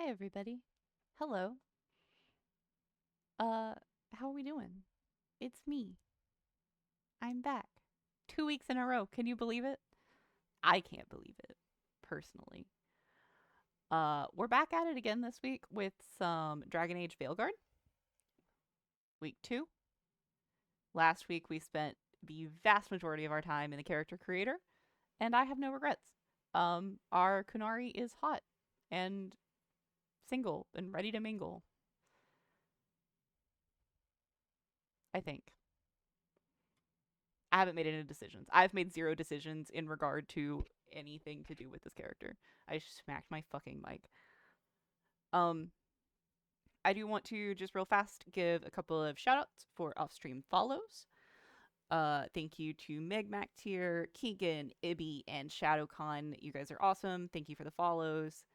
Hi, everybody. Hello. Uh, how are we doing? It's me. I'm back. 2 weeks in a row. Can you believe it? I can't believe it, personally. We're back at it again this week with some Dragon Age Veilguard. Week 2. Last week we spent the vast majority of our time in the character creator, and I have no regrets. Our Kunari is hot and single and ready to mingle, I think. I haven't made any decisions. I've made zero decisions in regard to anything to do with this character. I smacked my fucking mic. Um, I do want to just real fast give a couple of shoutouts for off-stream follows. Thank you to Meg Mactier, Keegan, Ibby, and ShadowCon. You guys are awesome. Thank you for the follows.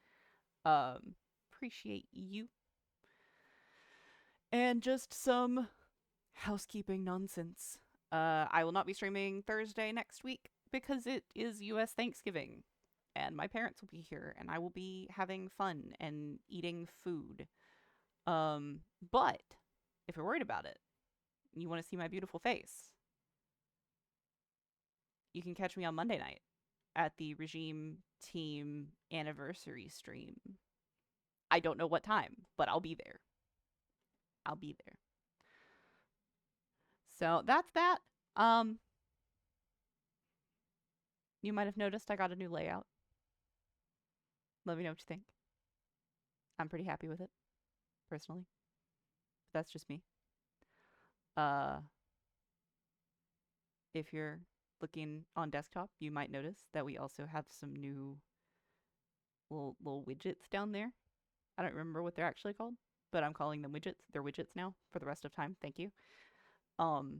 Appreciate you. And just some housekeeping nonsense. I will not be streaming Thursday next week because it is US Thanksgiving and my parents will be here and I will be having fun and eating food. But if you're worried about it, you want to see my beautiful face, you can catch me on Monday night at the Regime Team anniversary stream. I don't know what time, but I'll be there. I'll be there. So that's that. You might have noticed I got a new layout. Let me know what you think. I'm pretty happy with it, personally. But that's just me. If you're looking on desktop, you might notice that we also have some new little widgets down there. I don't remember what they're actually called, but I'm calling them widgets. They're widgets now for the rest of time. Thank you. So,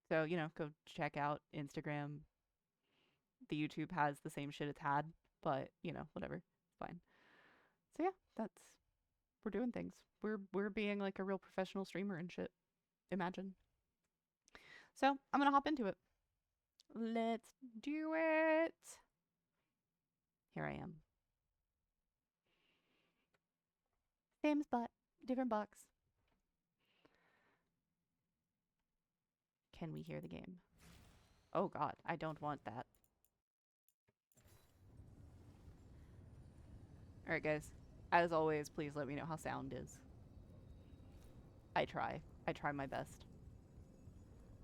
go check out Instagram. The YouTube has the same shit it's had, but, whatever. It's fine. So yeah, we're doing things. We're being like a real professional streamer and shit. Imagine. So, I'm going to hop into it. Let's do it. Here I am. Same spot, different box. Can we hear the game? Oh god, I don't want that. Alright guys, as always, please let me know how sound is. I try my best.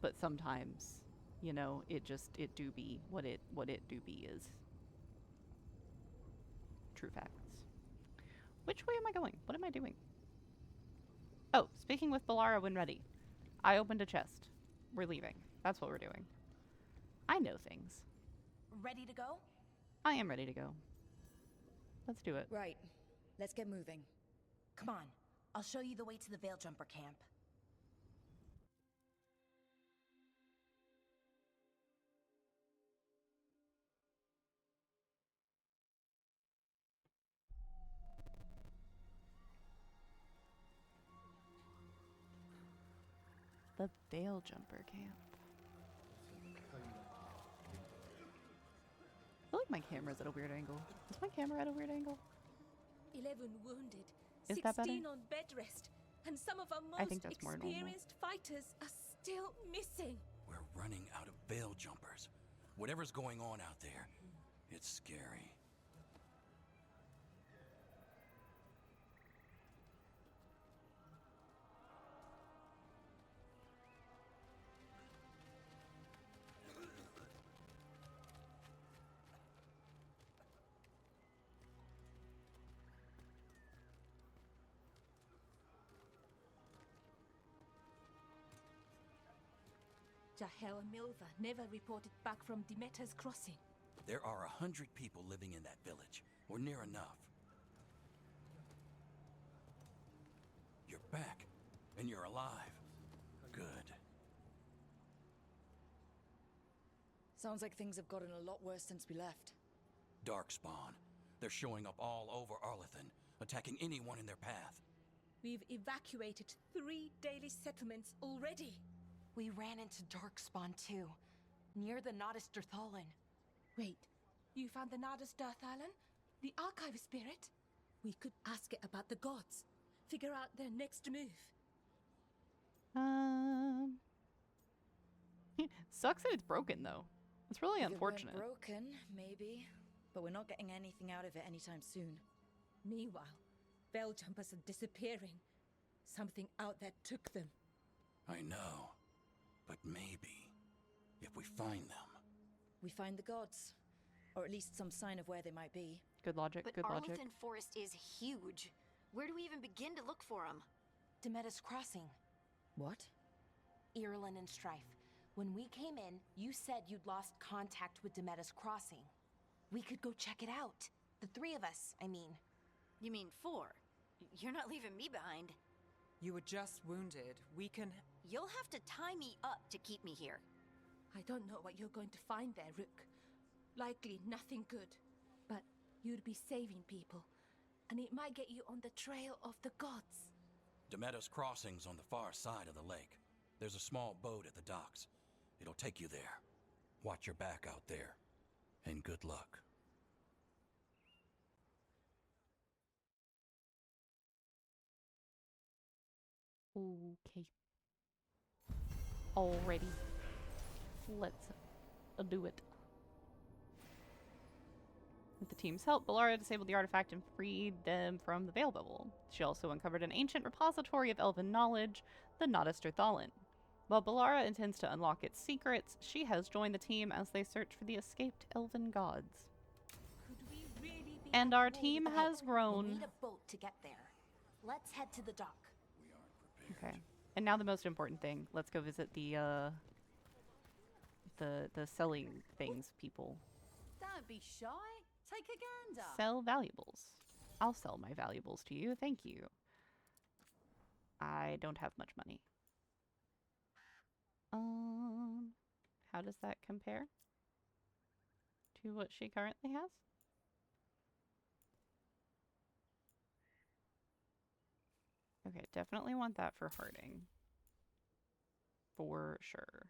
But sometimes, it do be what it do be is. True facts. Which way am I going? What am I doing? Oh, speaking with Balara when ready. I opened a chest. We're leaving. That's what we're doing. I know things. Ready to go? I am ready to go. Let's do it. Right. Let's get moving. Come on. I'll show you the way to the Veilguard camp. The Veilguard camp. I feel like my camera's at a weird angle. Is my camera at a weird angle? 11 wounded, Is that better? 16 on bed rest, and some of our I most think that's more normal. experienced fighters are still missing. We're running out of veil jumpers. Whatever's going on out there, it's scary. Jahel and Milva never reported back from Demeter's crossing. There are 100 people living in that village, or near enough. You're back, and you're alive. Good. Sounds like things have gotten a lot worse since we left. Darkspawn. They're showing up all over Arlathan, attacking anyone in their path. We've evacuated 3 daily settlements already. We ran into Darkspawn too, near the Nodus Dirthalin. Wait, you found the Nardus Darthalan? The archive spirit? We could ask it about the gods. Figure out their next move. Sucks that it's broken though. It's really If it weren't unfortunate. broken, maybe. But we're not getting anything out of it anytime soon. Meanwhile, veil jumpers are disappearing. Something out there took them. I know. But maybe, if we find them. We find the gods. Or at least some sign of where they might be. Good logic, But good logic. Arlothan Forest is huge. Where do we even begin to look for them? Demetta's Crossing. What? Irulan and Strife. When we came in, you said you'd lost contact with Demetta's Crossing. We could go check it out. The three of us, I mean. You mean 4? You're not leaving me behind. You were just wounded. We can... You'll have to tie me up to keep me here. I don't know what you're going to find there, Rook. Likely nothing good. But you'd be saving people. And it might get you on the trail of the gods. Demetta's Crossing's on the far side of the lake. There's a small boat at the docks. It'll take you there. Watch your back out there. And good luck. Okay. Alrighty. Let's do it. With the team's help, Belara disabled the artifact and freed them from the Veil Bubble. She also uncovered an ancient repository of elven knowledge, the Notister Thalin. While Belara intends to unlock its secrets, she has joined the team as they search for the escaped elven gods. Could we really be And at our war team with has We'll grown. need a boat to get there. Let's head to the dock. Okay. And now the most important thing. Let's go visit the selling things people. Don't be shy. Take a gander. Sell valuables. I'll sell my valuables to you. Thank you. I don't have much money. How does that compare to what she currently has? Okay, definitely want that for Harding. For sure.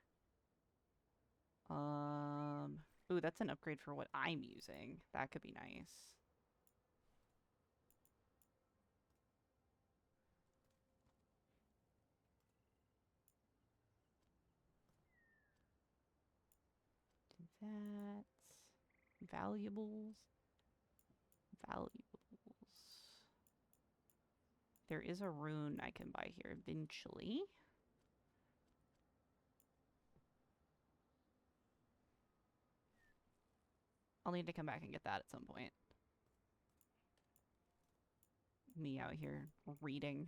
Ooh, that's an upgrade for what I'm using. That could be nice. That. Valuables. Valuables. There is a rune I can buy here eventually. I'll need to come back and get that at some point. Me out here reading,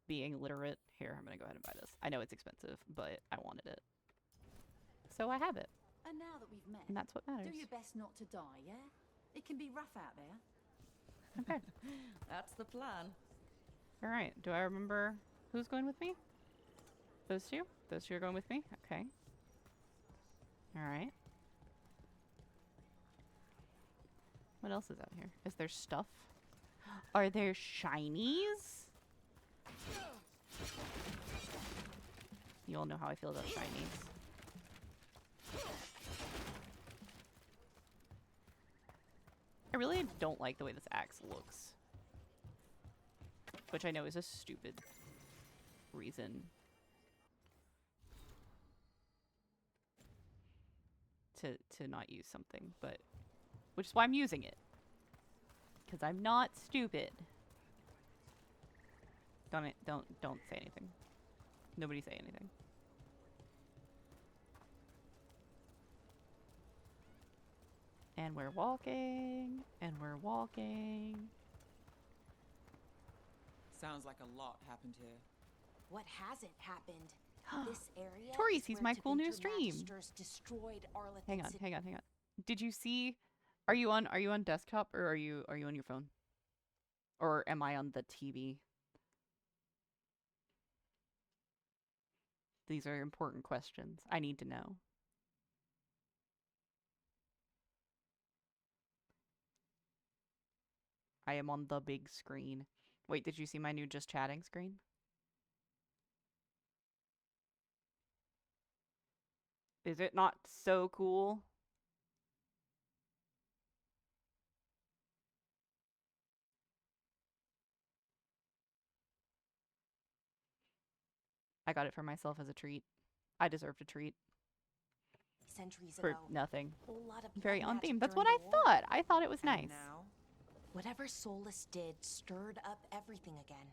being literate. Here, I'm gonna go ahead and buy this. I know it's expensive, but I wanted it. So I have it, And now that we've met, and that's what matters. do your best not to die, yeah? It can be rough out there. Okay. That's the plan. Alright, do I remember who's going with me? Those two? Those two are going with me? Okay. Alright. What else is out here? Is there stuff? Are there shinies? You all know how I feel about shinies. I really don't like the way this axe looks. Which I know is a stupid reason to not use something, but which is why I'm using it. Because I'm not stupid. Don't say anything. Nobody say anything. And we're walking, and we're walking. Sounds like a lot happened here. What hasn't happened? This area. Tori is sees where my cool new Tevinter stream. Magisters destroyed Arlothan Hang on, City. hang on, hang on. Did you see? Are you on desktop or are you on your phone? Or am I on the TV? These are important questions. I need to know. I am on the big screen. Wait, did you see my new just chatting screen? Is it not so cool? I got it for myself as a treat. I deserved a treat Centuries for ago. nothing. Whole lot of Very blood on magic theme. That's during what I the war. thought. I thought it was And nice. now? Whatever Solus did stirred up everything again.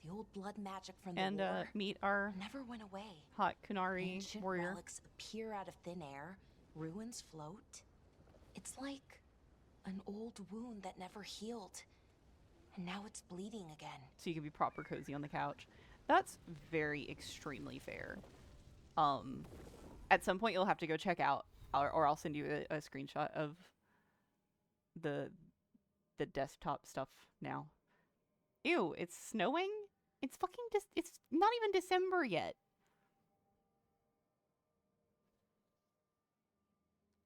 The old blood magic from the And war meet our never went away. hot Kunari Ancient warrior. relics appear out of thin air. Ruins float. It's like an old wound that never healed. And now it's bleeding again. So you can be proper cozy on the couch. That's very extremely fair. At some point you'll have to go check out, or I'll send you a screenshot of the desktop stuff now. Ew, it's snowing? It's fucking it's not even December yet.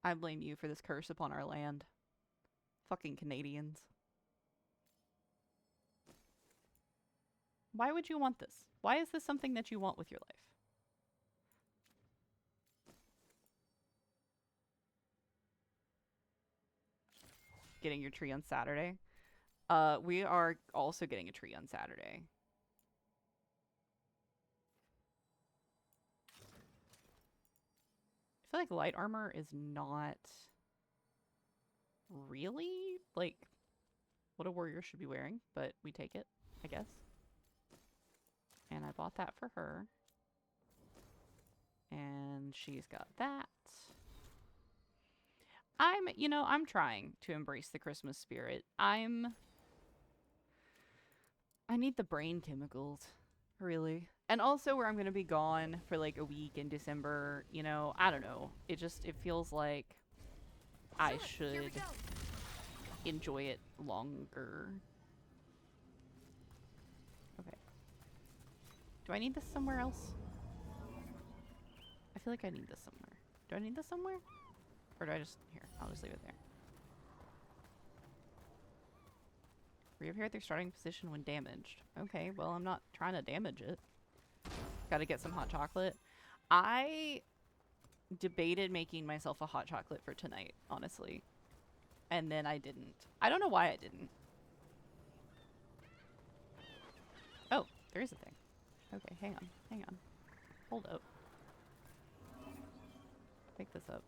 I blame you for this curse upon our land. Fucking Canadians. Why would you want this? Why is this something that you want with your life? Getting your tree on Saturday. We are also getting a tree on Saturday. I feel like light armor is not really like what a warrior should be wearing, but we take it, I guess. And I bought that for her. And she's got that. I'm trying to embrace the Christmas spirit. I need the brain chemicals, really. And also where I'm going to be gone for like a week in December, I don't know. It feels like I should enjoy it longer. Okay. Do I need this somewhere else? I feel like I need this somewhere. Do I need this somewhere? Or do I just... Here, I'll just leave it there. Reappear at their starting position when damaged. Okay, well, I'm not trying to damage it. Gotta get some hot chocolate. I debated making myself a hot chocolate for tonight, honestly. And then I didn't. I don't know why I didn't. Oh, there is a thing. Okay, hang on. Hold up. Pick this up.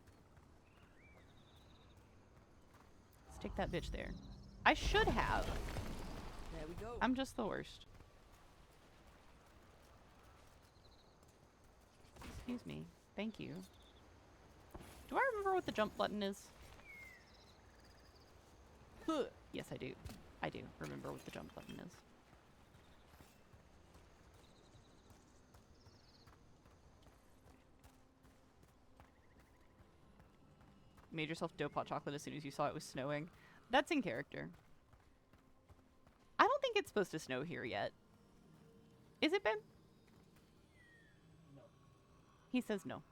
Stick that bitch there. I should have. There we go. I'm just the worst. Excuse me. Thank you. Do I remember what the jump button is? Yes, I do. I do remember what the jump button is. Made yourself dope hot chocolate as soon as you saw it was snowing. That's in character. I don't think it's supposed to snow here yet. Is it, Ben? No. He says no.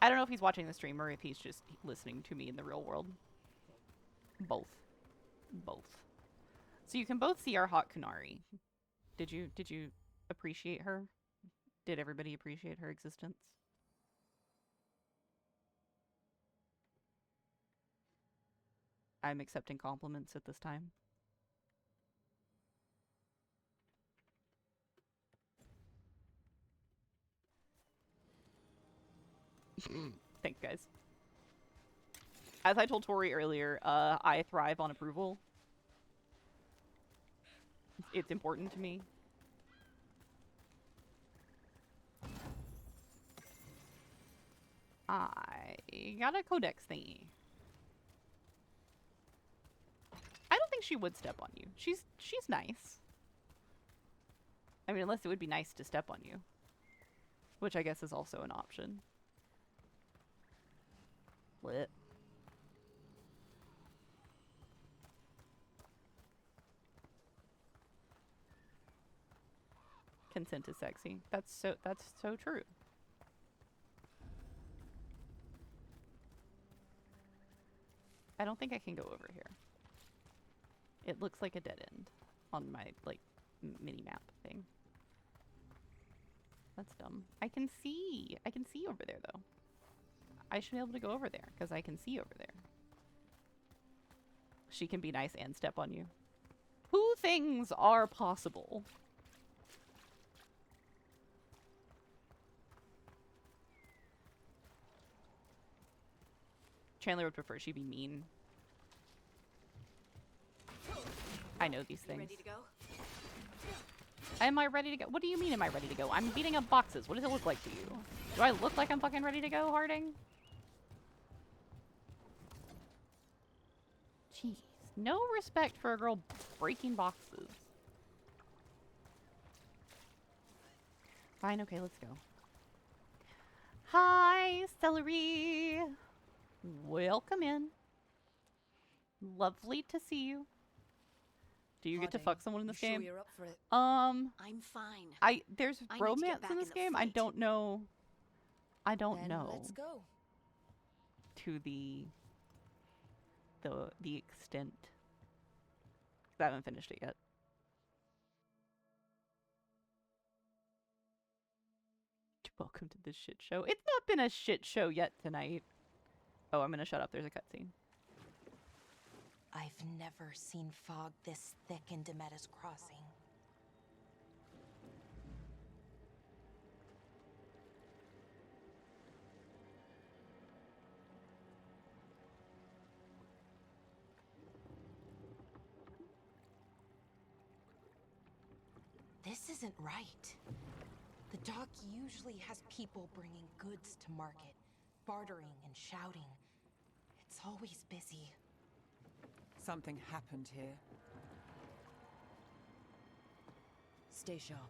I don't know if he's watching the stream or if he's just listening to me in the real world. Both. So you can both see our hot Kunari. Did you appreciate her? Did everybody appreciate her existence? I'm accepting compliments at this time. Thanks, guys. As I told Tori earlier, I thrive on approval. It's important to me. I got a codex thingy. I don't think she would step on you. She's nice. I mean, unless it would be nice to step on you. Which I guess is also an option. Lit. Consent is sexy. That's so true. I don't think I can go over here. It looks like a dead end on my, like, mini map thing. That's dumb. I can see over there, though. I should be able to go over there, because I can see over there. She can be nice and step on you. Who things are possible? Chandler would prefer she be mean. I know these things. Ready to go? Am I ready to go? What do you mean, am I ready to go? I'm beating up boxes. What does it look like to you? Do I look like I'm fucking ready to go, Harding? Jeez. No respect for a girl breaking boxes. Fine, okay, let's go. Hi, Celery. Welcome in. Lovely to see you. Do you get to fuck someone in this game? Sure you're up for it? I'm fine. There's I need to get romance back in in this the game. I fight. don't know. I don't Then know let's go. to the extent. 'Cause I haven't finished it yet. Welcome to this shit show. It's not been a shit show yet tonight. Oh, I'm gonna shut up. There's a cutscene. I've never seen fog this thick in Demeda's Crossing. This isn't right. The dock usually has people bringing goods to market, bartering and shouting. It's always busy. Something happened here. Stay sharp.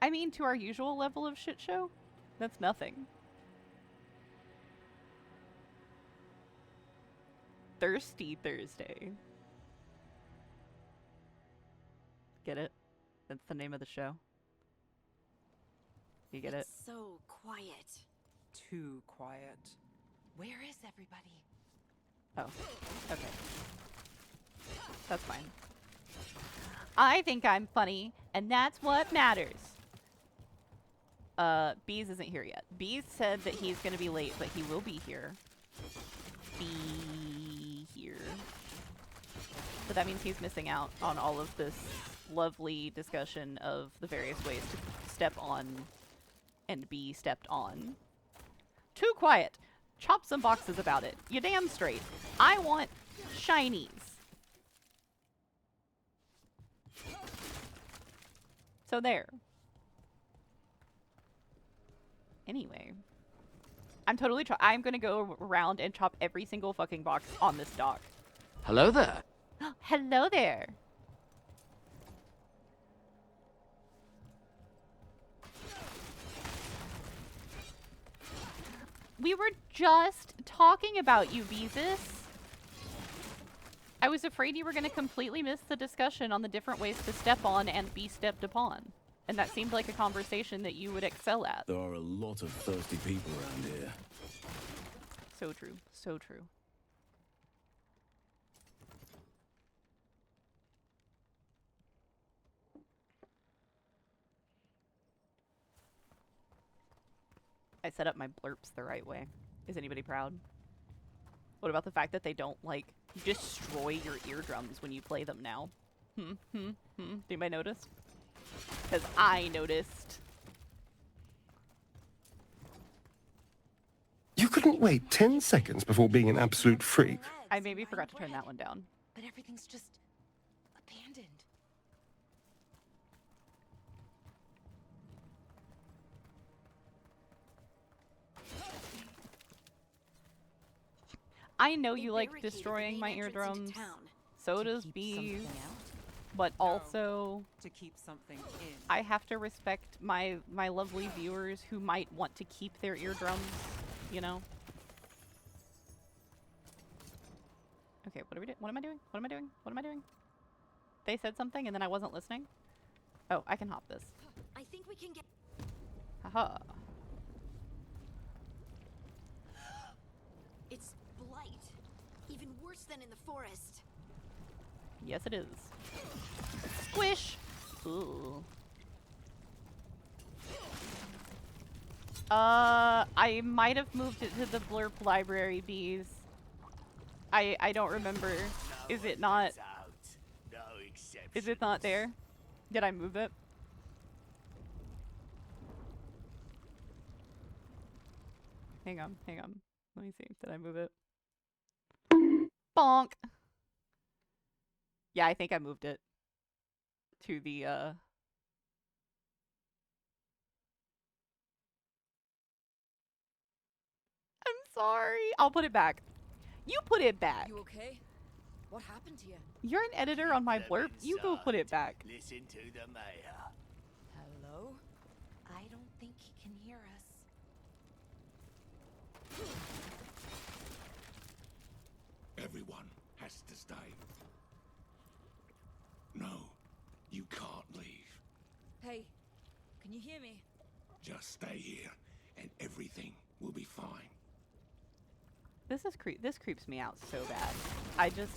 I mean, to our usual level of shit show, that's nothing. Thirsty Thursday. Get it? That's the name of the show. You get it? It's so quiet. Too quiet. Where is everybody? Oh, okay. That's fine. I think I'm funny, and that's what matters. Bees isn't here yet. Bees said that he's gonna be late, but he will be here. Be here. So that means he's missing out on all of this lovely discussion of the various ways to step on and be stepped on. Too quiet. Chop some boxes about it. You damn straight. I want shinies. So there. Anyway. I'm gonna go around and chop every single fucking box on this dock. Hello there. Hello there. We were just talking about you, Beezus. I was afraid you were going to completely miss the discussion on the different ways to step on and be stepped upon. And that seemed like a conversation that you would excel at. There are a lot of thirsty people around here. So true. So true. I set up my blurps the right way. Is anybody proud? What about the fact that they don't, like, destroy your eardrums when you play them now? Did anybody notice? Because I noticed. You couldn't wait 10 seconds before being an absolute freak. I maybe forgot to turn that one down. But everything's just abandoned. I know They you like barricaded the destroying main my entrance into eardrums. town. So To does keep Bees. something out? But No. also, To keep something in. I have to respect my lovely viewers who might want to keep their eardrums, you know? Okay, what are we doing? What am I doing? What am I doing? What am I doing? They said something and then I wasn't listening? Oh, I can hop this. I think we can get. Haha. It's blight. Even worse than in the forest. Yes, it is. Squish! Ooh. I might have moved it to the blurb library, Bees. I don't remember. Is it not? Is it not there? Did I move it? Hang on. Let me see. Did I move it? Bonk! Yeah, I think I moved it to the, I'm sorry. I'll put it back. You put it back. You okay? What happened to you? You're an editor on my blurb. You go put it back. Listen to the mayor. Hello? I don't think he can hear us. Everyone has to stay. No, you can't leave. Hey, can you hear me? Just stay here, and everything will be fine. This creeps me out so bad.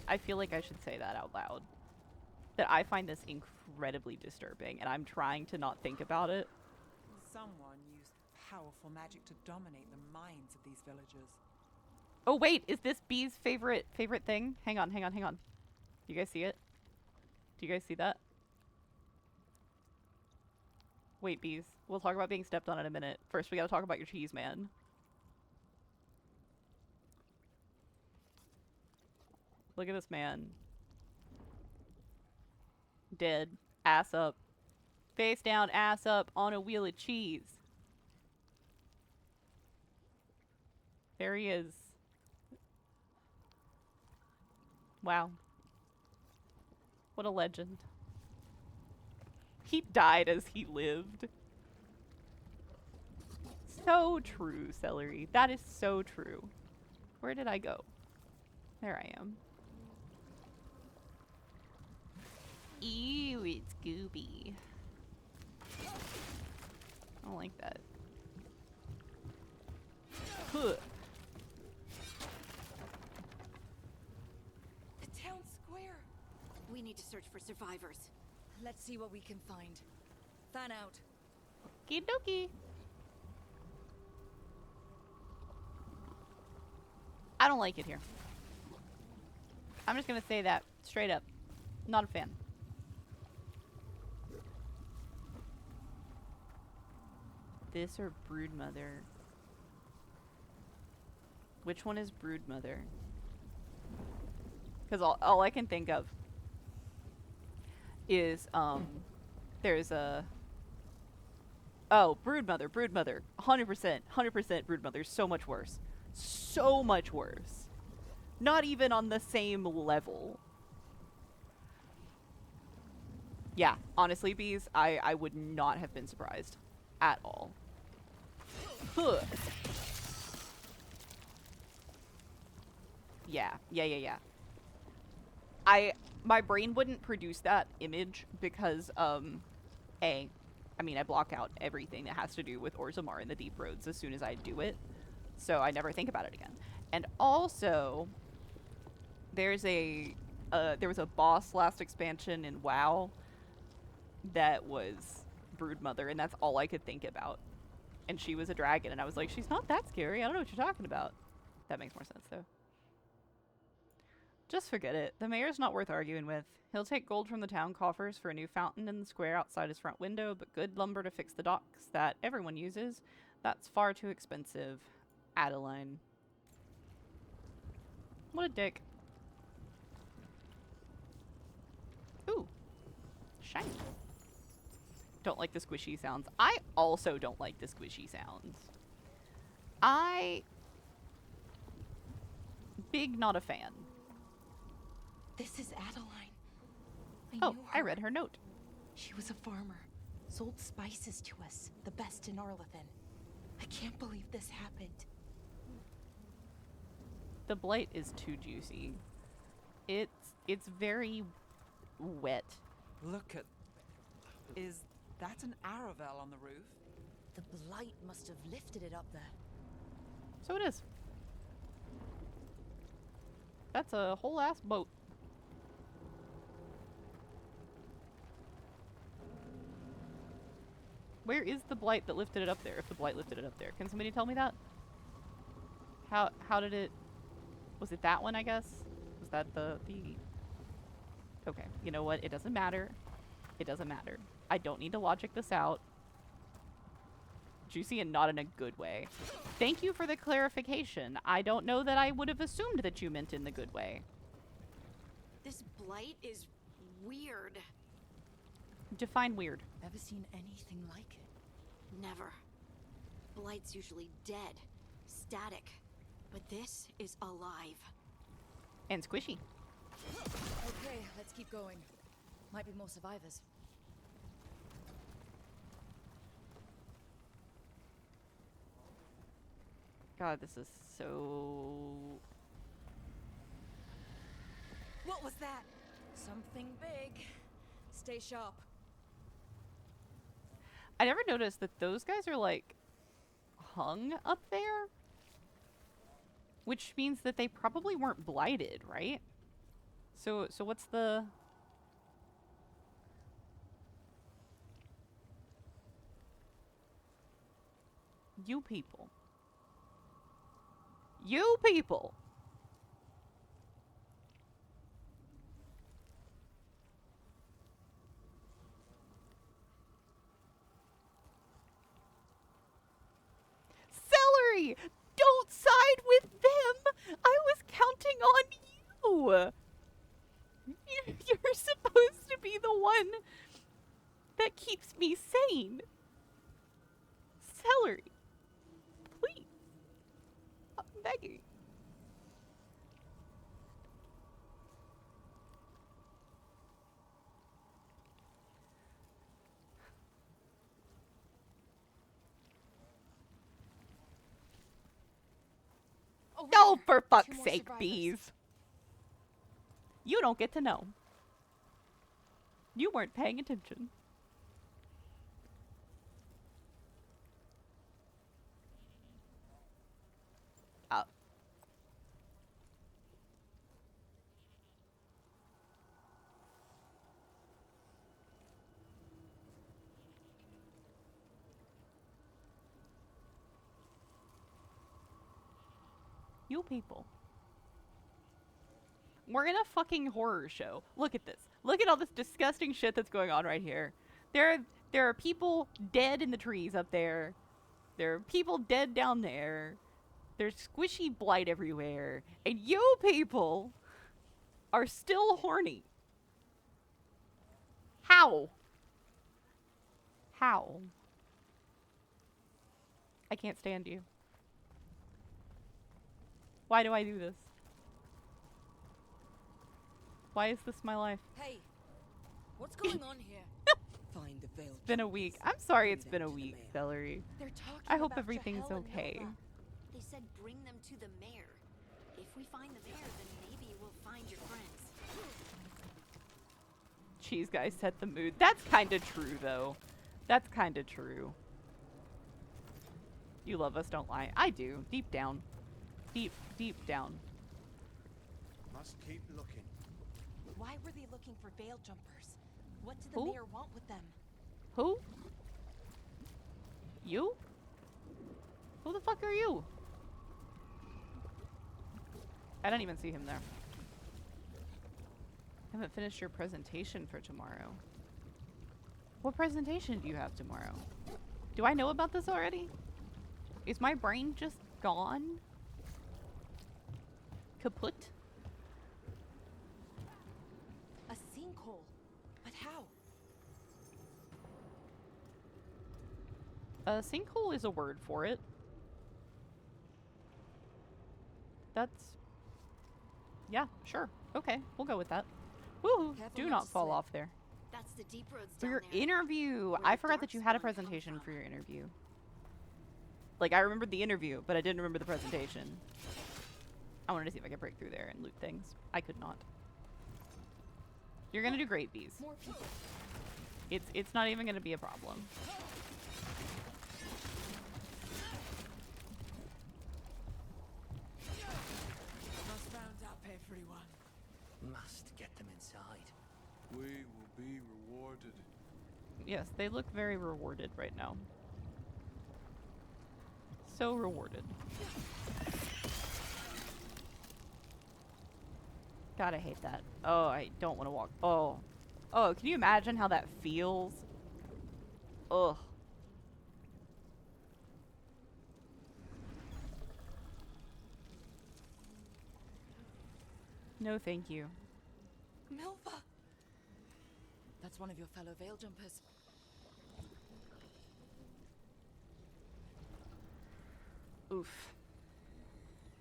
I feel like I should say that out loud. That I find this incredibly disturbing, and I'm trying to not think about it. Someone used powerful magic to dominate the minds of these villagers. Oh wait, is this Bee's favorite thing? Hang on. You guys see it? Do you guys see that? Wait, Bees. We'll talk about being stepped on in a minute. First, we gotta talk about your cheese, man. Look at this man. Dead. Ass up. Face down, ass up, on a wheel of cheese. There he is. Wow. What a legend. He died as he lived. So true, Celery. That is so true. Where did I go? There I am. Ew, it's Gooby. I don't like that. Huh. The town square. We need to search for survivors. Let's see what we can find. Fan out. Okie dokie. I don't like it here. I'm just gonna say that straight up. Not a fan. This or Broodmother? Which one is Broodmother? Because all I can think of is, there's a... Oh, Broodmother. 100%. 100% Broodmother. So much worse. So much worse. Not even on the same level. Yeah, honestly, Bees, I would not have been surprised. At all. Huh. Yeah. My brain wouldn't produce that image because, I mean, I block out everything that has to do with Orzammar and the Deep Roads as soon as I do it. So I never think about it again. And also, there was a boss last expansion in WoW that was Broodmother, and that's all I could think about. And she was a dragon, and I was like, she's not that scary. I don't know what you're talking about. That makes more sense, though. Just forget it. The mayor's not worth arguing with. He'll take gold from the town coffers for a new fountain in the square outside his front window, but good lumber to fix the docks that everyone uses. That's far too expensive. Adeline. What a dick. Ooh. Shiny. Don't like the squishy sounds. I also don't like the squishy sounds. Big not a fan. This is Adeline. I read her note. She was a farmer. Sold spices to us. The best in Arlathan. I can't believe this happened. The blight is too juicy. It's very wet. Look at... Is that an Aravel on the roof? The blight must have lifted it up there. So it is. That's a whole ass boat. Where is the blight that lifted it up there? If the blight lifted it up there. Can somebody tell me that? How did it... Was it that one, I guess? Was that the... Okay, you know what? It doesn't matter. It doesn't matter. I don't need to logic this out. juicy and not in a good way. Thank you for the clarification. I don't know that I would have assumed that you meant in the good way. This blight is weird. Define weird. Ever seen anything like it? Never. Blight's usually dead, static. But this is alive. And squishy. Okay, let's keep going. Might be more survivors. God, this is so... What was that? Something big. Stay sharp. I never noticed that those guys are, like, hung up there. Which means that they probably weren't blighted, right? So what's the... You people. You people! Celery! Don't side with them! I was counting on you! You're supposed to be the one that keeps me sane. Celery. Please. I'm begging. Oh, for fuck's sake, bees. You don't get to know. You weren't paying attention. You people. We're in a fucking horror show. Look at this. Look at all this disgusting shit that's going on right here. There are people dead in the trees up there. There are people dead down there. There's squishy blight everywhere. And you people are still horny. How? How? I can't stand you. Why do I do this? Why is this my life? Hey, what's going on here? Find the veil. It's been a week. I'm sorry it's been a week, Celery. They're talking I hope about everything's Jahel and okay. Nova. They said bring them to the mayor. If we find the mayor, then maybe we'll find your friends. Cheese guy set the mood. That's kind of true, though. That's kind of true. You love us, don't lie. I do. Deep down. Deep down. Must keep looking. Why were they looking for veil jumpers? What did the Who? mayor want with them? Who? You? Who the fuck are you? I don't even see him there. I haven't finished your presentation for tomorrow. What presentation do you have tomorrow? Do I know about this already? Is my brain just gone? Kaput? A sinkhole. But how? A sinkhole is a word for it. That's... Yeah, sure. Okay, we'll go with that. Woohoo! Careful Do not not to fall slip. off there. That's the deep roads For down your there. interview! Where I the forgot that you had a darkspawn come presentation from. for your interview. Like, I remembered the interview, but I didn't remember the presentation. I wanted to see if I could break through there and loot things. I could not. You're gonna do great, Bees. More people. It's not even gonna be a problem. Must round up everyone. Must get them inside. We will be rewarded. Yes, they look very rewarded right now. So rewarded. God, I hate that. Oh, I don't want to walk. Oh. Oh, can you imagine how that feels? Ugh. No, thank you. Milva! That's one of your fellow Veil Jumpers. Oof.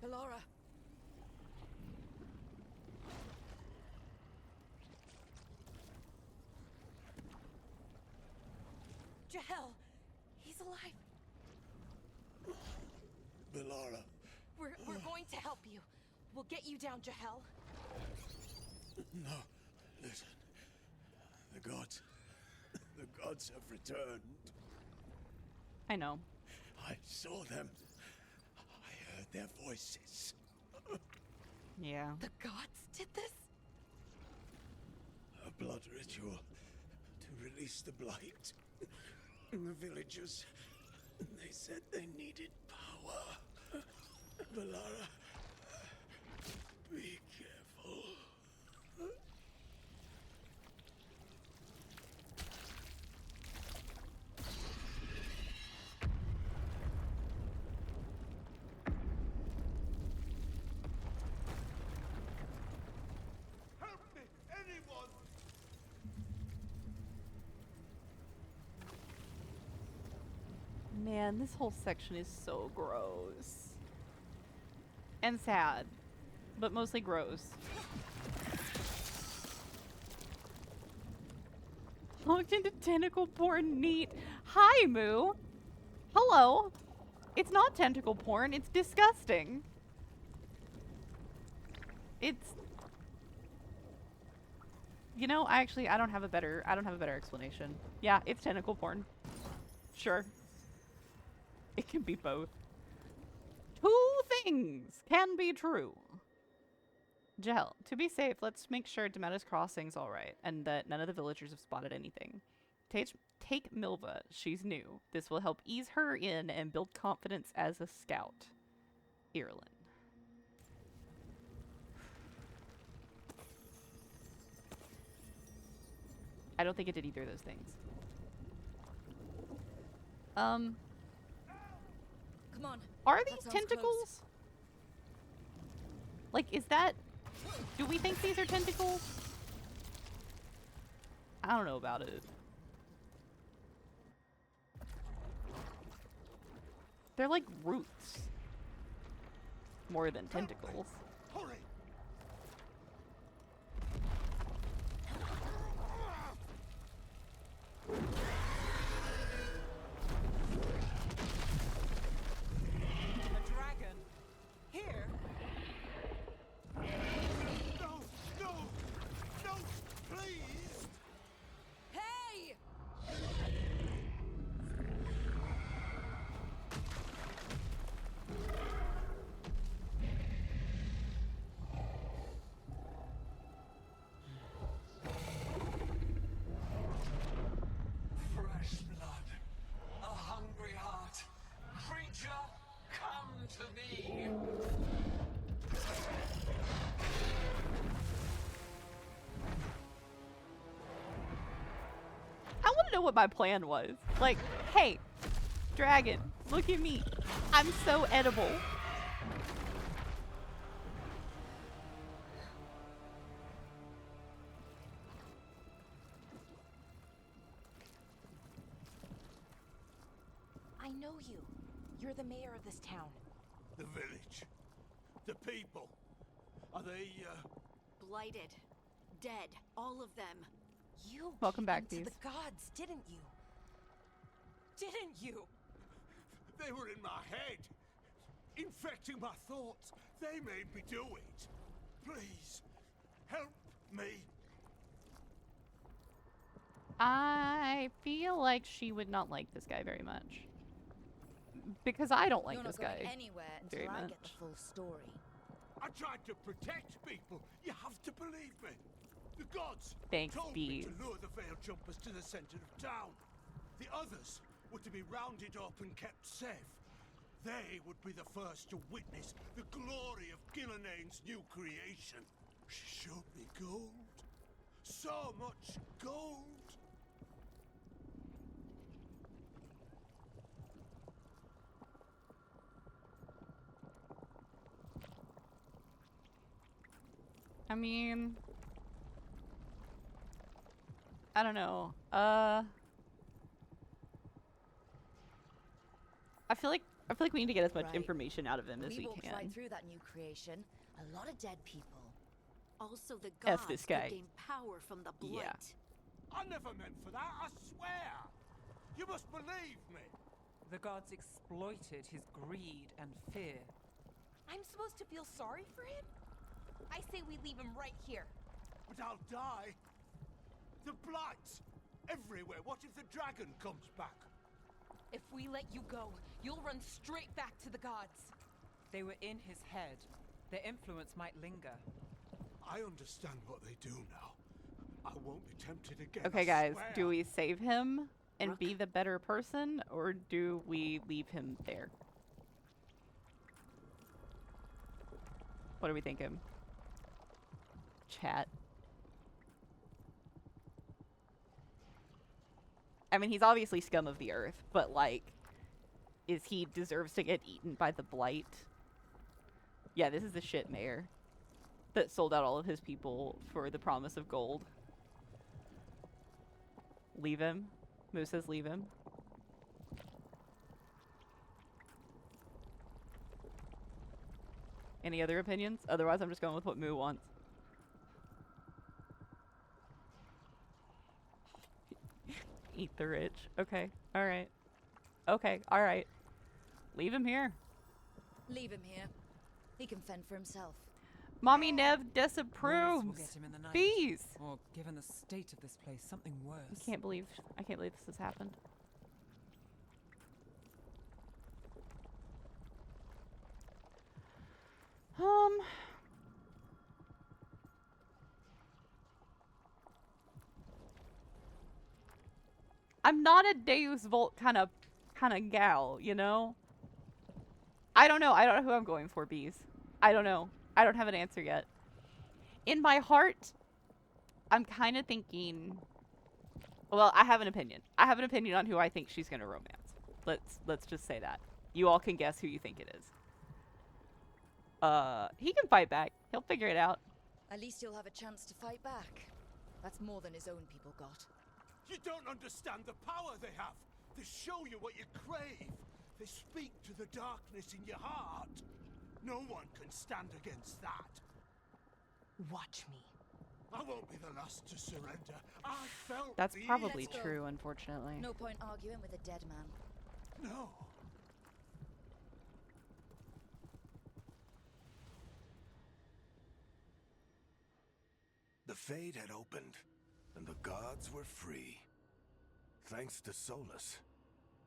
Bellara. Jahel! He's alive! Bellara. We're going to help you. We'll get you down, Jahel. No, listen. The gods. The gods have returned. I know. I saw them. I heard their voices. Yeah. The gods did this? A blood ritual to release the blight. The villagers. They said they needed power. Bellara. Be careful. Help me, anyone! Man, this whole section is so gross. And sad. But mostly gross. Looked into tentacle porn, neat. Hi, Moo. Hello. It's not tentacle porn, it's disgusting. It's... You know, I don't have a better explanation. Yeah, it's tentacle porn. Sure. It can be both. Two things can be true. Jel, to be safe, let's make sure Demetta's crossing's alright, and that none of the villagers have spotted anything. Take Milva. She's new. This will help ease her in and build confidence as a scout. Ireland. I don't think it did either of those things. Come on. Are That these sounds tentacles? close. Like, is that... Do we think these are tentacles? I don't know about it. They're like roots. More than tentacles. Hurry! A dragon? Here? No! No! No! Please! Hey! Fresh blood, a hungry heart. Creature, come to me. I want to know what my plan was. Like, hey, dragon, look at me. I'm so edible. I know you. You're the mayor of this town. The village. The people. Are they, Blighted. Dead. All of them. You Welcome gave back, in to Bees. the gods, didn't you? Didn't you? They were in my head. Infecting my thoughts. They made me do it. Please, help me. I feel like she would not like this guy very much. Because I don't like You're this not guy going anywhere very until I much. get the full story. I tried to protect people. You have to believe me. The gods Thanks, told me Bees. to lure the Veil Jumpers to the center of town. The others were to be rounded up and kept safe. They would be the first to witness the glory of Gillanane's new creation. She showed me gold. So much gold. I mean, I don't know. I feel like we need to get as much Right. information out of him as we walked can. right through that new creation. A lot of dead people. Also, the F gods this guy. could gain power from the blight. Yeah. I never meant for that, I swear! You must believe me! The gods exploited his greed and fear. I'm supposed to feel sorry for him? I say we leave him right here. But I'll die. The blight! Everywhere. What if the dragon comes back? If we let you go, you'll run straight back to the gods. They were in his head. Their influence might linger. I understand what they do now. I won't be tempted again. Okay, I guys, swear. do we save him and Rook. be the better person, or do we leave him there? What are we thinking? Chat. I mean, he's obviously scum of the earth, but, like, is he deserves to get eaten by the blight? Yeah, this is the shit mayor that sold out all of his people for the promise of gold. Leave him. Moose says leave him. Any other opinions? Otherwise, I'm just going with what Moo wants. Eat the rich. Okay. Alright. Okay. Alright. Leave him here. Leave him here. He can fend for himself. Mommy Nev Wolves disapproves. will get him in the night. Bees. Or, given the state of this place, something worse. I can't believe this has happened. I'm not a Deus Vult kind of gal, you know? I don't know. I don't know who I'm going for, Bees. I don't know. I don't have an answer yet. In my heart, I'm kind of thinking... Well, I have an opinion. I have an opinion on who I think she's going to romance. Let's just say that. You all can guess who you think it is. He can fight back. He'll figure it out. At least he'll have a chance to fight back. That's more than his own people got. You don't understand the power they have. They show you what you crave. They speak to the darkness in your heart. No one can stand against that. Watch me. I won't be the last to surrender. I felt That's the probably evil. true, unfortunately. No point arguing with a dead man. No. The Fade had opened, and the gods were free. Thanks to Solus,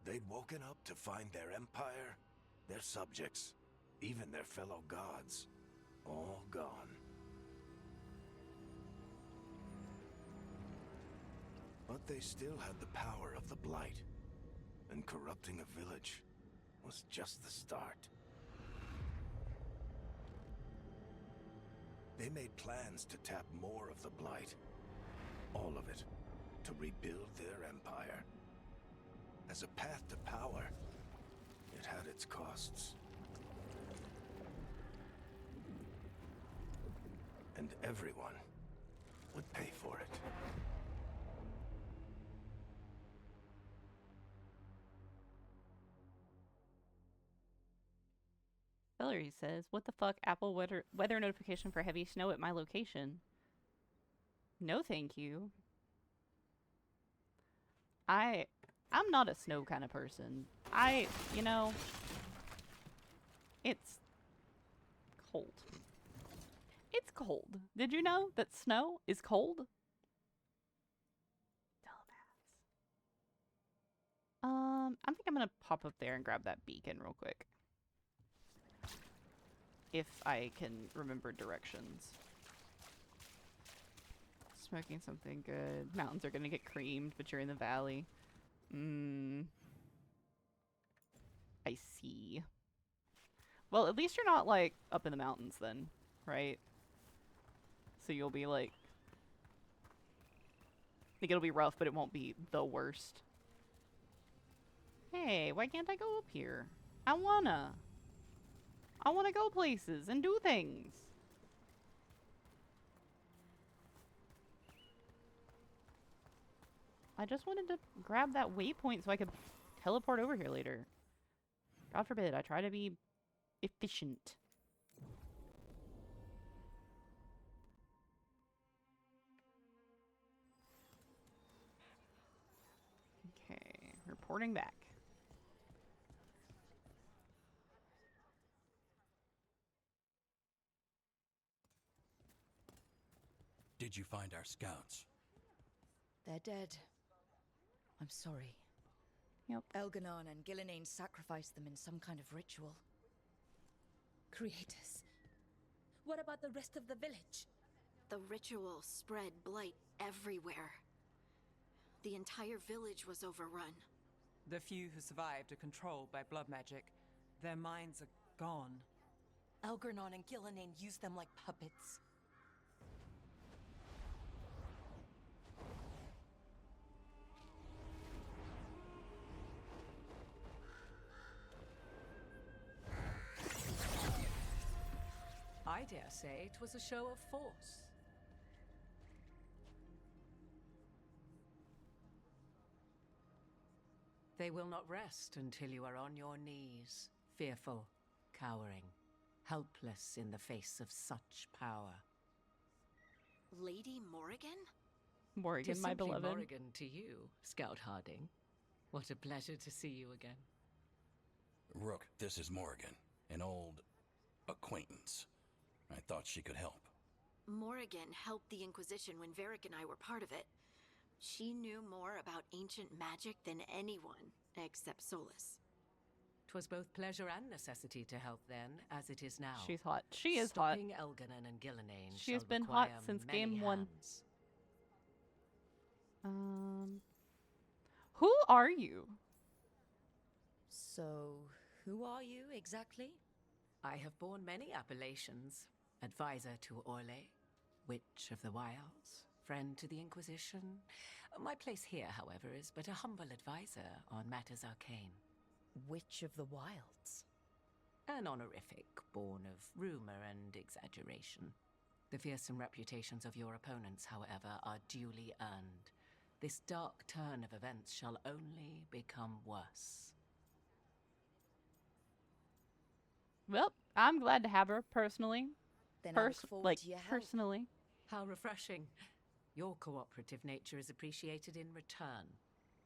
they'd woken up to find their empire, their subjects, even their fellow gods, all gone. But they still had the power of the Blight, and corrupting a village was just the start. They made plans to tap more of the Blight, all of it, to rebuild their empire. As a path to power, it had its costs. And everyone would pay for it. Valerie says, what the fuck, Apple weather notification for heavy snow at my location? No thank you. I'm not a snow kind of person. You know, it's cold. It's cold. Did you know that snow is cold? Dumbass. I think I'm gonna pop up there and grab that beacon real quick. If I can remember directions. Smoking something good. Mountains are gonna get creamed, but you're in the valley. I see. Well, at least you're not, like, up in the mountains then, right? So you'll be, like... I think it'll be rough, but it won't be the worst. Hey, why can't I go up here? I wanna go places and do things. I just wanted to grab that waypoint so I could teleport over here later. God forbid, I try to be efficient. Okay, reporting back. Did you find our scouts? They're dead. I'm sorry. Yep. Elganon and Gillenane sacrificed them in some kind of ritual. Creators. What about the rest of the village? The ritual spread blight everywhere. The entire village was overrun. The few who survived are controlled by blood magic. Their minds are gone. Elgarnon and Gillenane used them like puppets. I dare say it was a show of force. They will not rest until you are on your knees, fearful, cowering, helpless in the face of such power. Lady Morrigan? Morrigan, "'Tis my simply beloved. Morrigan to you, Scout Harding. What a pleasure to see you again. Rook, this is Morrigan, an old acquaintance. I thought she could help. Morrigan helped the Inquisition when Varric and I were part of it. She knew more about ancient magic than anyone, except Solus. 'Twas both pleasure and necessity to help then, as it is now. She's hot. She is hot. Stopping Elganon and Gillenane She has shall been hot require since many game 1. hands. Who are you? So, who are you exactly? I have borne many appellations. Advisor to Orlais, Witch of the Wilds, friend to the Inquisition. My place here, however, is but a humble advisor on matters arcane. Witch of the Wilds. An honorific born of rumor and exaggeration. The fearsome reputations of your opponents, however, are duly earned. This dark turn of events shall only become worse. Well, I'm glad to have her personally. Then I look forward to your help. Personally. How refreshing. Your cooperative nature is appreciated in return.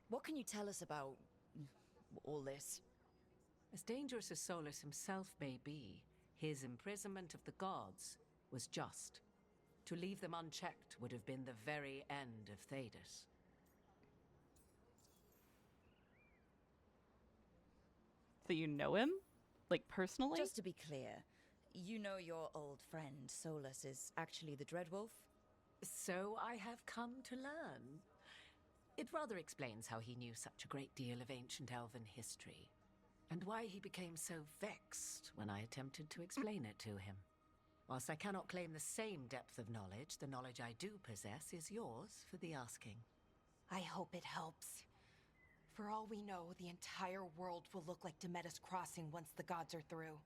What can you tell us about all this? As dangerous as Solus himself may be, his imprisonment of the gods was just. To leave them unchecked would have been the very end of Thedas. So you know him? Like, personally? Just to be clear, you know your old friend Solus is actually the Dreadwolf? So I have come to learn. It rather explains how he knew such a great deal of ancient elven history, and why he became so vexed when I attempted to explain it to him. Whilst I cannot claim the same depth of knowledge, the knowledge I do possess is yours for the asking. I hope it helps. For all we know, the entire world will look like Demetus Crossing once the gods are through.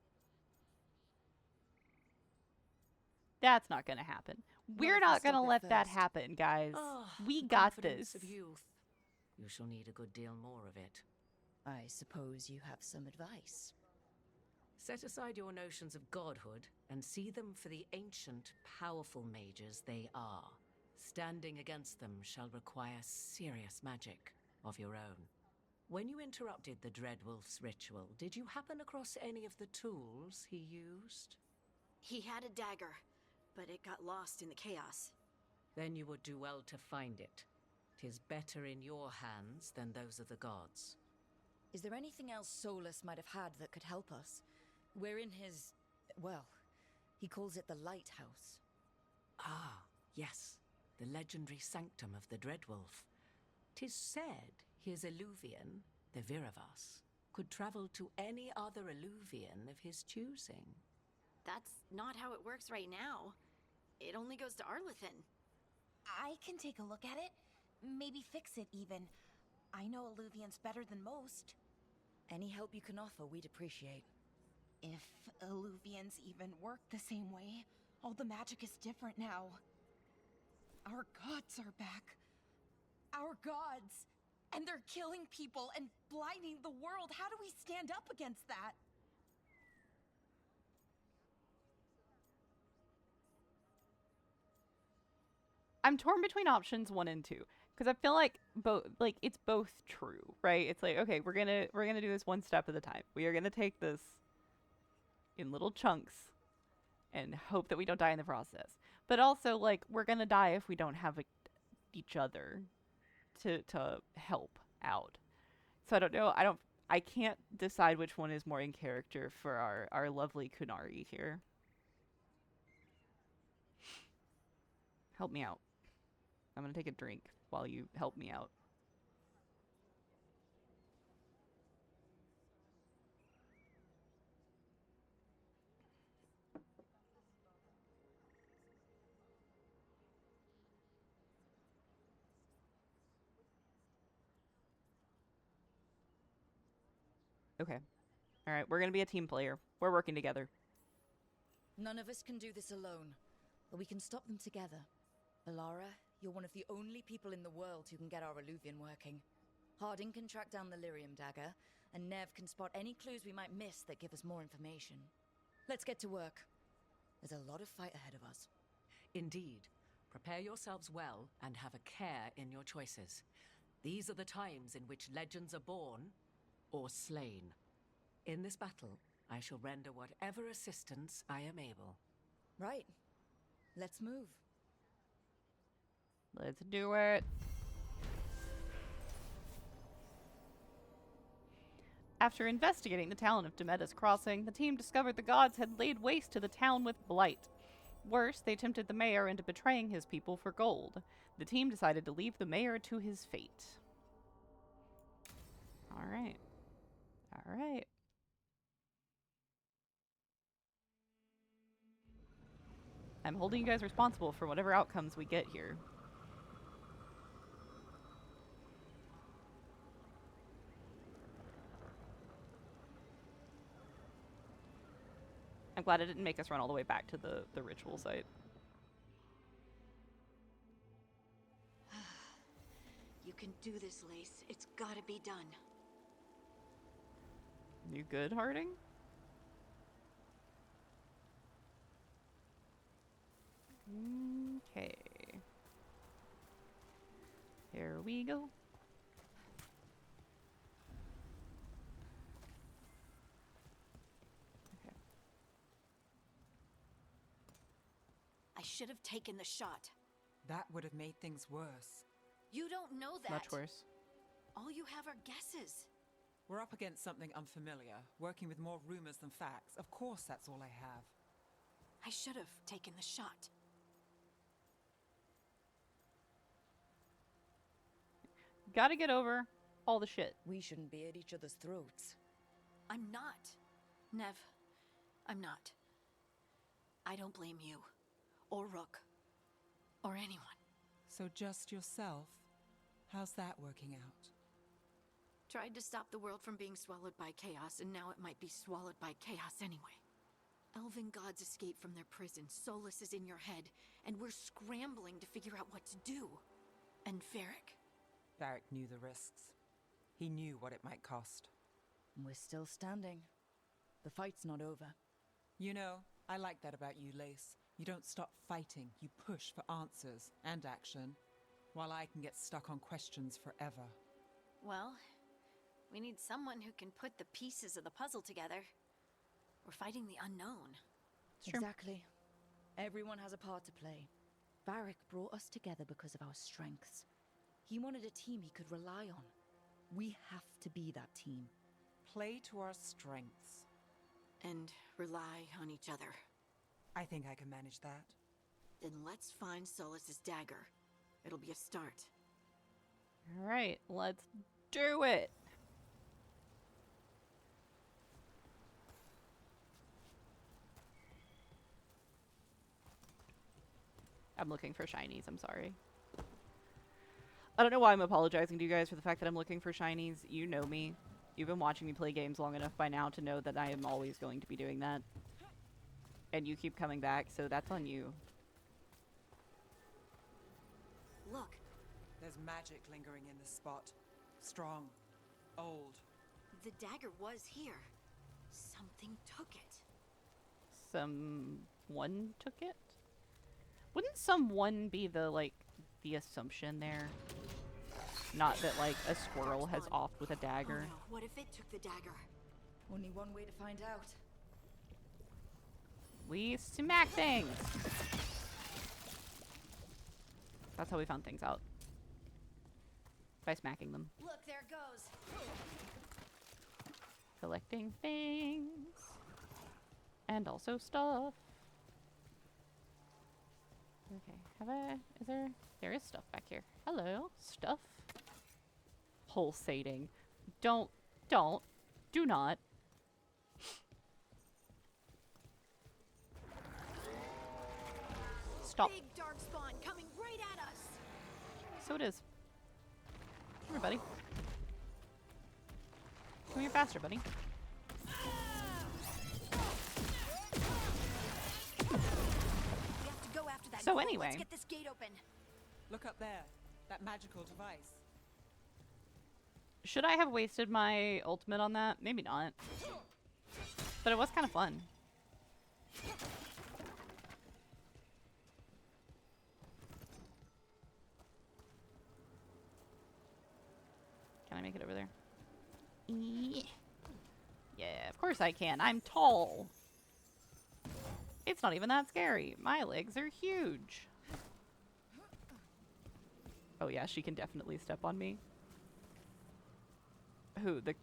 That's not gonna happen. We're not gonna let that happen, guys. We The got confidence this. of youth. You shall need a good deal more of it. I suppose you have some advice. Set aside your notions of godhood and see them for the ancient, powerful mages they are. Standing against them shall require serious magic of your own. When you interrupted the Dreadwolf's ritual, did you happen across any of the tools he used? He had a dagger, but it got lost in the chaos. Then you would do well to find it. 'Tis better in your hands than those of the gods. Is there anything else Solus might have had that could help us? We're in his... well, he calls it the Lighthouse. Ah, yes. The legendary sanctum of the Dreadwolf. 'Tis said his Illuvian, the Viravas, could travel to any other Illuvian of his choosing. That's not how it works right now. It only goes to Arlethan. I can take a look at it. Maybe fix it, even. I know Illuvians better than most. Any help you can offer, we'd appreciate. If Illuvians even work the same way, all the magic is different now. Our gods are back. Our gods. And they're killing people and blinding the world. How do we stand up against that? I'm torn between options 1 and 2 because I feel like it's both true, right? It's like, okay, we're gonna do this one step at a time. We are gonna take this in little chunks and hope that we don't die in the process. But also, like, we're gonna die if we don't have each other to help out. So I don't know. I can't decide which one is more in character for our lovely Kunari here. Help me out. I'm gonna take a drink while you help me out. Okay. Alright, we're gonna be a team player. We're working together. None of us can do this alone, but we can stop them together. Alara, you're one of the only people in the world who can get our Illuvian working. Harding can track down the Lyrium dagger, and Nev can spot any clues we might miss that give us more information. Let's get to work. There's a lot of fight ahead of us. Indeed. Prepare yourselves well and have a care in your choices. These are the times in which legends are born or slain. In this battle, I shall render whatever assistance I am able. Right. Let's move. Let's do it. After investigating the town of Demeda's Crossing, the team discovered the gods had laid waste to the town with blight. Worse, they tempted the mayor into betraying his people for gold. The team decided to leave the mayor to his fate. Alright. Alright. I'm holding you guys responsible for whatever outcomes we get here. I'm glad it didn't make us run all the way back to the ritual site. You can do this, Lace. It's gotta be done. You good, Harding? Okay. Here we go. Okay. I should have taken the shot. That would have made things worse. You don't know that. Much worse. All you have are guesses. We're up against something unfamiliar, working with more rumors than facts. Of course, that's all I have. I should have taken the shot. Gotta get over all the shit. We shouldn't be at each other's throats. I'm not. Nev, I'm not. I don't blame you. Or Rook. Or anyone. So just yourself? How's that working out? Tried to stop the world from being swallowed by chaos, and now it might be swallowed by chaos anyway. Elven gods escaped from their prison, Solus is in your head, and we're scrambling to figure out what to do. And Varric? Varric knew the risks. He knew what it might cost. We're still standing. The fight's not over. You know, I like that about you, Lace. You don't stop fighting, you push for answers and action, while I can get stuck on questions forever. Well, we need someone who can put the pieces of the puzzle together. We're fighting the unknown. Exactly. Everyone has a part to play. Varric brought us together because of our strengths. He wanted a team he could rely on. We have to be that team. Play to our strengths. And rely on each other. I think I can manage that. Then let's find Solus's dagger. It'll be a start. Alright, let's do it! I'm looking for shinies, I'm sorry. I don't know why I'm apologizing to you guys for the fact that I'm looking for shinies. You know me. You've been watching me play games long enough by now to know that I am always going to be doing that. And you keep coming back, so that's on you. Look. There's magic lingering in this spot. Strong. Old. The dagger was here. Something took it. Someone took it? Wouldn't someone be the, like, the assumption there? Not that, like, a squirrel has offed with a dagger. Oh no, what if it took the dagger? Only one way to find out. We smack things! That's how we found things out. By smacking them. Look, there it goes. Collecting things. And also stuff. Okay, there is stuff back here. Hello, stuff. Pulsating. Do not. Stop. Big dark spawn coming right at us. So it is. Come here, buddy. Come here faster, buddy. We have to go after that. So ghoul. anyway. Let's get this gate open. Look up there. That magical device. Should I have wasted my ultimate on that? Maybe not. But it was kind of fun. Can I make it over there? Yeah, of course I can. I'm tall. It's not even that scary. My legs are huge. Oh yeah, she can definitely step on me. Who? The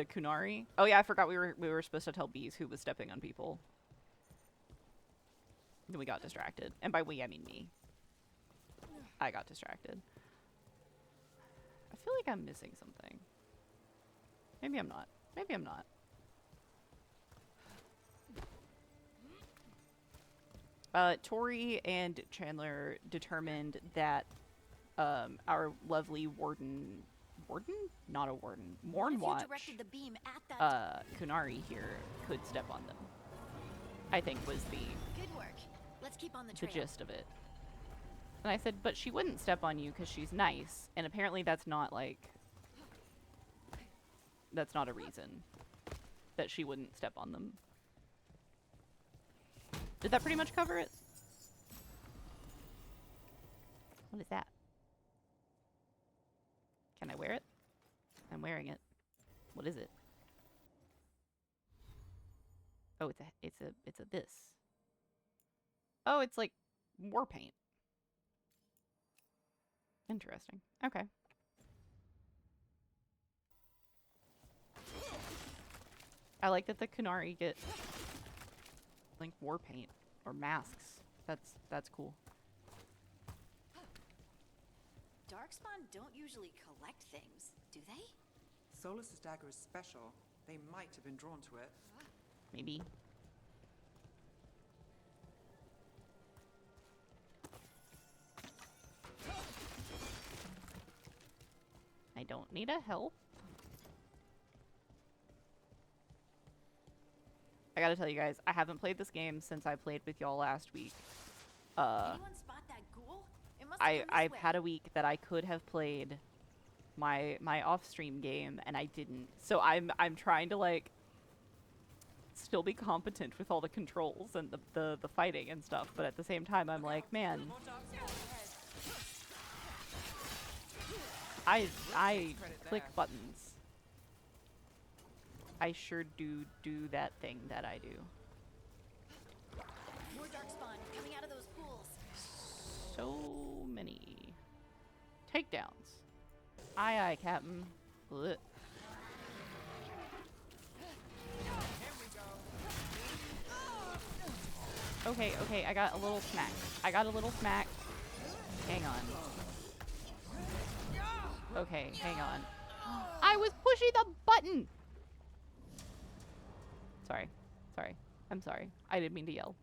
Kunari? Oh yeah, I forgot we were supposed to tell bees who was stepping on people. Then we got distracted. And by we, I mean me. I got distracted. I feel like I'm missing something. Maybe I'm not. Maybe I'm not. Tori and Chandler determined that our lovely warden? Not a warden. Mornwatch. Directed the beam at that. Kunari here could step on them. I think was the Good work. Let's keep on the trail. gist of it. And I said, but she wouldn't step on you because she's nice. And apparently that's not like... That's not a reason that she wouldn't step on them. Did that pretty much cover it? What is that? Can I wear it? I'm wearing it. What is it? Oh, it's a this. Oh, it's like war paint. Interesting. Okay. I like that the Kunari get like war paint or masks. That's cool. Darkspawn don't usually collect things, do they? Solus's dagger is special. They might have been drawn to it. Maybe. I don't need a help. I gotta tell you guys, I haven't played this game since I played with y'all last week. Anyone spot that ghoul? It must have come this I've way. had a week that I could have played my off-stream game and I didn't. So I'm trying to like still be competent with all the controls and the fighting and stuff, but at the same time I'm like, man, I click buttons. I sure do that thing that I do. More darkspawn coming out of those pools. So many takedowns. Aye, aye, Captain. Blech. Okay, I got a little smack. Hang on. Okay, hang on. I was pushing the button! Sorry. I'm sorry. I didn't mean to yell.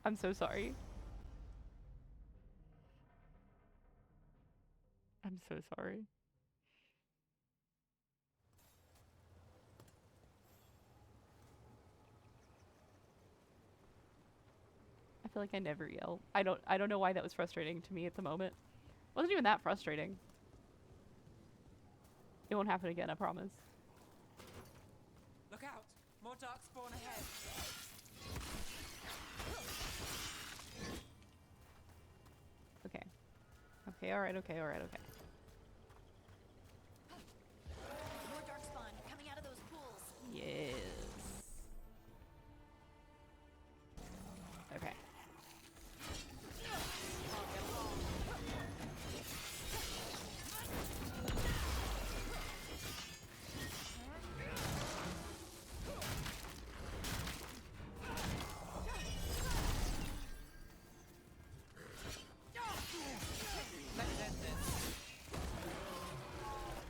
I'm so sorry. I'm so sorry. I feel like I never yell. I don't know why that was frustrating to me at the moment. Wasn't even that frustrating. It won't happen again, I promise. Look out! More darkspawn ahead. Okay. Okay, alright, okay, alright, okay. More darkspawn coming out of those pools. Yes. Okay.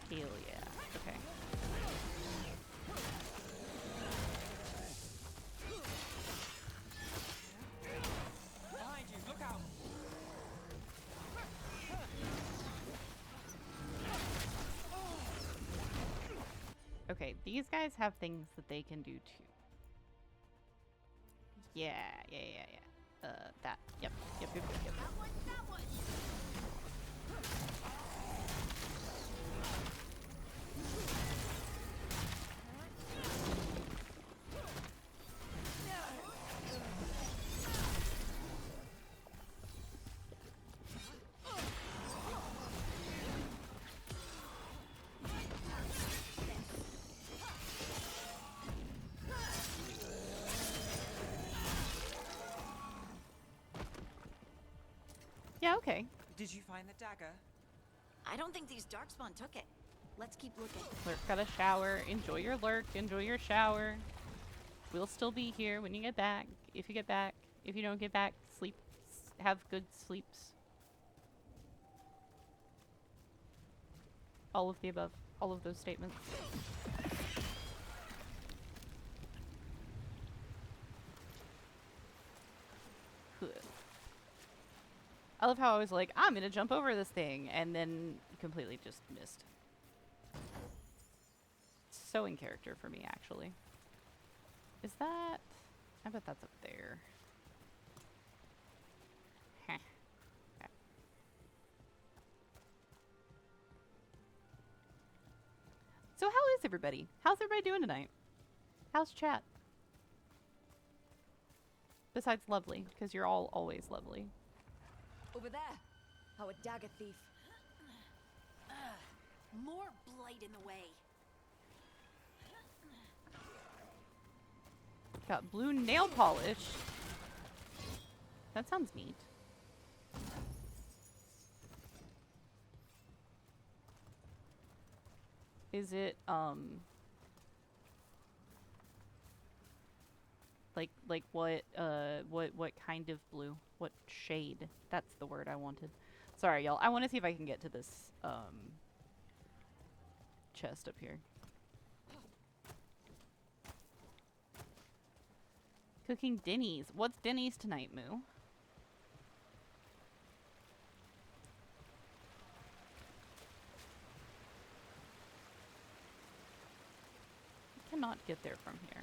Hell yeah. Okay. Behind you, look out! Okay, these guys have things that they can do too. Yeah. That. Yep. That one, that one. Yeah, okay. Did you find the dagger? I don't think these darkspawn took it. Let's keep looking. Lurk got a shower. Enjoy your lurk. Enjoy your shower. We'll still be here when you get back. If you get back. If you don't get back, sleep. Have good sleeps. All of the above. All of those statements. I love how I was like, I'm gonna jump over this thing, and then completely just missed. So in character for me, actually. Is that... I bet that's up there. Heh. Okay. So how is everybody? How's everybody doing tonight? How's chat? Besides lovely, because you're all always lovely. Over there. Our dagger thief. More blight in the way. Got blue nail polish. That sounds neat. Is it, like what kind of blue? What shade? That's the word I wanted. Sorry, y'all. I want to see if I can get to this, chest up here. Cooking Denny's. What's Denny's tonight, Moo? I cannot get there from here.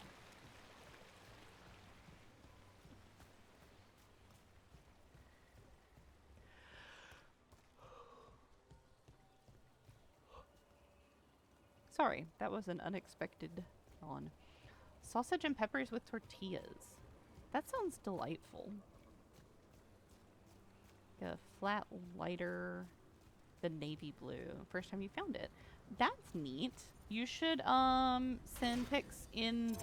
Sorry, that was an unexpected yawn. Sausage and peppers with tortillas. That sounds delightful. A flat lighter, the navy blue. First time you found it. That's neat. You should send pics in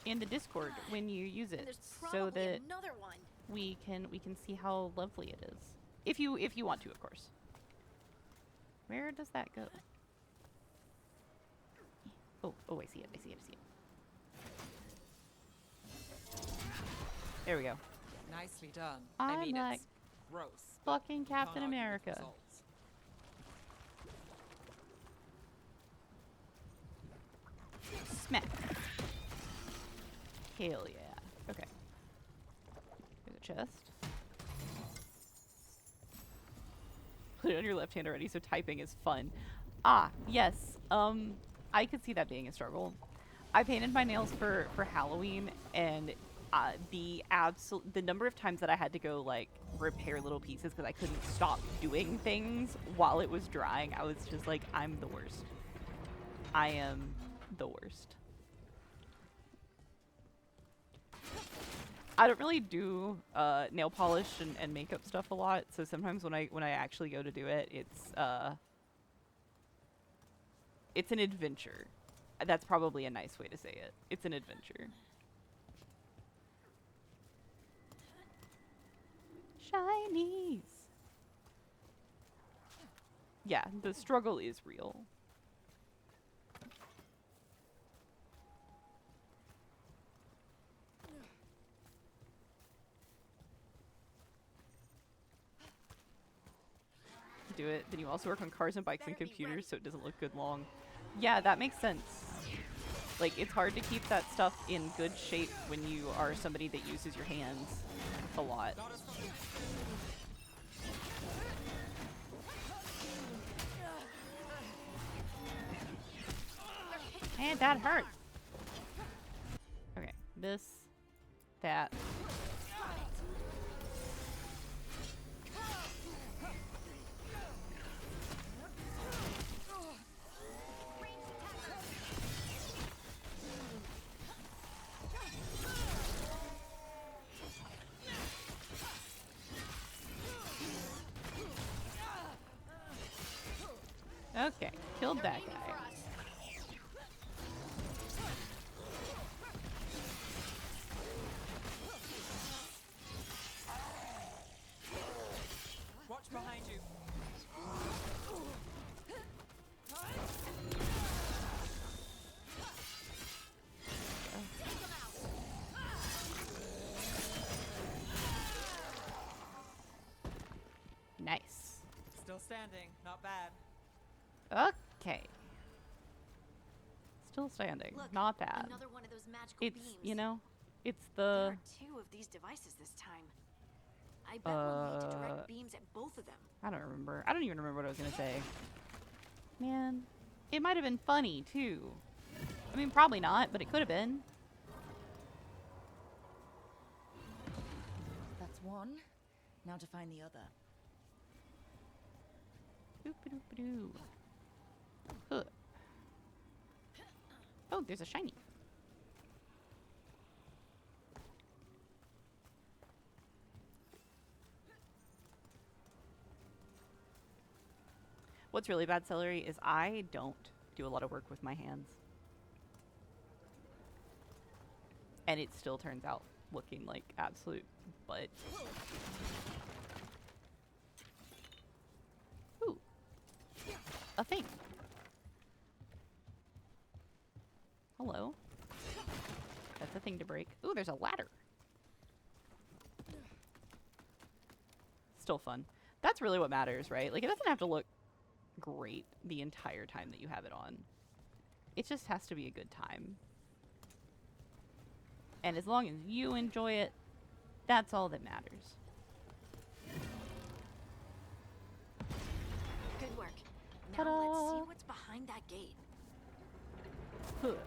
the Discord when you use it, so that another one. we can see how lovely it is. If you want to, of course. Where does that go? Oh, I see it. There we go. Nicely done. I'm I mean, like it's gross. fucking Can't Captain argue with America. results. Smack. Hell yeah. Okay. Here's a chest. Put it on your left hand already, so typing is fun. Ah, yes. I could see that being a struggle. I painted my nails for Halloween, and the number of times that I had to go like repair little pieces because I couldn't stop doing things while it was drying, I was just like, I'm the worst. I am the worst. I don't really do nail polish and makeup stuff a lot, so sometimes when I actually go to do it, it's an adventure. That's probably a nice way to say it. It's an adventure. Shinies. Yeah, the struggle is real. Do it. Then you also work on cars and bikes and computers so it doesn't look good long. Yeah, that makes sense. Like, it's hard to keep that stuff in good shape when you are somebody that uses your hands a lot. And that hurt. Okay, this, that. Okay, killed that guy. Watch behind you. Nice. Still standing, not bad. Okay. Still standing. Look, not bad. Another one of those magical It's, beams. you know, it's There the... are 2 of these devices this time. I bet we'll need to direct beams at both of them. I don't remember. I don't even remember what I was going to say. Man, it might have been funny, too. I mean, probably not, but it could have been. That's one. Now to find the other. Doop-a-doop-a-doo. Huh. Oh, there's a shiny. What's really bad, Celery, is I don't do a lot of work with my hands. And it still turns out looking like absolute butt. Ooh. A thing. Hello. That's a thing to break. Ooh, there's a ladder. Still fun. That's really what matters, right? Like, it doesn't have to look great the entire time that you have it on. It just has to be a good time. And as long as you enjoy it, that's all that matters. Good work. Now let's see what's behind that gate. Huh. Okay.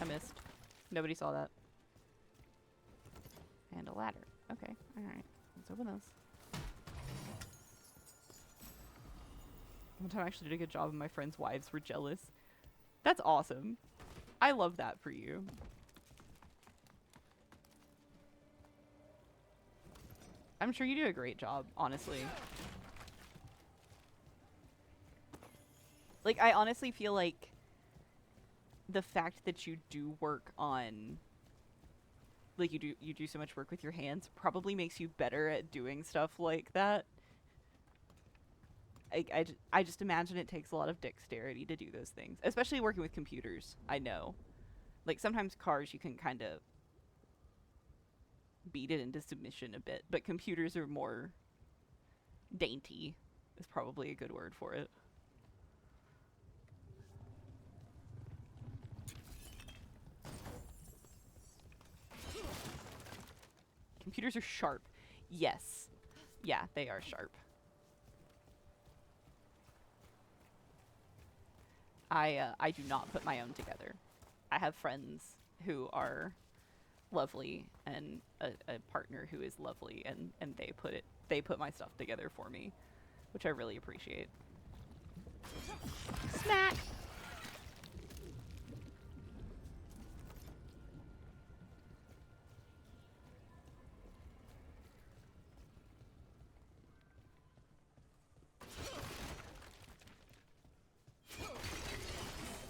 I missed. Nobody saw that. And a ladder. Okay, alright. Let's open this. One time I actually did a good job and my friends' wives were jealous. That's awesome. I love that for you. I'm sure you do a great job, honestly. Like, I honestly feel like the fact that you do work on, like, you do so much work with your hands probably makes you better at doing stuff like that. I just imagine it takes a lot of dexterity to do those things, especially working with computers. I know, like, sometimes cars you can kind of beat it into submission a bit, but computers are more dainty is probably a good word for it. Computers are sharp. Yes. Yeah, they are sharp. I do not put my own together. I have friends who are lovely and a partner who is lovely, and they put my stuff together for me, which I really appreciate. Smack!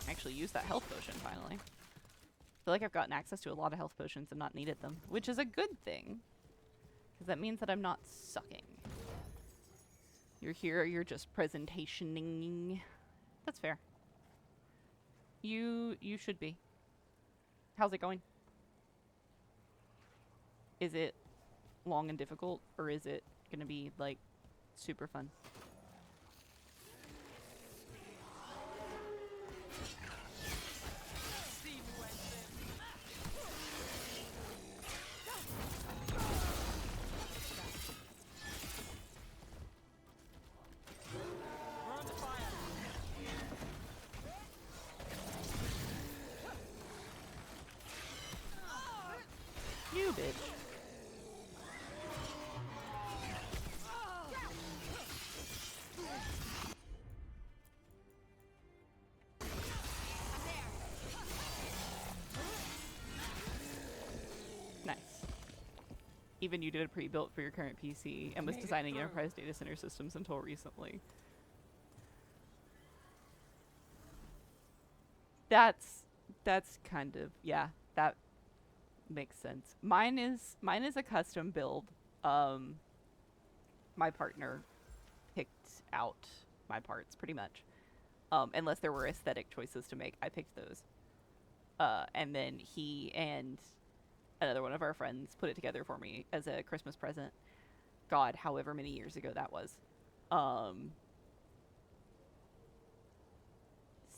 Actually use that health potion finally. I feel like I've gotten access to a lot of health potions and not needed them, which is a good thing, because that means that I'm not sucking. You're here, you're just presentationing. That's fair. You should be. How's it going? Is it long and difficult, or is it gonna be like super fun? You bitch. Nice. Even you did a pre-built for your current PC and was designing enterprise data center systems until recently. That's kind of, yeah, that makes sense. Mine is a custom build. My partner picked out my parts pretty much. Unless there were aesthetic choices to make, I picked those. And then he and another one of our friends put it together for me as a Christmas present. God, however many years ago that was.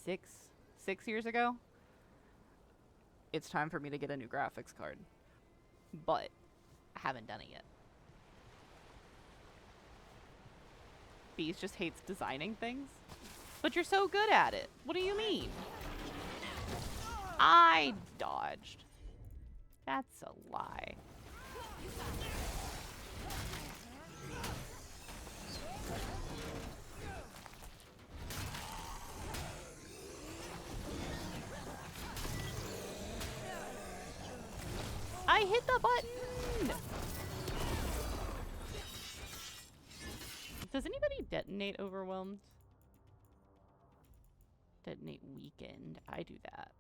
6 years ago. It's time for me to get a new graphics card. But I haven't done it yet. Bees just hates designing things. But you're so good at it. What do you mean? I dodged. That's a lie. I hit the button! Does anybody detonate overwhelmed? Detonate weakened. I do that.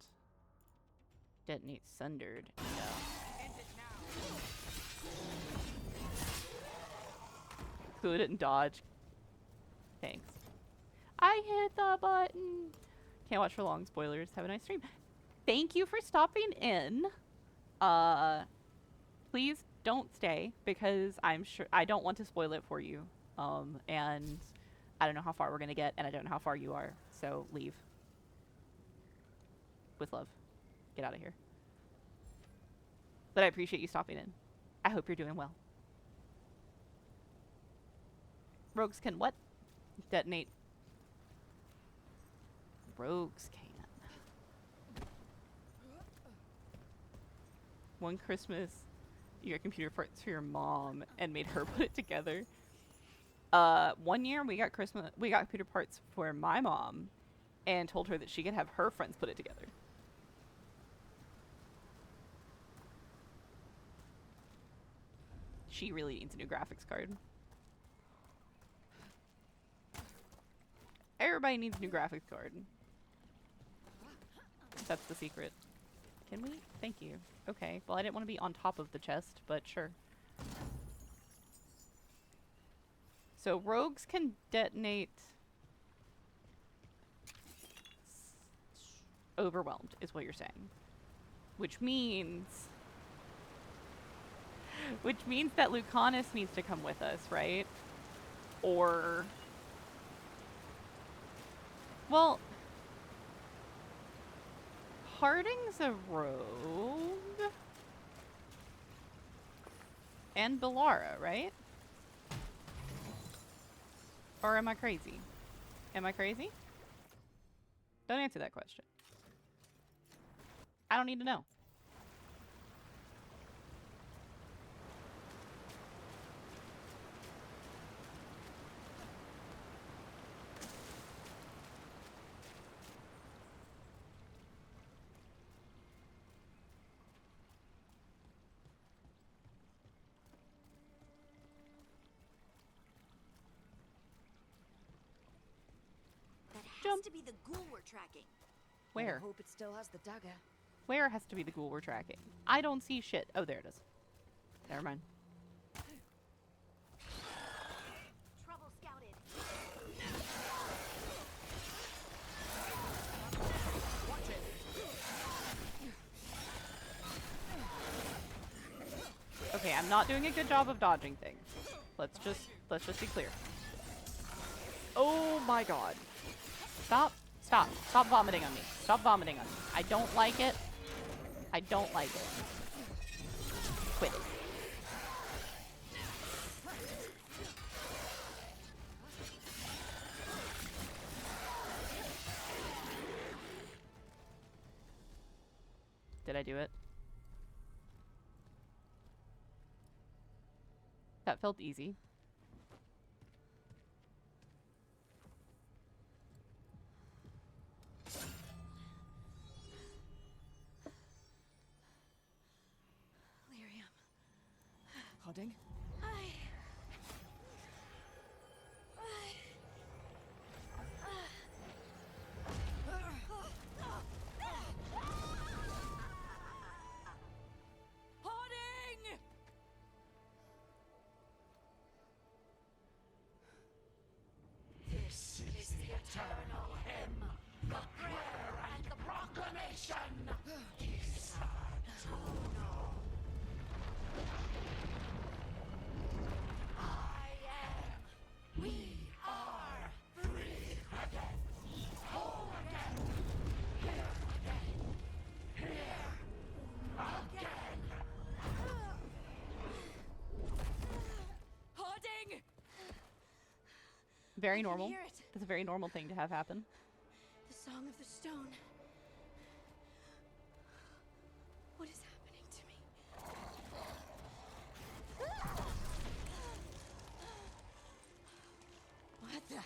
Detonate sundered. No. Couldn't dodge. Thanks. I hit the button! Can't watch for long spoilers. Have a nice stream. Thank you for stopping in. Please don't stay, because I'm sure I don't want to spoil it for you. And I don't know how far we're gonna get, and I don't know how far you are, so leave. With love. Get out of here. But I appreciate you stopping in. I hope you're doing well. Rogues can what? Detonate. Rogues can. One Christmas, you got computer parts for your mom and made her put it together. One year we got computer parts for my mom and told her that she could have her friends put it together. She really needs a new graphics card. Everybody needs a new graphics card. That's the secret. Can we? Thank you. Okay. Well, I didn't want to be on top of the chest, but sure. So rogues can detonate overwhelmed, is what you're saying. Which means that Lucanus needs to come with us, right? Or... Well... Harding's a rogue. And Bellara, right? Or am I crazy? Am I crazy? Don't answer that question. I don't need to know. That has Jump. to be the ghoul we're tracking. Where? I hope it still has the dagger. Where has to be the ghoul we're tracking? I don't see shit. Oh, there it is. Never mind. Trouble scouted. Okay, I'm not doing a good job of dodging things. Let's just be clear. Oh my god. Stop. Stop. Stop vomiting on me. Stop vomiting on me. I don't like it. I don't like it. Quit it. Did I do it? That felt easy. Lyrium. Harding? Harding! This is the eternal hymn, the prayer and the proclamation. I am. We are free again. Whole again. Here again. Here again. Harding! Very I can normal. hear it. That's a very normal thing to have happen. The Song of the Stone. What is happening to me? What the?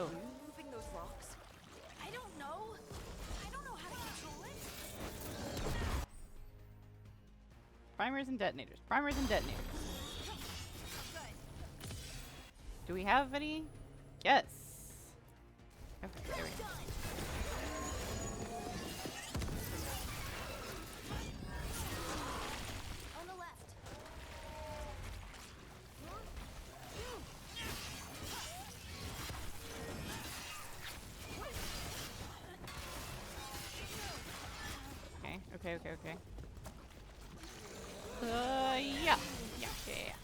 Are Oh. you moving those rocks? I don't know. I don't know how to control it. Primers and detonators. Primers and detonators. Good. Do we have any? Yes. Okay, there we go. On the left. Okay, okay, okay, okay. Yeah. Yeah, yeah, yeah.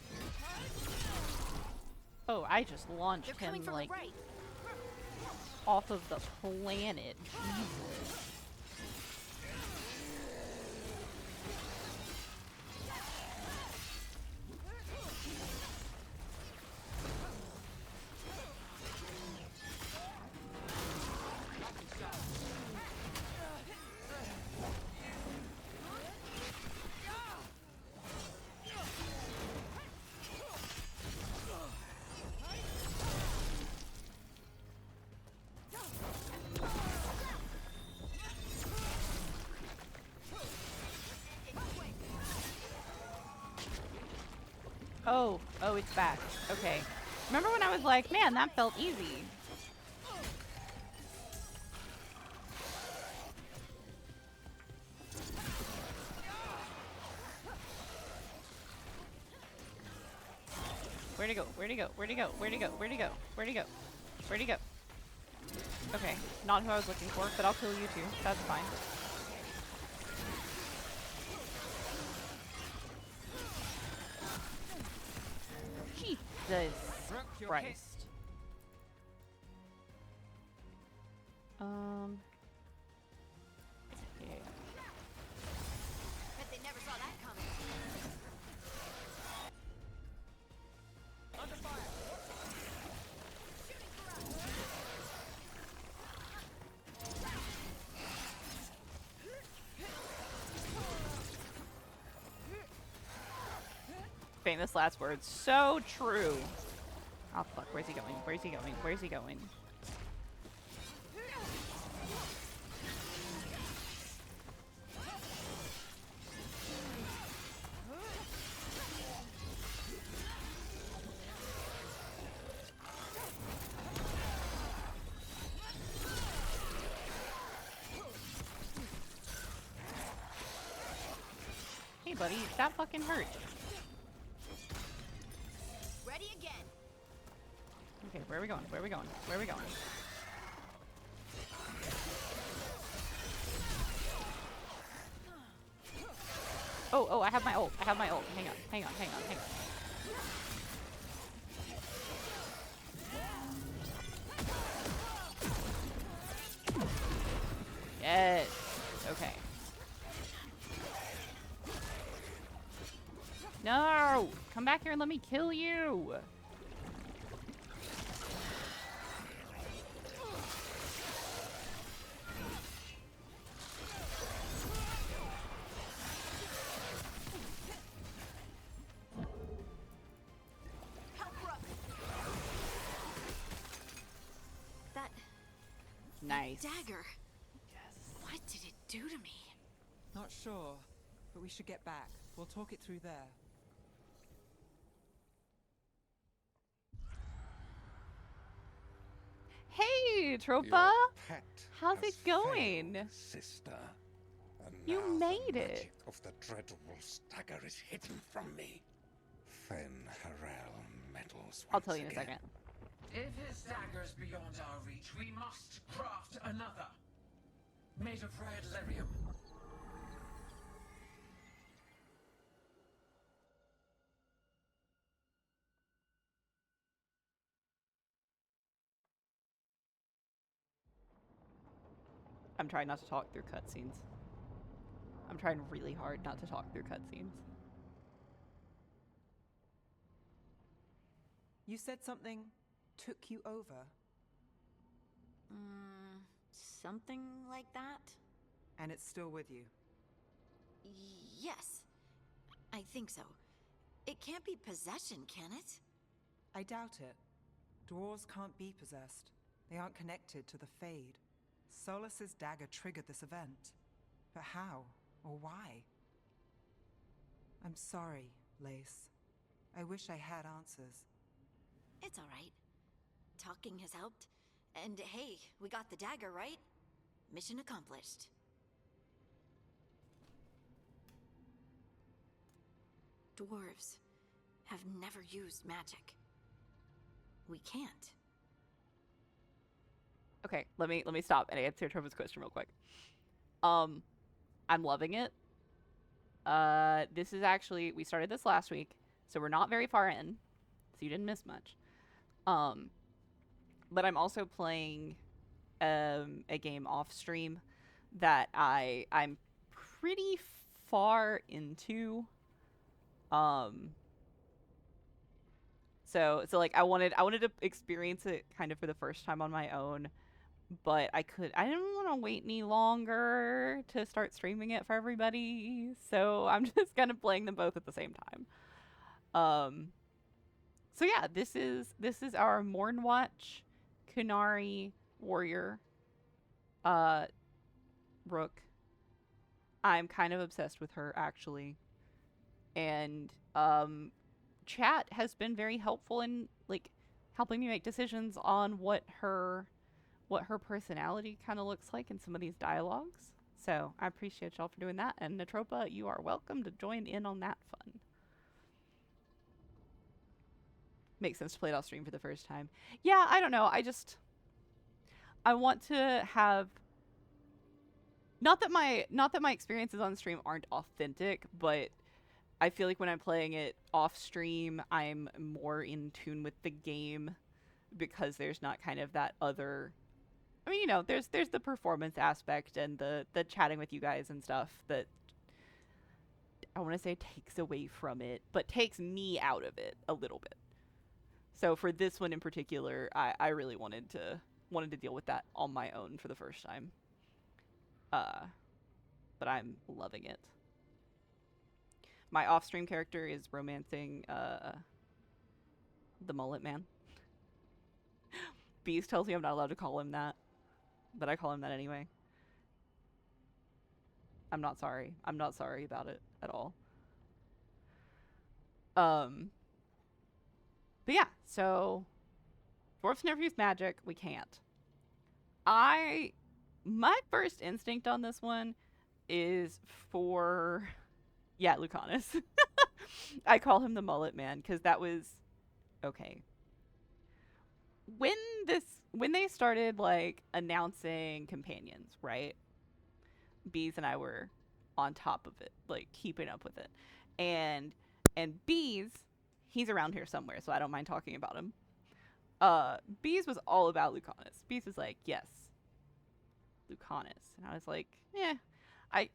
Oh, I just launched They're coming him, from like, the right. off of the planet. Jesus. Oh, oh, it's back. Okay. Remember when I was like, man, that felt easy. Where'd he go? Where'd he go? Where'd he go? Where'd he go? Where'd he go? Where'd he go? Where'd he go? Okay, not who I was looking for, but I'll kill you too. That's fine. Jesus Christ. Yeah. Bet they never saw that coming. Famous last words. So true. Oh fuck, where's he going? Where's he going? Where's he going? Hey buddy, that fucking hurt. Ready again. Okay, where are we going? Where are we going? Where are we going? Oh, I have my ult. I have my ult. Hang on, hang on, hang on, hang on. Yes. Okay. No! Come back here and let me kill you! That Nice. dagger. Yes. What did it do to me? Not sure, but we should get back. We'll talk it through there. Hey, Tropa! Your pet How's has it going? failed, sister. And You now made the it. magic of the dreadful stagger is hidden from me. Fen Harel meddles I'll tell you in once a again. second. If his dagger's beyond our reach, we must craft another. Made of red lyrium. I'm trying not to talk through cutscenes. I'm trying really hard not to talk through cutscenes. You said something took you over, Something like that? and it's still with you. Yes. I think so. It can't be possession, can it? I doubt it. Dwarves can't be possessed. They aren't connected to the Fade. Solus's dagger triggered this event. But how? Or why? I'm sorry, Lace. I wish I had answers. It's alright. Talking has helped. And hey, we got the dagger, right? Mission accomplished. Dwarves have never used magic. We can't. Okay, let me stop and answer Tropa's question real quick. I'm loving it. This is actually, we started this last week, so we're not very far in, so you didn't miss much. But I'm also playing a game off stream that I'm pretty far into. So like I wanted to experience it kind of for the first time on my own, but I didn't want to wait any longer to start streaming it for everybody. So I'm just kind of playing them both at the same time. So yeah, this is our Mornwatch Kunari warrior Rook. I'm kind of obsessed with her actually. And chat has been very helpful in like helping me make decisions on what her personality kind of looks like in some of these dialogues. So I appreciate y'all for doing that. And Natropa, you are welcome to join in on that fun. Makes sense to play it off stream for the first time. Yeah, I don't know. I want to have not that my experiences on stream aren't authentic, but I feel like when I'm playing it off stream, I'm more in tune with the game because there's not kind of that other. I mean, you know, there's the performance aspect and the chatting with you guys and stuff that I want to say takes away from it, but takes me out of it a little bit. So for this one in particular, I really wanted to deal with that on my own for the first time. But I'm loving it. My off-stream character is romancing the mullet man. Beast tells me I'm not allowed to call him that, but I call him that anyway. I'm not sorry. I'm not sorry about it at all. But yeah, so dwarves never use magic. We can't. My first instinct on this one is for, yeah, Lucanus. I call him the mullet man because that was okay. When they started like announcing companions, right? Bees and I were on top of it, like keeping up with it. And Bees, he's around here somewhere, so I don't mind talking about him. Bees was all about Lucanus. Bees was like, yes, Lucanus. And I was like, yeah, I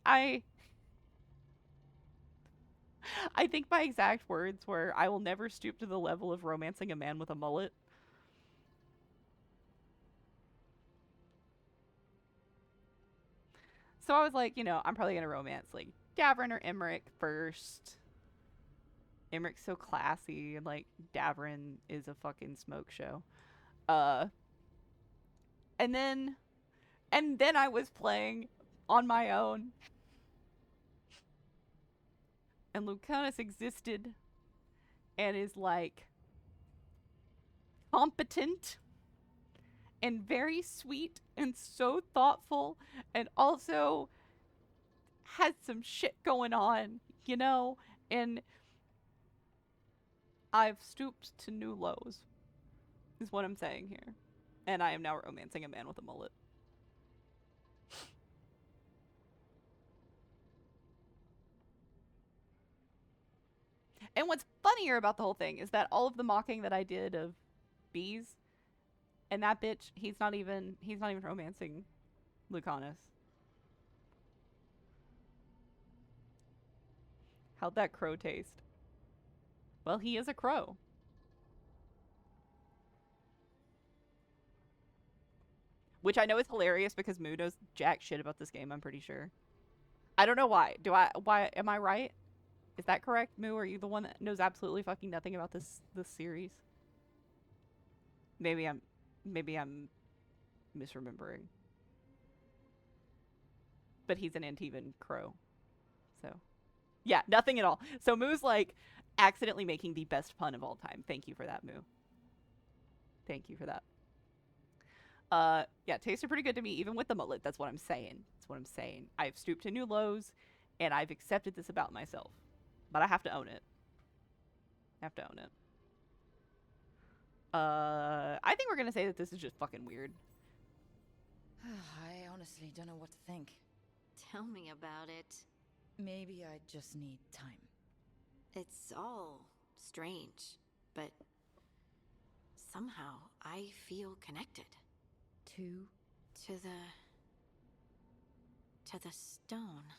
think my exact words were, I will never stoop to the level of romancing a man with a mullet. So I was like, you know, I'm probably going to romance like Davrin or Emmerich first. Emmerich's so classy, and like Davrin is a fucking smoke show. And then I was playing on my own. And Lucanus existed and is like competent and very sweet and so thoughtful, and also has some shit going on, you know? And I've stooped to new lows, is what I'm saying here. And I am now romancing a man with a mullet. And what's funnier about the whole thing is that all of the mocking that I did of Bees, and that bitch, he's not even romancing Lucanus. How'd that crow taste? Well, he is a crow. Which I know is hilarious because Moo knows jack shit about this game, I'm pretty sure. I don't know why. Why am I right? Is that correct, Moo? Are you the one that knows absolutely fucking nothing about this series? Maybe I'm misremembering. But he's an Antivan crow. So, yeah, nothing at all. So Moo's like accidentally making the best pun of all time. Thank you for that, Moo. Thank you for that. Yeah, tasted pretty good to me, even with the mullet. That's what I'm saying. That's what I'm saying. I've stooped to new lows, and I've accepted this about myself. But I have to own it. I have to own it. I think we're gonna say that this is just fucking weird. I honestly don't know what to think. Tell me about it. Maybe I just need time. It's all strange, but somehow I feel connected. To the stone.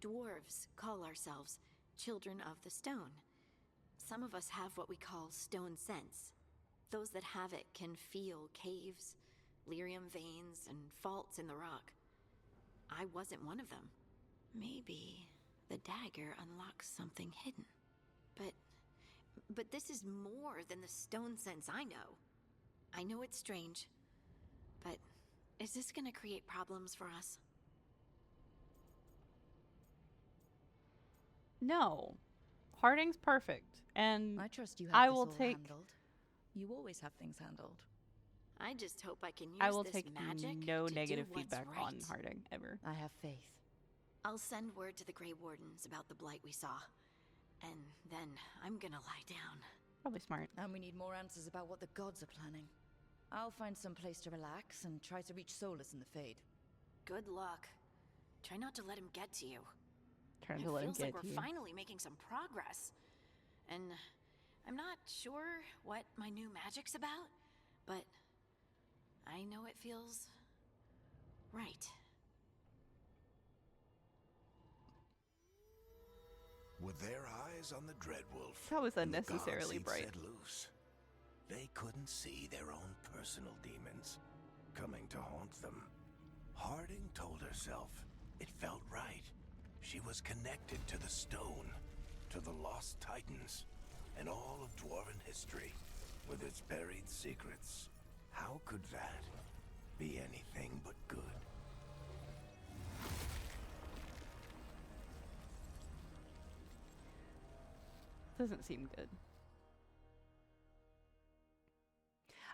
Dwarves call ourselves children of the stone. Some of us have what we call stone sense. Those that have it can feel caves, lyrium veins, and faults in the rock. I wasn't one of them. Maybe the dagger unlocks something hidden. But this is more than the stone sense I know. I know it's strange, but is this gonna create problems for us? No. Harding's perfect, and I trust you have I this will all take handled. You always have things handled. I just hope I can use I will this take magic no to negative do what's feedback right. on Harding ever. I have faith. I'll send word to the Grey Wardens about the blight we saw. And then I'm gonna lie down. Probably smart. And we need more answers about what the gods are planning. I'll find some place to relax and try to reach Solus in the Fade. Good luck. Try not to let him get to you. Trying to let him It feels get like to we're you. finally making some progress. And I'm not sure what my new magic's about, but I know it feels right. With their eyes on the Dreadwolf, That was and the gods unnecessarily he'd bright. set loose, they couldn't see their own personal demons coming to haunt them. Harding told herself it felt right. She was connected to the stone. to the Lost Titans and all of Dwarven history, with its buried secrets. How could that be anything but good? Doesn't seem good.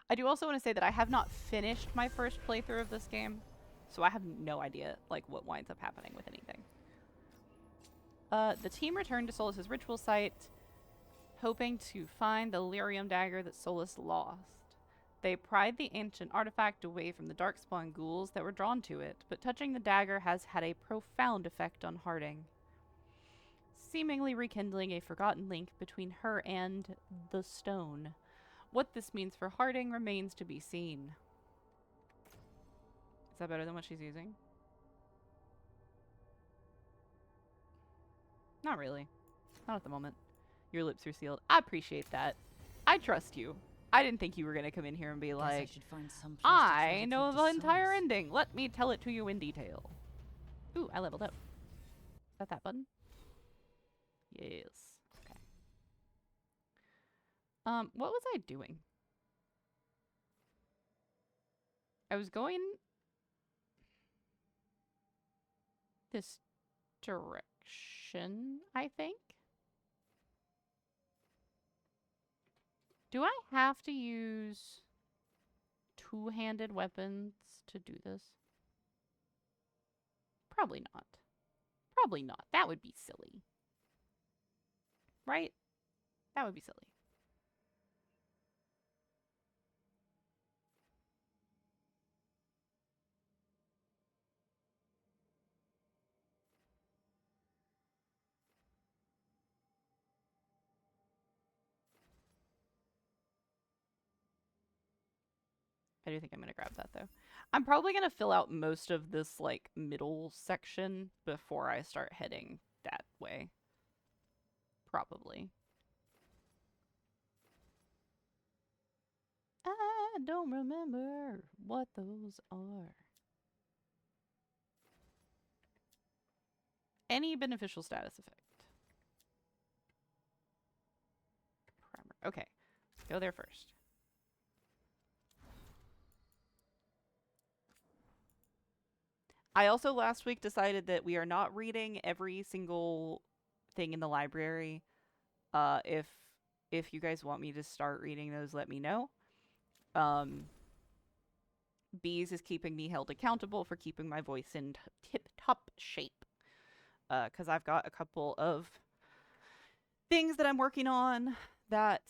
I do also want to say that I have not finished my first playthrough of this game, so I have no idea like what winds up happening with anything. The team returned to Solus's ritual site, hoping to find the lyrium dagger that Solus lost. They pried the ancient artifact away from the darkspawn ghouls that were drawn to it, but touching the dagger has had a profound effect on Harding, seemingly rekindling a forgotten link between her and the stone. What this means for Harding remains to be seen. Is that better than what she's using? Not really. Not at the moment. Your lips are sealed. I appreciate that. I trust you. I didn't think you were going to come in here and be like, I know the entire ending. Let me tell it to you in detail. Ooh, I leveled up. Is that button? Yes. Okay. What was I doing? I was going this direction, I think. Do I have to use two-handed weapons to do this? Probably not. Probably not. That would be silly. Right? That would be silly. I do think I'm going to grab that, though. I'm probably going to fill out most of this, like, middle section before I start heading that way. Probably. I don't remember what those are. Any beneficial status effect. Primer. Okay. Go there first. I also last week decided that we are not reading every single thing in the library. If you guys want me to start reading those, let me know. Bees is keeping me held accountable for keeping my voice in tip-top shape. Because I've got a couple of things that I'm working on that,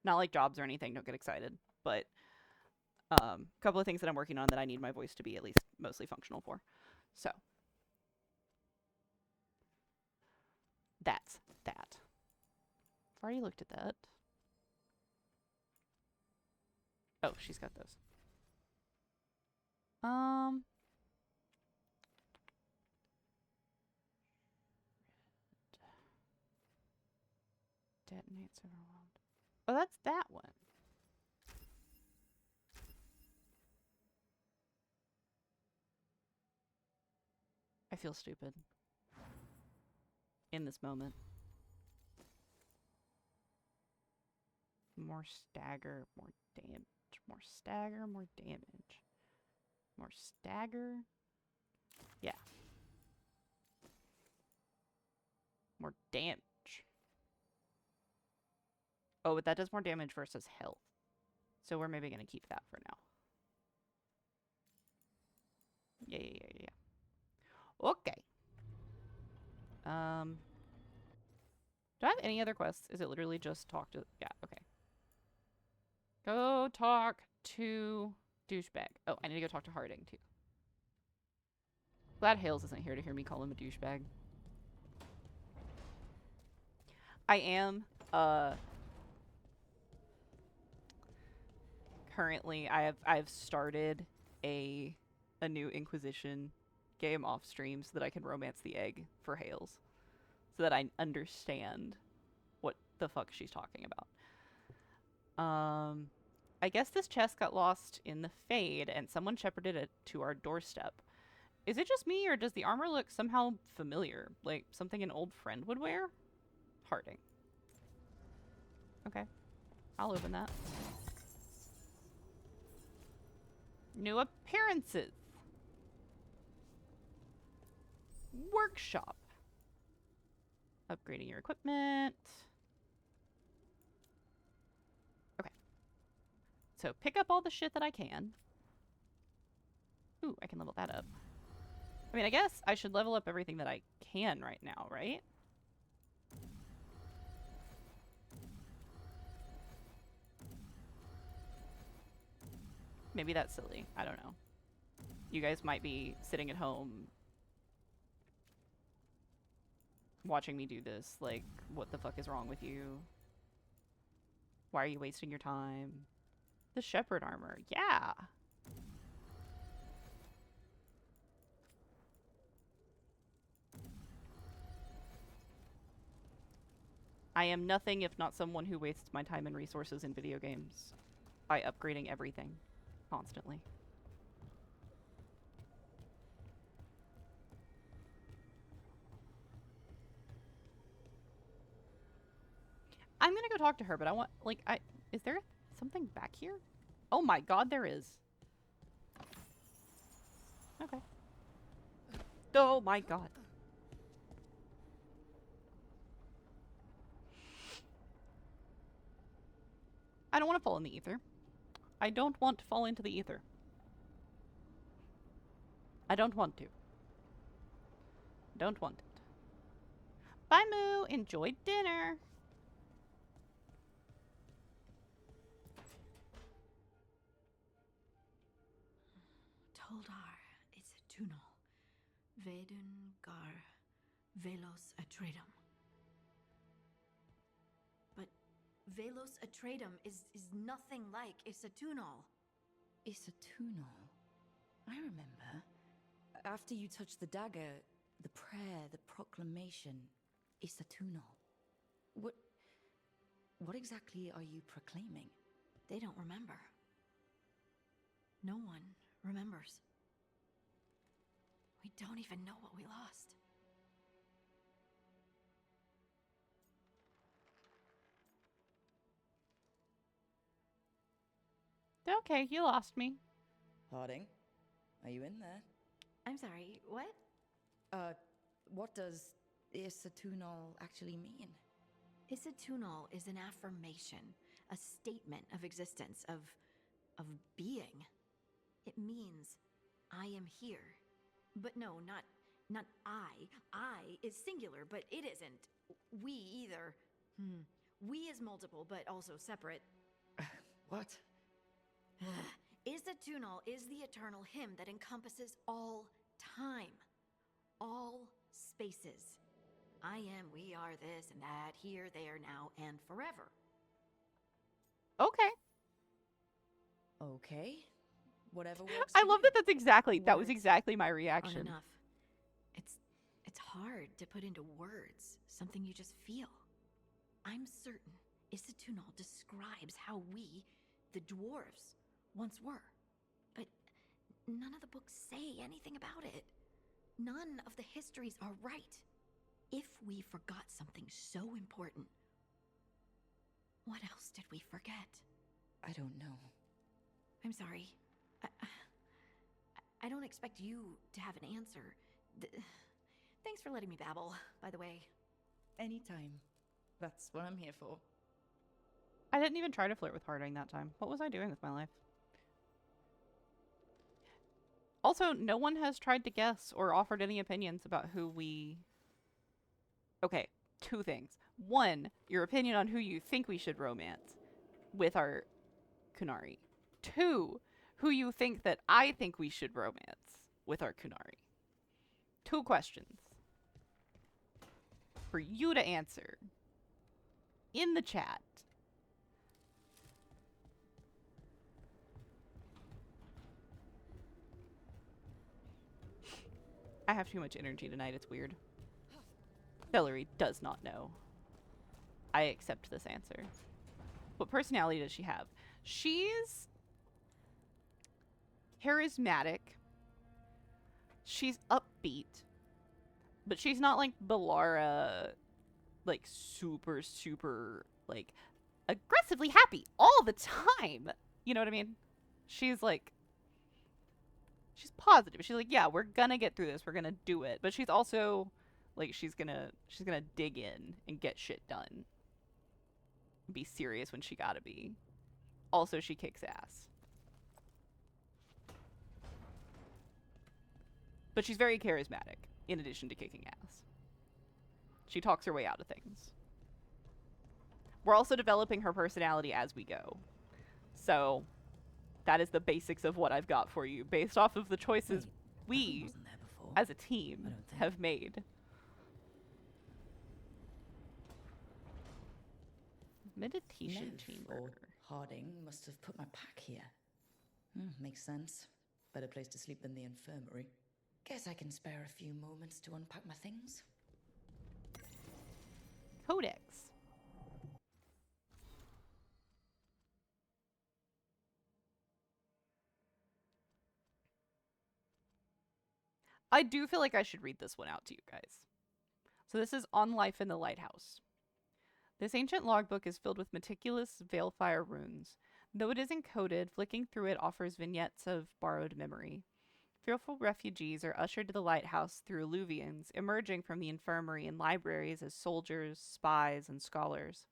not like jobs or anything, don't get excited, but a couple of things that I'm working on that I need my voice to be at least mostly functional for. So that's that. I've already looked at that. Oh, she's got those. Detonates overwhelmed. Oh, that's that one. I feel stupid in this moment. More stagger, more damage. More stagger, more damage. More stagger. Yeah. More damage. Oh, but that does more damage versus health. So we're maybe going to keep that for now. Yeah. Okay. Do I have any other quests? Is it literally just talk to... Yeah, okay. Go talk to douchebag. Oh, I need to go talk to Harding, too. Glad Hales isn't here to hear me call him a douchebag. I am, currently, I've started a new Inquisition game off stream so that I can romance the egg for Hales. So that I understand what the fuck she's talking about. I guess this chest got lost in the Fade and someone shepherded it to our doorstep. Is it just me, or does the armor look somehow familiar? Like something an old friend would wear? Harding. Okay. I'll open that. New appearances. Workshop. Upgrading your equipment. Okay. So pick up all the shit that I can. Ooh, I can level that up. I mean, I guess I should level up everything that I can right now, right? Maybe that's silly. I don't know. You guys might be sitting at home watching me do this. Like, what the fuck is wrong with you? Why are you wasting your time? The shepherd armor. Yeah. I am nothing if not someone who wastes my time and resources in video games by upgrading everything constantly. I'm gonna go talk to her, but I want, like, is there something back here? Oh my god, there is. Okay. Oh my god. I don't want to fall in the ether. I don't want to fall into the ether. I don't want to. Don't want it. Bye, Moo. Enjoy dinner. Toldar is a Tunal. Veilguard Velos Atreidim. But Velos Atreidim is nothing like Isatunal. Isatunal. I remember. After you touched the dagger, the prayer, the proclamation, Isatunal. What exactly are you proclaiming? They don't remember. No one remembers. We don't even know what we lost. Okay, you lost me. Harding, are you in there? I'm sorry, what? What does Isatunal actually mean? Isatunal is an affirmation, a statement of existence, of being. It means I am here. But no, not I. I is singular, but it isn't. We either. We is multiple, but also separate. What? Isatunal is the eternal hymn that encompasses all time, all spaces. I am, we are, this and that, here, there, now, and forever. Okay. Okay. Whatever works. I love that that's exactly, that was Words exactly my aren't reaction. enough. It's hard to put into words something you just feel. I'm certain Isatunal describes how we, the dwarves, once were. But none of the books say anything about it. None of the histories are right. If we forgot something so important, what else did we forget? I don't know. I'm sorry. I don't expect you to have an answer. Thanks for letting me babble, by the way. Anytime. That's what I'm here for. I didn't even try to flirt with Harding that time. What was I doing with my life? Also, no one has tried to guess or offered any opinions about who we... Okay, two things. One, your opinion on who you think we should romance with our Kunari. Two, who you think that I think we should romance with our Kunari. Two questions for you to answer in the chat. I have too much energy tonight, it's weird. Celery does not know. I accept this answer. What personality does she have? She's charismatic. she's upbeat, but she's not like Belara, like super, super, like aggressively happy all the time. You know what I mean? She's like, she's positive. She's like, yeah, we're gonna get through this. We're gonna do it. But she's also like, she's gonna dig in and get shit done. Be serious when she gotta be. Also, she kicks ass. But she's very charismatic, in addition to kicking ass. She talks her way out of things. We're also developing her personality as we go. So, that is the basics of what I've got for you, based off of the choices we, as a team, have made. Meditation chamber. Or Harding must have put my pack here. Makes sense. Better place to sleep than the infirmary. Guess I can spare a few moments to unpack my things. Codex. I do feel like I should read this one out to you guys. So this is On Life in the Lighthouse. This ancient logbook is filled with meticulous Veilfire runes. Though it is encoded, flicking through it offers vignettes of borrowed memory. Fearful refugees are ushered to the lighthouse through alluvians, emerging from the infirmary and libraries as soldiers, spies, and scholars.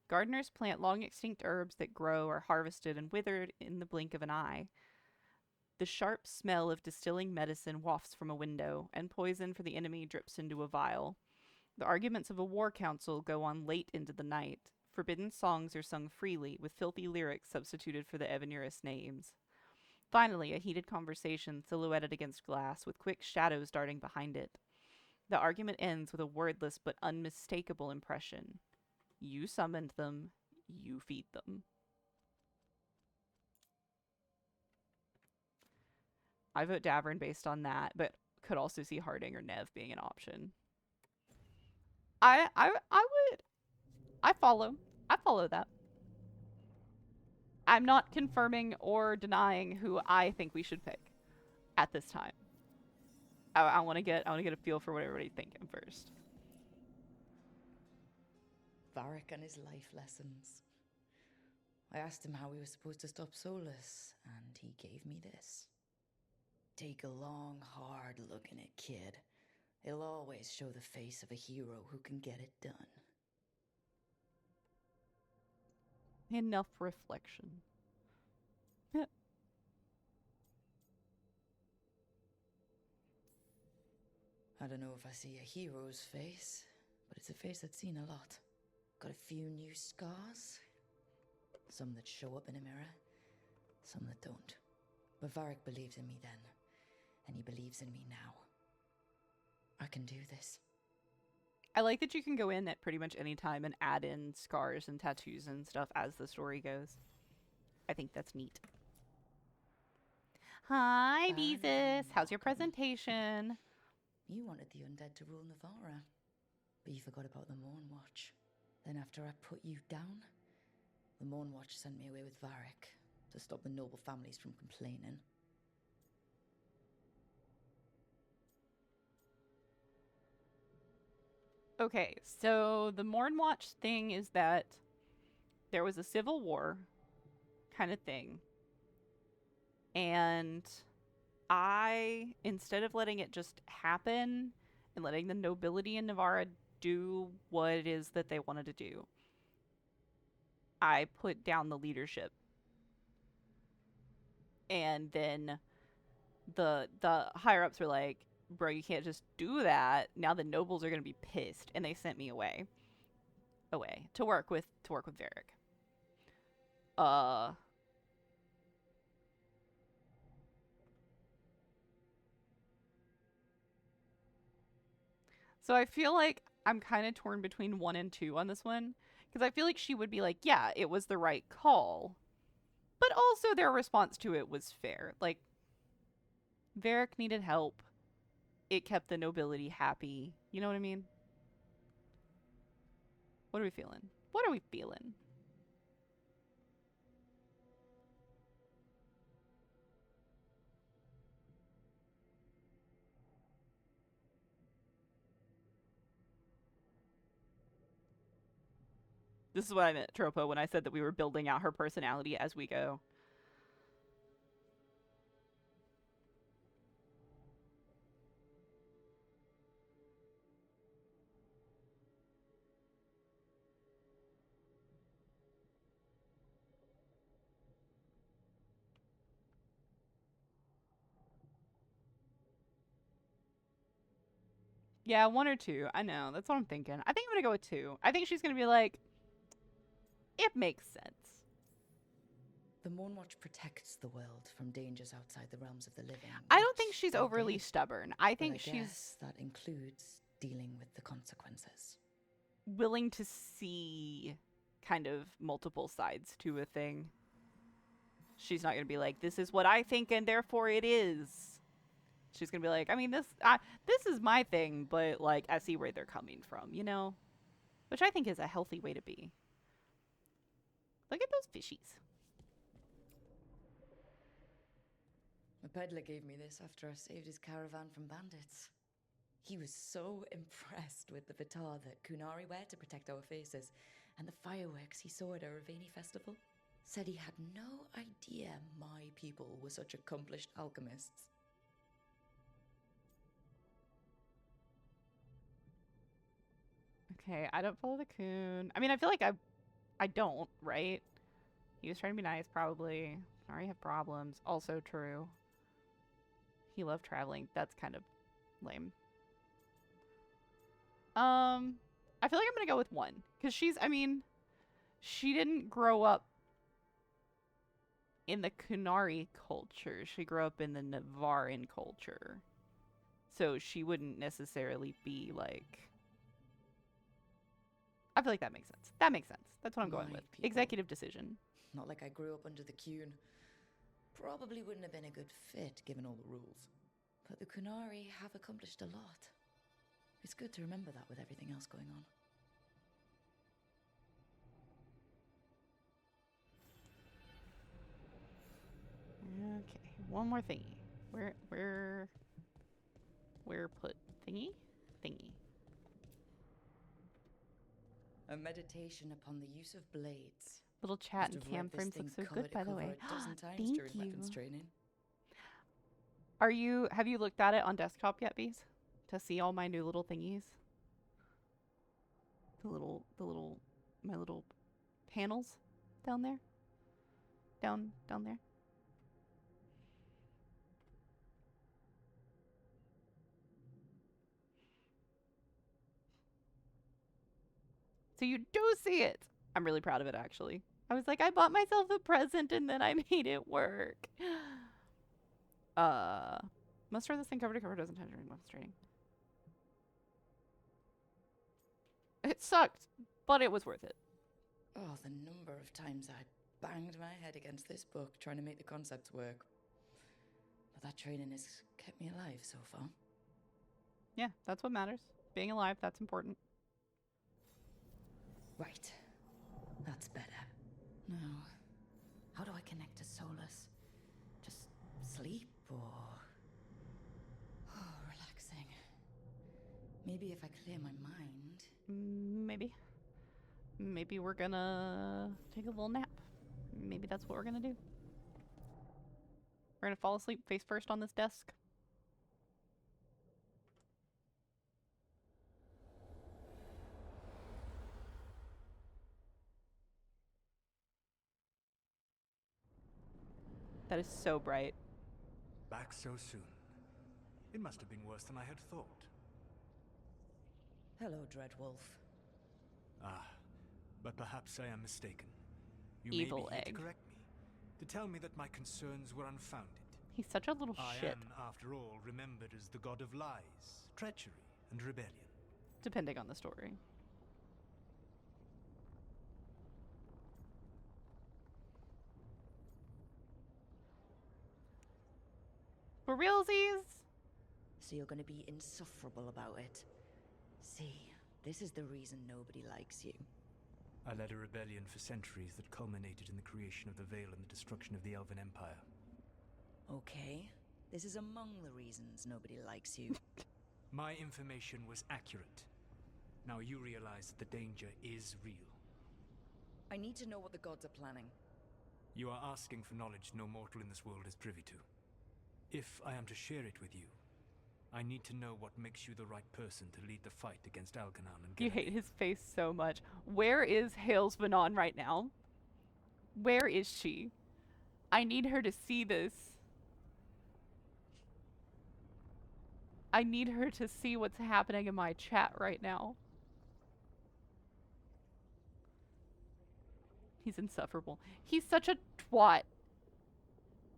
Gardeners plant long-extinct herbs that grow, are harvested, and withered in the blink of an eye. The sharp smell of distilling medicine wafts from a window, and poison for the enemy drips into a vial. The arguments of a war council go on late into the night. Forbidden songs are sung freely, with filthy lyrics substituted for the Evanurist names. Finally, a heated conversation silhouetted against glass, with quick shadows darting behind it. The argument ends with a wordless but unmistakable impression. You summoned them, you feed them. I vote Davern based on that, but could also see Harding or Nev being an option. I follow that. I'm not confirming or denying who I think we should pick at this time. I want to get a feel for what everybody's thinking first. Varric and his life lessons. I asked him how we were supposed to stop Solus, and he gave me this. Take a long, hard look in it, kid. It'll always show the face of a hero who can get it done. Enough reflection. I don't know if I see a hero's face, but it's a face that's seen a lot. Got a few new scars. Some that show up in a mirror, some that don't. But Varric believed in me then, and he believes in me now. I can do this. I like that you can go in at pretty much any time and add in scars and tattoos and stuff as the story goes. I think that's neat. Hi, Beezus. How's your presentation? You wanted the undead to rule Navarra, but you forgot about the Mournwatch. Then after I put you down, the Mournwatch sent me away with Varric to stop the noble families from complaining. Okay, so the Mournwatch thing is that there was a civil war kind of thing. And I, instead of letting it just happen and letting the nobility in Navarra do what it is that they wanted to do, I put down the leadership. And then the higher-ups were like, bro, you can't just do that. Now the nobles are going to be pissed. And they sent me away to work with Varric. So I feel like I'm kind of torn between 1 and 2 on this one. Because I feel like she would be like, yeah, it was the right call. But also their response to it was fair. Like, Varric needed help. It kept the nobility happy. You know what I mean? What are we feeling? What are we feeling? This is what I meant, Tropo, when I said that we were building out her personality as we go. Yeah, 1 or 2. I know. That's what I'm thinking. I think I'm going to go with 2. I think she's going to be like, it makes sense. The Moonwatch protects the world from dangers outside the realms of the living. I don't think which she's they overly did, stubborn. I but think I she's guess that includes dealing with the consequences. willing to see kind of multiple sides to a thing. She's not going to be like, this is what I think and therefore it is. She's going to be like, I mean, this is my thing, but like I see where they're coming from, you know? Which I think is a healthy way to be. Look at those fishies. My peddler gave me this after I saved his caravan from bandits. He was so impressed with the vitar that Kunari wear to protect our faces and the fireworks he saw at our Ravani festival. Said he had no idea my people were such accomplished alchemists. Okay, I don't follow the coon. I mean, I feel like I don't, right? He was trying to be nice, probably. I already have problems. Also true. He loved traveling. That's kind of lame. I feel like I'm gonna go with 1. Because I mean, she didn't grow up in the Kunari culture. She grew up in the Navarin culture. So she wouldn't necessarily be like... I feel like that makes sense. That makes sense. That's what I'm going with. People. Executive decision. Not like I grew up under the Kuhn. Probably wouldn't have been a good fit given all the rules. But the Kunari have accomplished a lot. It's good to remember that with everything else going on. Okay, one more thingy. Where put thingy? Thingy. A meditation upon the use of blades. Little chat Must and have cam read this frames thing look so cover good, to by the cover way. a dozen times Thank during weapons you. training. Have you looked at it on desktop yet, Bees? To see all my new little thingies? My little panels down there? Down there? So you do see it. I'm really proud of it, actually. I was like, I bought myself a present and then I made it work. Must run this thing cover to cover doesn't touch during weapons training. It sucked, but it was worth it. Oh, the number of times I banged my head against this book trying to make the concepts work. But that training has kept me alive so far. Yeah, that's what matters. Being alive, that's important. Right. That's better. Now, how do I connect to Solus? Just sleep or... Oh, relaxing. Maybe if I clear my mind... Maybe. Maybe we're gonna take a little nap. Maybe that's what we're gonna do. We're gonna fall asleep face first on this desk. That is so bright. Back so soon. It must have been worse than I had thought. Hello, Dreadwolf. Ah, but perhaps I am mistaken. You Evil may be here egg. to correct me, to tell me that my concerns were unfounded. He's such a little I shit. am, after all, remembered as the god of lies, treachery, and rebellion. Depending on the story. For realsies? So you're gonna be insufferable about it. See, this is the reason nobody likes you. I led a rebellion for centuries that culminated in the creation of the Veil and the destruction of the Elven Empire. Okay, this is among the reasons nobody likes you. My information was accurate. Now you realize that the danger is real. I need to know what the gods are planning. You are asking for knowledge no mortal in this world is privy to. If I am to share it with you, I need to know what makes you the right person to lead the fight against Algernon and You Gillinan. hate his face so much. Where is Hales Vanon right now? Where is she? I need her to see this. I need her to see what's happening in my chat right now. He's insufferable. He's such a twat.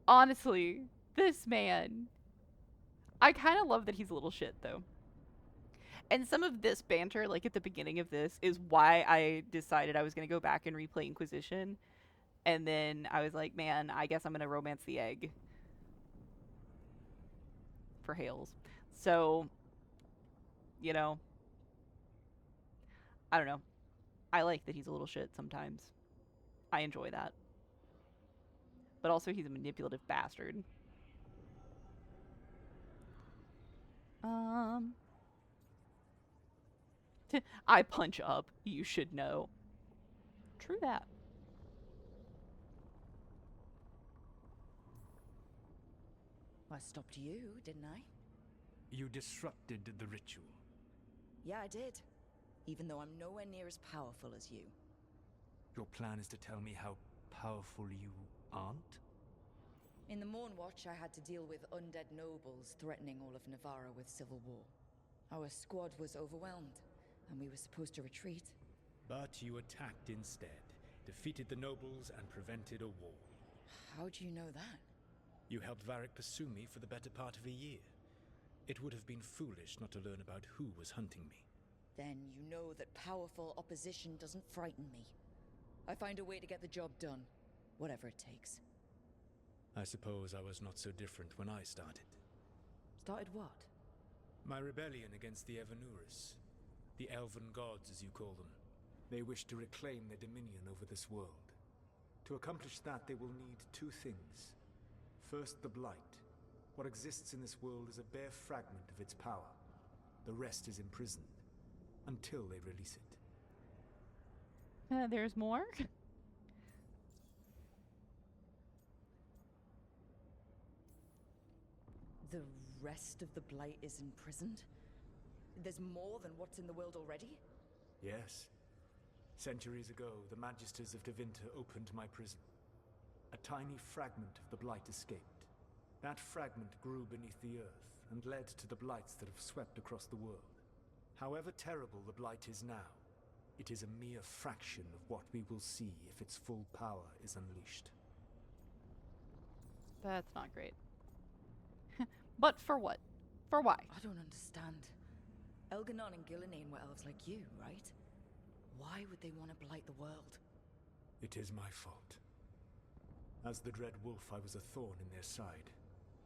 Honestly, this man. I kind of love that he's a little shit, though. And some of this banter, like at the beginning of this, is why I decided I was going to go back and replay Inquisition. And then I was like, man, I guess I'm going to romance the egg for Hales. So, you know, I don't know. I like that he's a little shit sometimes. I enjoy that. But also he's a manipulative bastard. I punch up, you should know. True that. I stopped you, didn't I? You disrupted the ritual. Yeah, I did. Even though I'm nowhere near as powerful as you. Your plan is to tell me how powerful you aren't? In the Mornwatch, I had to deal with undead nobles threatening all of Navarra with civil war. Our squad was overwhelmed, and we were supposed to retreat. But you attacked instead, defeated the nobles, and prevented a war. How do you know that? You helped Varric pursue me for the better part of a year. It would have been foolish not to learn about who was hunting me. Then you know that powerful opposition doesn't frighten me. I find a way to get the job done, whatever it takes. I suppose I was not so different when I started. Started what? My rebellion against the Evanuris. The elven gods, as you call them. They wish to reclaim their dominion over this world. To accomplish that, they will need two things. First, the Blight. What exists in this world is a bare fragment of its power. The rest is imprisoned, until they release it. There's more? The rest of the Blight is imprisoned? There's more than what's in the world already? Yes. Centuries ago, the Magisters of Tevinter opened my prison. A tiny fragment of the Blight escaped. That fragment grew beneath the earth and led to the Blights that have swept across the world. However terrible the Blight is now, it is a mere fraction of what we will see if its full power is unleashed. That's not great. But for what? For why? I don't understand. Elganon and Gillinan were elves like you, right? Why would they want to blight the world? It is my fault. As the Dread Wolf, I was a thorn in their side.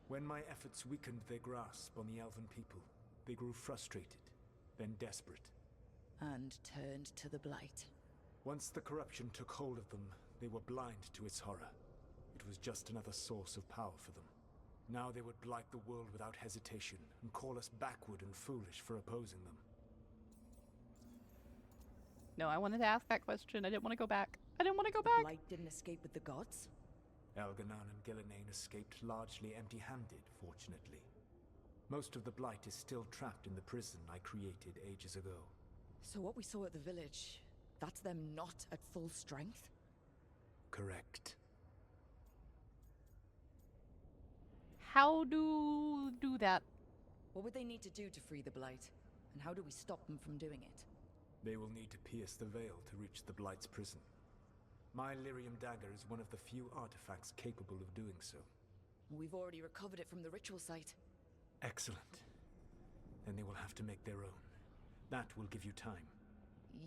When my efforts weakened their grasp on the elven people, they grew frustrated, then desperate. And turned to the Blight. Once the corruption took hold of them, they were blind to its horror. It was just another source of power for them. Now they would blight the world without hesitation, and call us backward and foolish for opposing them. No, I wanted to ask that question. I didn't want to go back. I didn't want to go The back. Blight didn't escape with the gods? Elganon and Gillinan escaped largely empty-handed, fortunately. Most of the Blight is still trapped in the prison I created ages ago. So what we saw at the village, that's them not at full strength? Correct. How do that? What would they need to do to free the Blight? And how do we stop them from doing it? They will need to pierce the veil to reach the Blight's prison. My Lyrium dagger is one of the few artifacts capable of doing so. We've already recovered it from the ritual site. Excellent. Then they will have to make their own. That will give you time.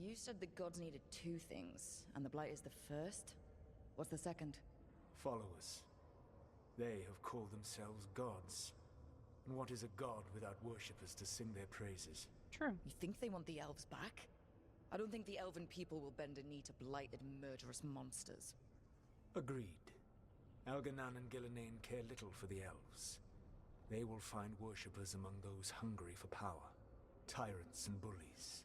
You said the gods needed two things, and the Blight is the first? What's the second? Followers. They have called themselves gods. And what is a god without worshippers to sing their praises? True. You think they want the elves back? I don't think the elven people will bend a knee to blighted, murderous monsters. Agreed. Elganon and Gillinan care little for the elves. They will find worshippers among those hungry for power. Tyrants and bullies.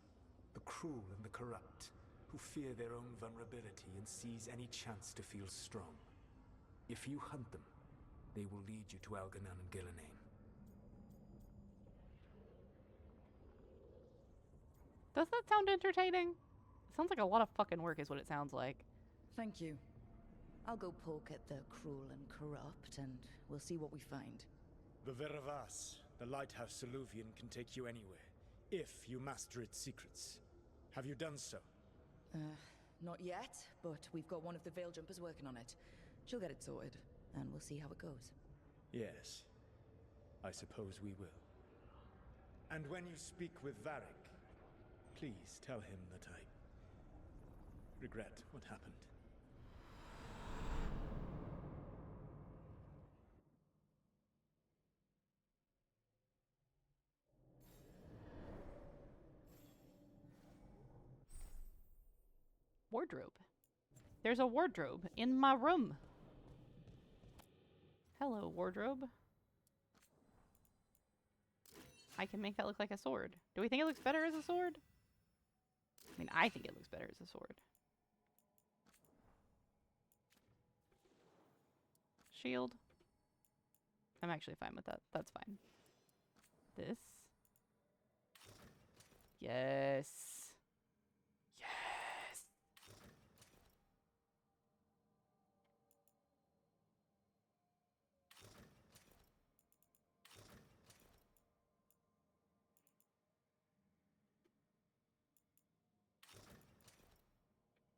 The cruel and the corrupt. who fear their own vulnerability and seize any chance to feel strong. If you hunt them, they will lead you to Elganan and Gillenane. Does that sound entertaining? It sounds like a lot of fucking work is what it sounds like. Thank you. I'll go poke at the cruel and corrupt, and we'll see what we find. The Veravas, the lighthouse Soluvian, can take you anywhere, if you master its secrets. Have you done so? Not yet, but we've got one of the Veil Jumpers working on it. She'll get it sorted, and we'll see how it goes. Yes. I suppose we will. And when you speak with Varric, please tell him that I regret what happened. Wardrobe. There's a wardrobe in my room. Hello, wardrobe. I can make that look like a sword. Do we think it looks better as a sword? I mean, I think it looks better as a sword. Shield. I'm actually fine with that. That's fine. This. Yes. Yes.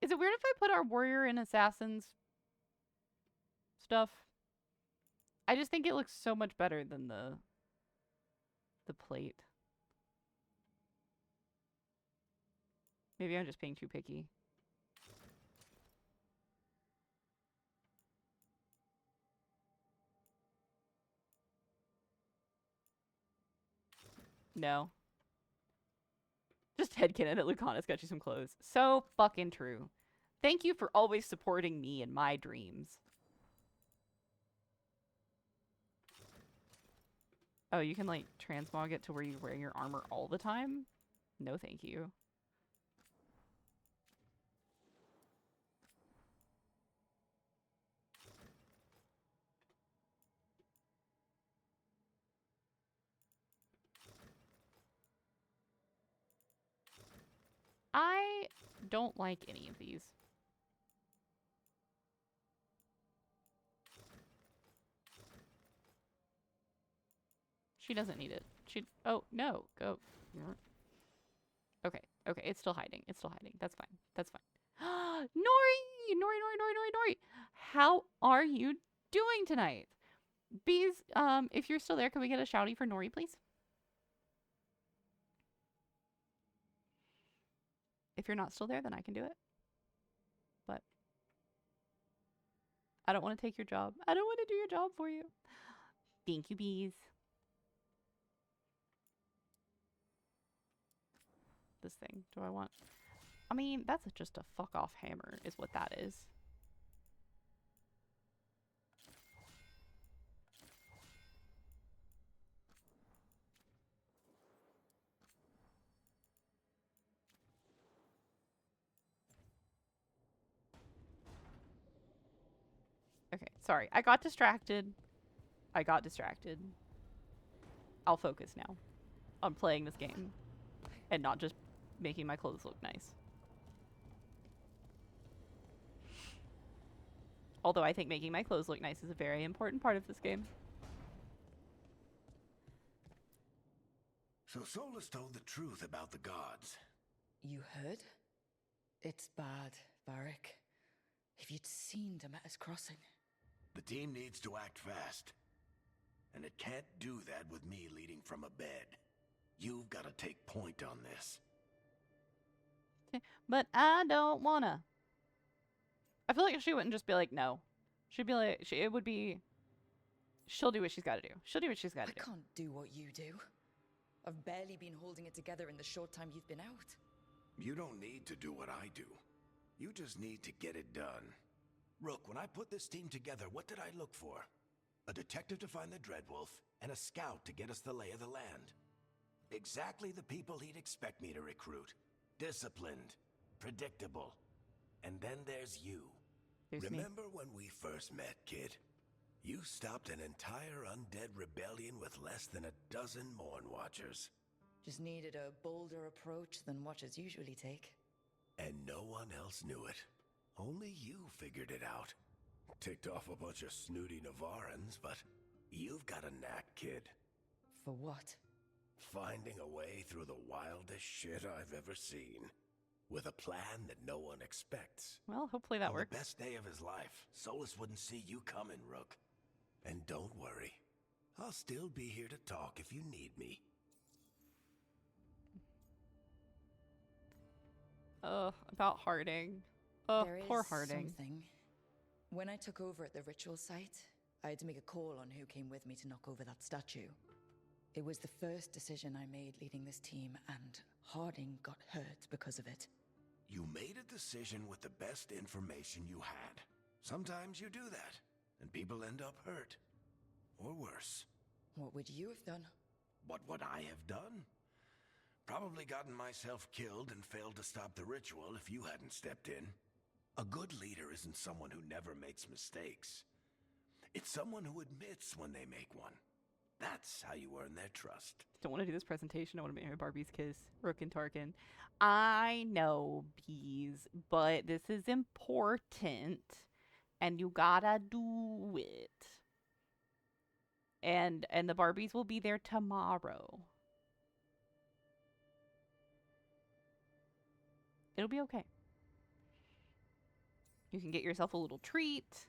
Is it weird if I put our warrior and assassins stuff? I just think it looks so much better than the plate. Maybe I'm just being too picky. No. Just headcanon at Lucana's got you some clothes. So fucking true. Thank you for always supporting me in my dreams. Oh, you can like transmog it to where you're wearing your armor all the time? No, thank you. I don't like any of these. She doesn't need it. Oh, no. Go. Okay. Okay. It's still hiding. It's still hiding. That's fine. That's fine. Nori! Nori! How are you doing tonight? Bees, if you're still there, can we get a shouty for Nori, please? If you're not still there, then I can do it. But I don't want to take your job. I don't want to do your job for you. Thank you, bees. This thing. Do I want... I mean, that's just a fuck off hammer is what that is. Okay, sorry. I got distracted. I'll focus now on playing this game and not just making my clothes look nice. Although I think making my clothes look nice is a very important part of this game. So Solus told the truth about the gods. You heard? It's bad, Varric. If you'd seen Demeter's crossing. The team needs to act fast. And it can't do that with me leading from a bed. You've got to take point on this. But I don't wanna. I feel like she wouldn't just be like, no. She'd be like, it would be, she'll do what she's got to do. She'll do what she's got to do. I can't do what you do. I've barely been holding it together in the short time you've been out. You don't need to do what I do. You just need to get it done. Rook, when I put this team together, what did I look for? A detective to find the Dreadwolf, and a scout to get us the lay of the land. Exactly the people he'd expect me to recruit. Disciplined. predictable. And then there's you. There's me. Remember when we first met, kid? You stopped an entire undead rebellion with less than a dozen Morn Watchers. Just needed a bolder approach than Watchers usually take. And no one else knew it. Only you figured it out. Ticked off a bunch of snooty Navarrans, but you've got a knack, kid. For what? Finding a way through the wildest shit I've ever seen. With a plan that no one expects. Well, hopefully that works. On the best day of his life, Solus wouldn't see you coming, Rook. And don't worry. I'll still be here to talk if you need me. About Harding. Poor Harding. Something. When I took over at the ritual site, I had to make a call on who came with me to knock over that statue. It was the first decision I made leading this team, and Harding got hurt because of it. You made a decision with the best information you had. Sometimes you do that, and people end up hurt. Or worse. What would you have done? What would I have done? Probably gotten myself killed and failed to stop the ritual if you hadn't stepped in. A good leader isn't someone who never makes mistakes. It's someone who admits when they make one. That's how you earn their trust. Don't want to do this presentation. I want to make my Barbie's kiss Rook and Tarkin. I know, bees, but this is important, and you gotta do it. And the Barbies will be there tomorrow. It'll be okay. You can get yourself a little treat.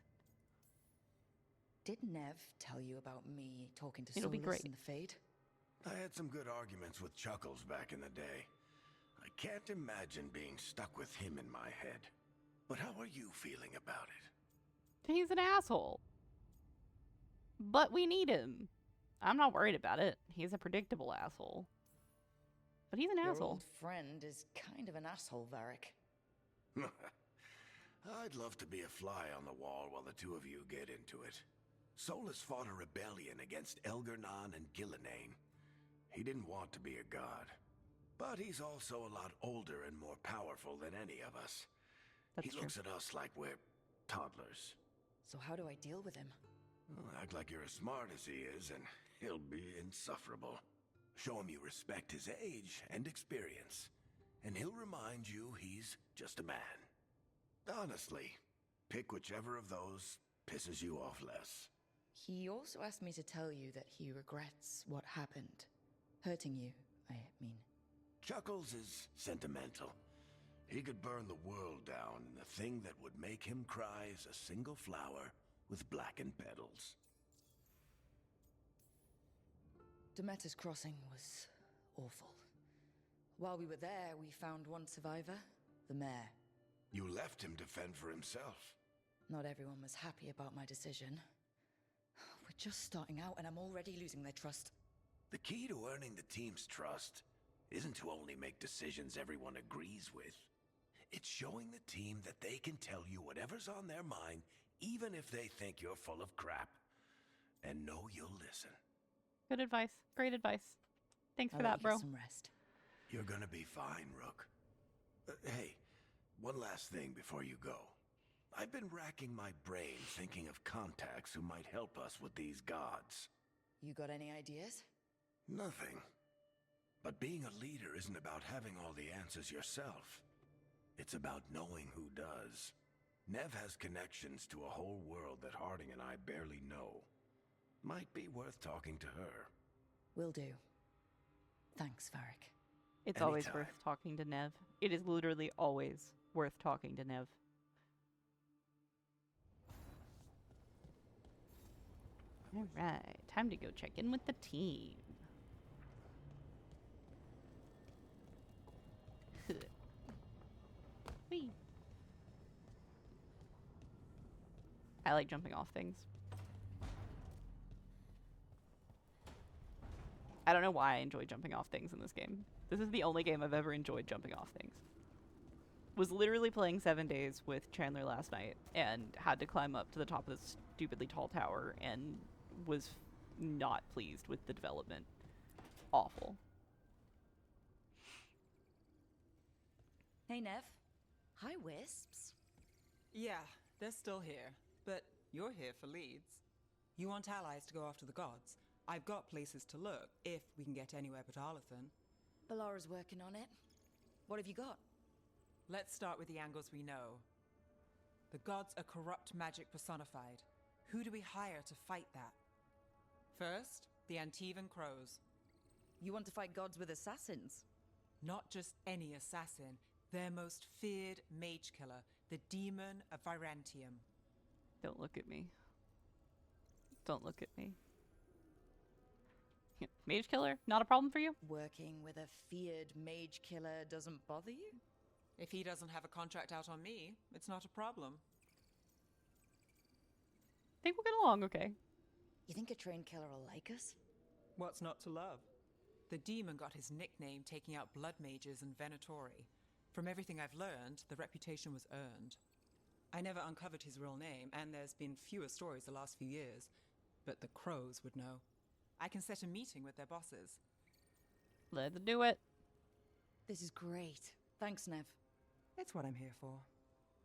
Did Nev tell you about me talking to It'll be Solus great. in the Fade? I had some good arguments with Chuckles back in the day. I can't imagine being stuck with him in my head. But how are you feeling about it? He's an asshole. But we need him. I'm not worried about it. He's a predictable asshole. But he's an Your asshole. old friend is kind of an asshole, Varric. I'd love to be a fly on the wall while the two of you get into it. Solus fought a rebellion against Elgernon and Gillenane. He didn't want to be a god. But he's also a lot older and more powerful than any of us. He looks at us like we're toddlers. So how do I deal with him? Well, act like you're as smart as he is, and he'll be insufferable. Show him you respect his age and experience, and he'll remind you he's just a man. Honestly, pick whichever of those pisses you off less. He also asked me to tell you that he regrets what happened. Hurting you, I mean. Chuckles is sentimental. He could burn the world down, and the thing that would make him cry is a single flower with blackened petals. Demeter's Crossing was awful. While we were there, we found one survivor, the mayor. You left him to fend for himself. Not everyone was happy about my decision. We're just starting out, and I'm already losing their trust. The key to earning the team's trust isn't to only make decisions everyone agrees with. It's showing the team that they can tell you whatever's on their mind, even if they think you're full of crap. And know you'll listen. Good advice. Great advice. Thanks for I'll let that, you bro. get some rest. You're gonna be fine, Rook. Hey, one last thing before you go. I've been racking my brain thinking of contacts who might help us with these gods. You got any ideas? Nothing. But being a leader isn't about having all the answers yourself. It's about knowing who does. Nev has connections to a whole world that Harding and I barely know. Might be worth talking to her. Will do. Thanks, Varric. It's always Anytime. worth talking to Nev. It is literally always worth talking to Nev. Alright, time to go check in with the team. Whee. I like jumping off things. I don't know why I enjoy jumping off things in this game. This is the only game I've ever enjoyed jumping off things. Was literally playing 7 days with Chandler last night and had to climb up to the top of this stupidly tall tower and was not pleased with the development. Awful. Hey, Nev. Hi, Wisps. Yeah, they're still here, but you're here for leads. You want allies to go after the gods? I've got places to look, if we can get anywhere but Arlathan. Balara's working on it. What have you got? Let's start with the angles we know. The gods are corrupt magic personified. Who do we hire to fight that? First, the Antivan Crows. You want to fight gods with assassins? Not just any assassin, their most feared mage killer, the Demon of Virantium. Don't look at me. Don't look at me. Mage killer? Not a problem for you? Working with a feared mage killer doesn't bother you? If he doesn't have a contract out on me, it's not a problem. Think we'll get along okay. You think a trained killer will like us? What's not to love? The demon got his nickname taking out blood mages and Venatori. From everything I've learned, the reputation was earned. I never uncovered his real name, and there's been fewer stories the last few years, but the Crows would know. I can set a meeting with their bosses. Let's do it. This is great. Thanks, Nev. It's what I'm here for.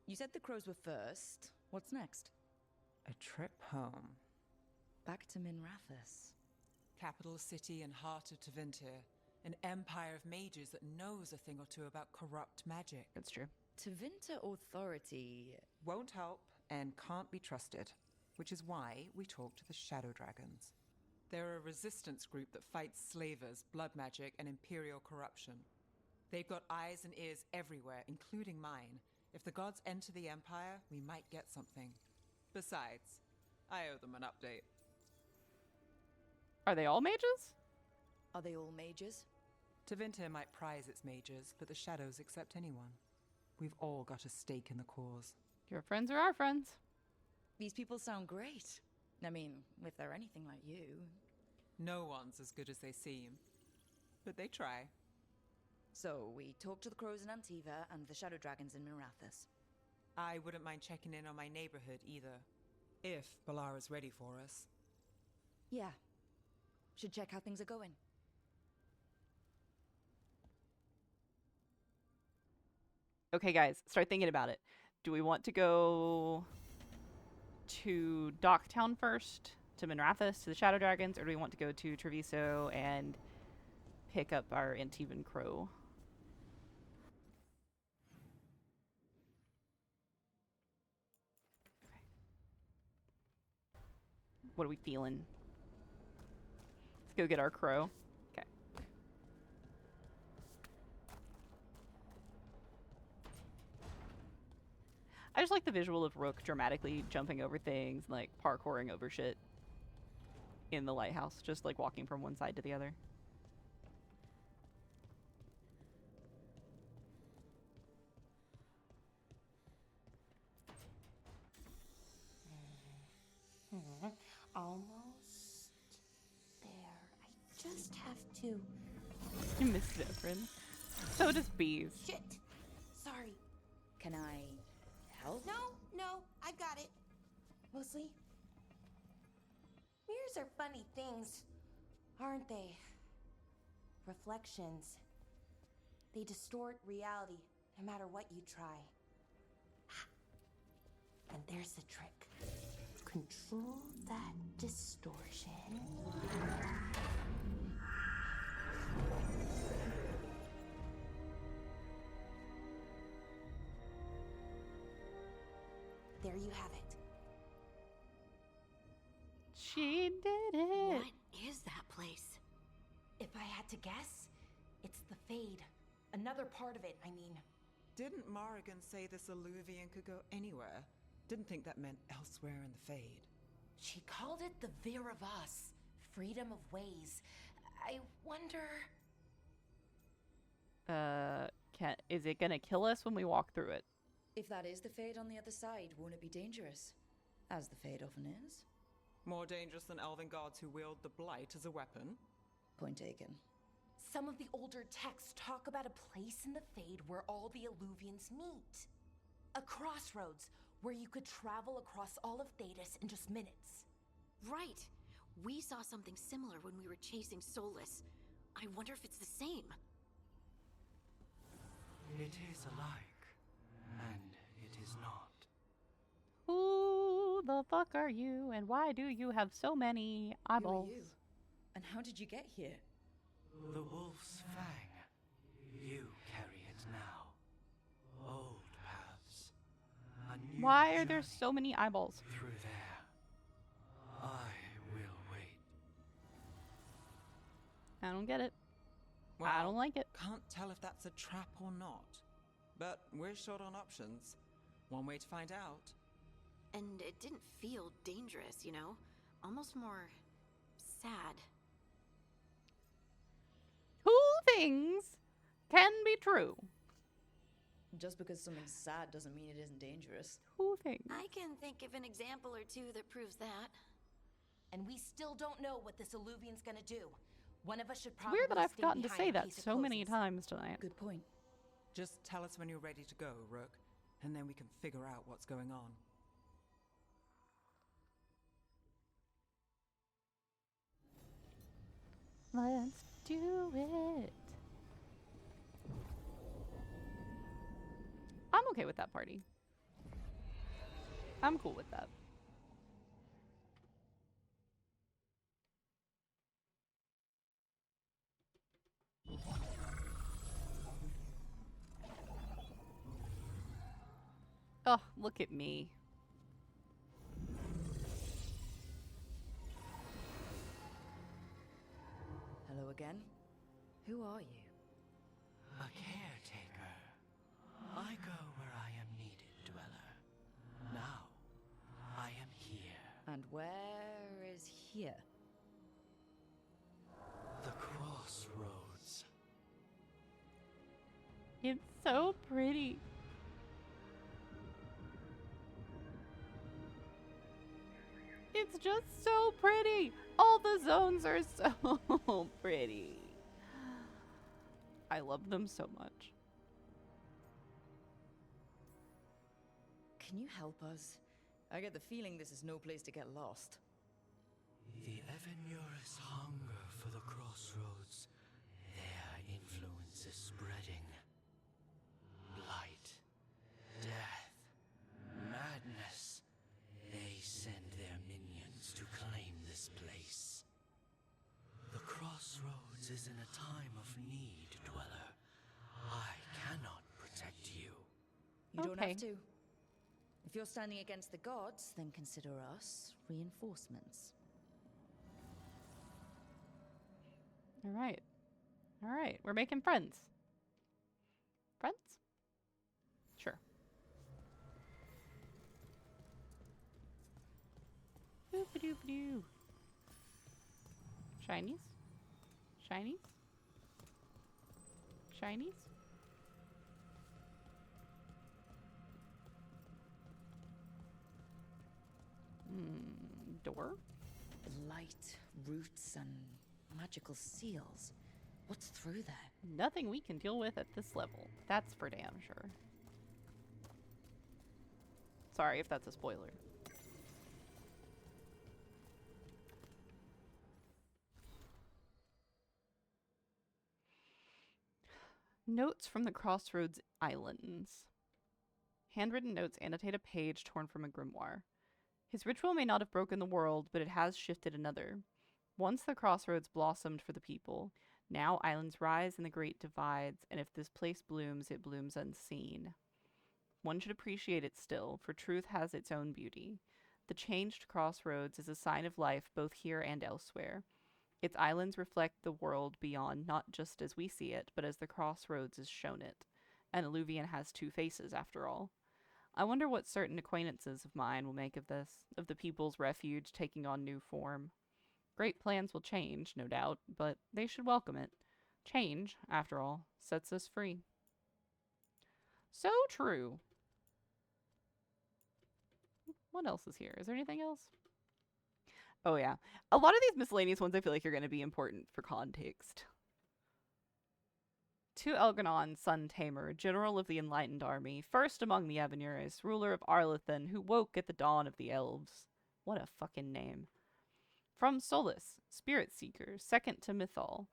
You said the Crows were first. What's next? A trip home. Back to Minrathous. Capital city and heart of Tevinter. An empire of mages that knows a thing or two about corrupt magic. That's true. Tevinter authority won't help and can't be trusted, which is why we talk to the Shadow Dragons. They're a resistance group that fights slavers, blood magic, and imperial corruption. They've got eyes and ears everywhere, including mine. If the gods enter the Empire, we might get something. Besides, I owe them an update. Are they all mages? Are they all mages? Tevinter might prize its mages, but the Shadows accept anyone. We've all got a stake in the cause. Your friends are our friends. These people sound great. I mean, if they're anything like you. No one's as good as they seem. But they try. So, we talk to the Crows in Antiva and the Shadow Dragons in Minrathous. I wouldn't mind checking in on my neighborhood either. If Balara's ready for us. Yeah. Should check how things are going. Okay, guys, start thinking about it. Do we want to go to Docktown first, to Minrathous, to the Shadow Dragons, or do we want to go to Treviso and pick up our Antivan Crow? Okay. What are we feeling? Let's go get our crow. Okay. I just like the visual of Rook dramatically jumping over things, like parkouring over shit in the lighthouse, just like walking from one side to the other. Almost there. I just have to. You missed it, friend. So does bees. Shit! Sorry. Can I help? No, I've got it. Mostly. Mirrors are funny things, aren't they? Reflections. They distort reality, no matter what you try. And there's the trick. Control that distortion. There you have it. She did it. What is that place? If I had to guess, it's the Fade. Another part of it, I mean. Didn't Morrigan say this Illuvian could go anywhere? Didn't think that meant elsewhere in the Fade. She called it the Vir of Us, freedom of ways. I wonder... Is it gonna kill us when we walk through it? If that is the Fade on the other side, won't it be dangerous? As the Fade often is. More dangerous than elven gods who wield the Blight as a weapon? Point taken. Some of the older texts talk about a place in the Fade where all the Illuvians meet. A crossroads where you could travel across all of Thedas in just minutes. Right. We saw something similar when we were chasing Solus. I wonder if it's the same. It is alike. and it is not. Who the fuck are you, and why do you have so many eyeballs? Who are you? And how did you get here? The wolf's fang. You carry it now. Old paths. A new Why are there journey so many eyeballs? through there. I will wait. I don't get it. Well, I don't like it. Can't tell if that's a trap or not. But we're short on options. One way to find out. And it didn't feel dangerous, you know? Almost more sad. Two things can be true. Just because something's sad doesn't mean it isn't dangerous. Two things. I can think of an example or two that proves that. And we still don't know what this alluvian's gonna do. One of us should It's probably weird that I've stay gotten to behind say in that case it so many closes. times tonight. Good point. Just tell us when you're ready to go, Rook, and then we can figure out what's going on. Let's do it. I'm okay with that party. I'm cool with that. Oh, look at me. Hello again. Who are you? A caretaker. I go where I am needed, dweller. Now, I am here. And where is here? The crossroads. It's so pretty. It's just so pretty. All the zones are so pretty. I love them so much. Can you help us? I get the feeling this is no place to get lost. The Evanurus hunger for the crossroads. Their influence is spreading. Blight, death, madness. They send their minions to claim this place. The crossroads is in a time of need, dweller. I cannot protect you. You don't Okay. have to. If you're standing against the gods, then consider us reinforcements. All right. All right. We're making friends. Friends? Sure. Doop-a-doop-a-doo. Shinies? Shinies? Shinies? Door? Light, roots, and magical seals. What's through there? Nothing we can deal with at this level. That's for damn sure. Sorry if that's a spoiler. Notes from the Crossroads Islands. Handwritten notes annotate a page torn from a grimoire. His ritual may not have broken the world, but it has shifted another. Once the crossroads blossomed for the people, now islands rise in the great divides, and if this place blooms, it blooms unseen. One should appreciate it still, for truth has its own beauty. The changed crossroads is a sign of life both here and elsewhere. Its islands reflect the world beyond, not just as we see it, but as the crossroads is shown it. An alluvian has two faces, after all. I wonder what certain acquaintances of mine will make of this, of the people's refuge taking on new form. Great plans will change, no doubt, but they should welcome it. Change, after all, sets us free. So true. What else is here? Is there anything else? Oh yeah. A lot of these miscellaneous ones I feel like are going to be important for context. To Elganon, son Tamer, general of the enlightened army, first among the Avenures, ruler of Arlethan, who woke at the dawn of the elves. What a fucking name. From Solus, spirit seeker, second to Mythal,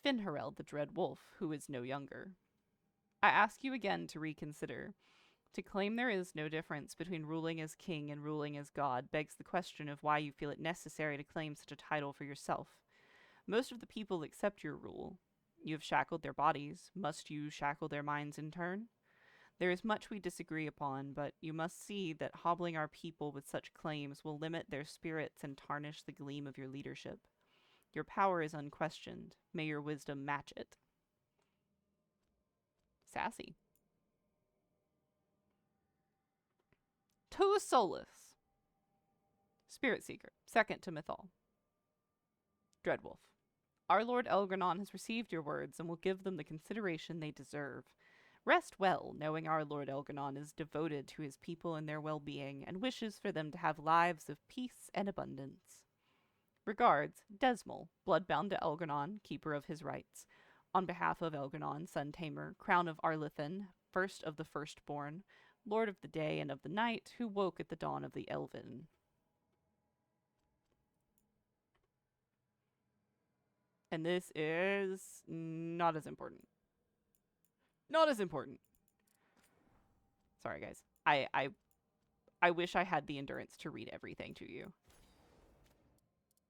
Finharel the dread wolf, who is no younger. I ask you again to reconsider. To claim there is no difference between ruling as king and ruling as god begs the question of why you feel it necessary to claim such a title for yourself. Most of the people accept your rule. You have shackled their bodies. Must you shackle their minds in turn? There is much we disagree upon, but you must see that hobbling our people with such claims will limit their spirits and tarnish the gleam of your leadership. Your power is unquestioned. May your wisdom match it. Sassy. To Solus. Spirit Seeker, second to Mythal. Dreadwolf. Our Lord Elgranon has received your words and will give them the consideration they deserve. Rest well, knowing our Lord Elgranon is devoted to his people and their well-being, and wishes for them to have lives of peace and abundance. Regards, Desmol, bloodbound to Elgranon, keeper of his rights. On behalf of Elgranon, Sun Tamer, Crown of Arlithan, first of the firstborn, Lord of the day and of the night, who woke at the dawn of the Elven. And this is not as important. Not as important. Sorry, guys. I wish I had the endurance to read everything to you.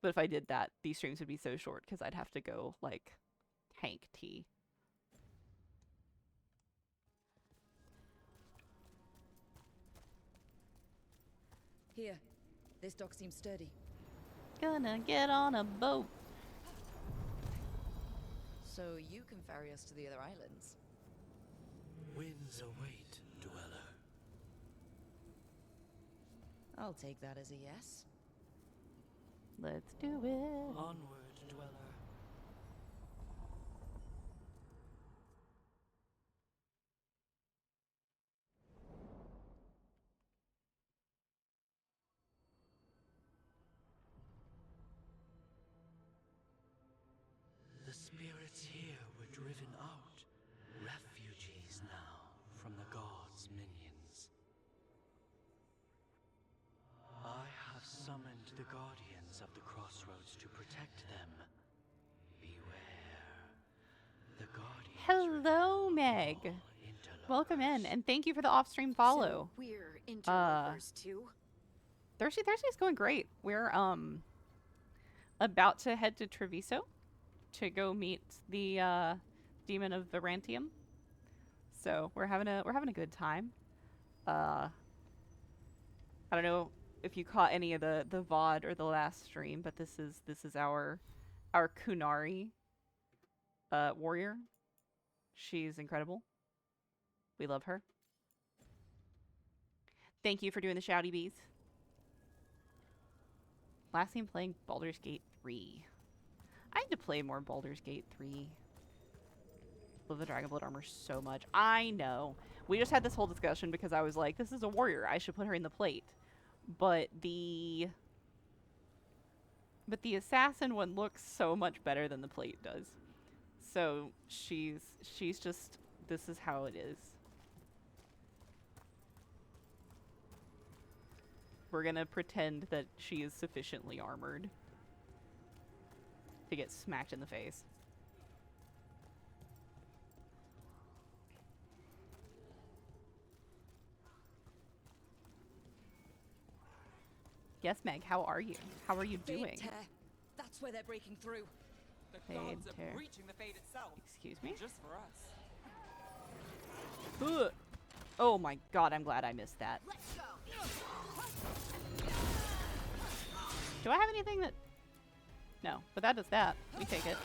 But if I did that, these streams would be so short because I'd have to go, like, tank tea. Here. This dock seems sturdy. Gonna get on a boat. So you can ferry us to the other islands. Winds await, dweller. I'll take that as a yes. Let's do it. Onward, dweller. The spirits here were driven out, refugees now from the gods' minions. I have summoned the guardians of the crossroads to protect them. Beware. The guardians. Hello, Meg. Welcome in, and thank you for the off-stream follow. So we're interlopers too. Thursday's going great. We're about to head to Treviso to go meet the demon of Varantium. So we're having a good time. I don't know if you caught any of the VOD or the last stream, but this is our Kunari warrior. She's incredible. We love her. Thank you for doing the shouty bees. Last time playing Baldur's Gate 3. I need to play more Baldur's Gate 3. Love the Dragonblood armor so much. I know. We just had this whole discussion because I was like, this is a warrior. I should put her in the plate. But the assassin one looks so much better than the plate does. So she's just, this is how it is. We're gonna pretend that she is sufficiently armored to get smacked in the face. Yes, Meg, how are you? How are you doing? Fade tear. That's where they're breaking through. The gods are breaching the fate itself. Excuse me? Just for us. Ugh. Oh my god, I'm glad I missed that. Let's go. Do I have anything that... No, but that does that. We take it.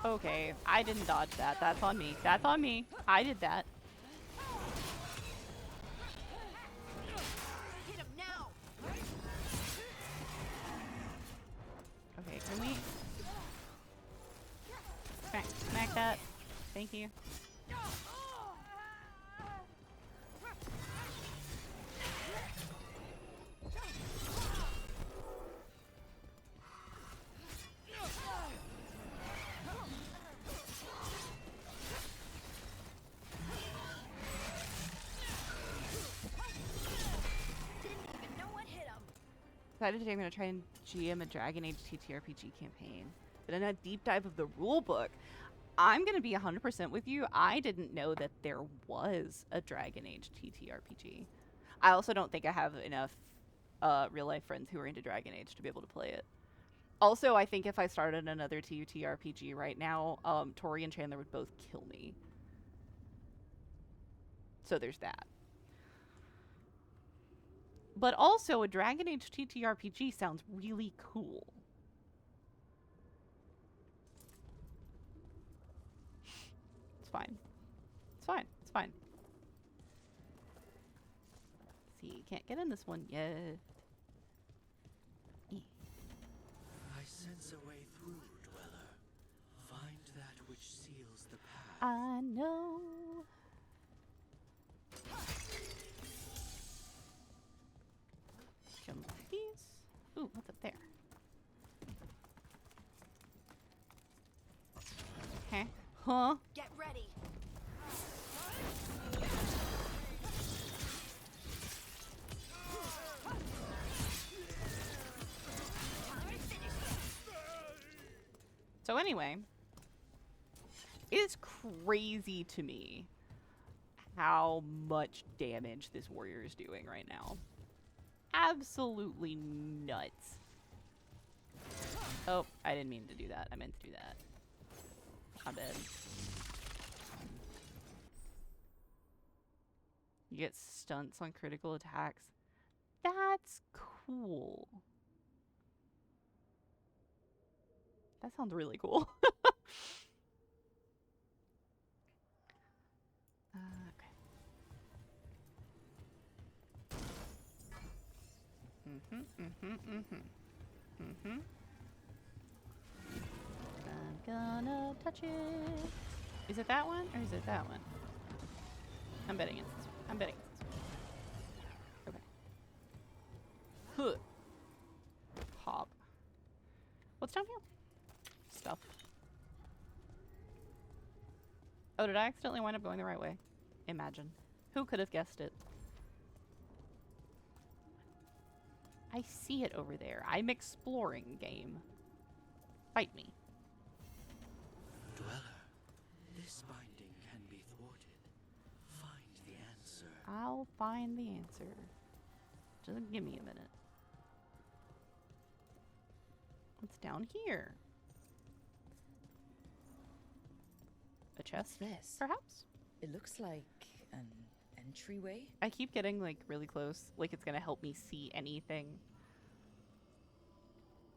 Okay, I didn't dodge that. That's on me. That's on me. I did that. Hit him now. Okay, can we... Smack that. Thank you. Decided today I'm going to try and GM a Dragon Age TTRPG campaign. But in a deep dive of the rulebook, I'm going to be 100% with you. I didn't know that there was a Dragon Age TTRPG. I also don't think I have enough real-life friends who are into Dragon Age to be able to play it. Also, I think if I started another TTRPG right now, Tori and Chandler would both kill me. So there's that. But also, a Dragon Age TTRPG sounds really cool. It's fine. It's fine. It's fine. Let's see, can't get in this one yet. I sense a way through, Dweller. Find that which seals the path. I know. Jump these. Ooh, what's up there? Okay. Huh? Get ready. So anyway, it is crazy to me how much damage this warrior is doing right now. Absolutely nuts. Oh, I didn't mean to do that. I meant to do that. My bad. You get stunts on critical attacks. That's cool. That sounds really cool. Okay. I'm gonna touch it. Is it that one or is it that one? I'm betting it's this one. I'm betting it's this one. Okay. Huh. Hop. What's down here? Stuff. Oh, did I accidentally wind up going the right way? Imagine. Who could have guessed it? I see it over there. I'm exploring, game. Fight me. Dweller, this binding can be thwarted. Find the answer. I'll find the answer. Just give me a minute. What's down here? A chest? This. Perhaps? It looks like an entryway. I keep getting like really close, like it's gonna help me see anything.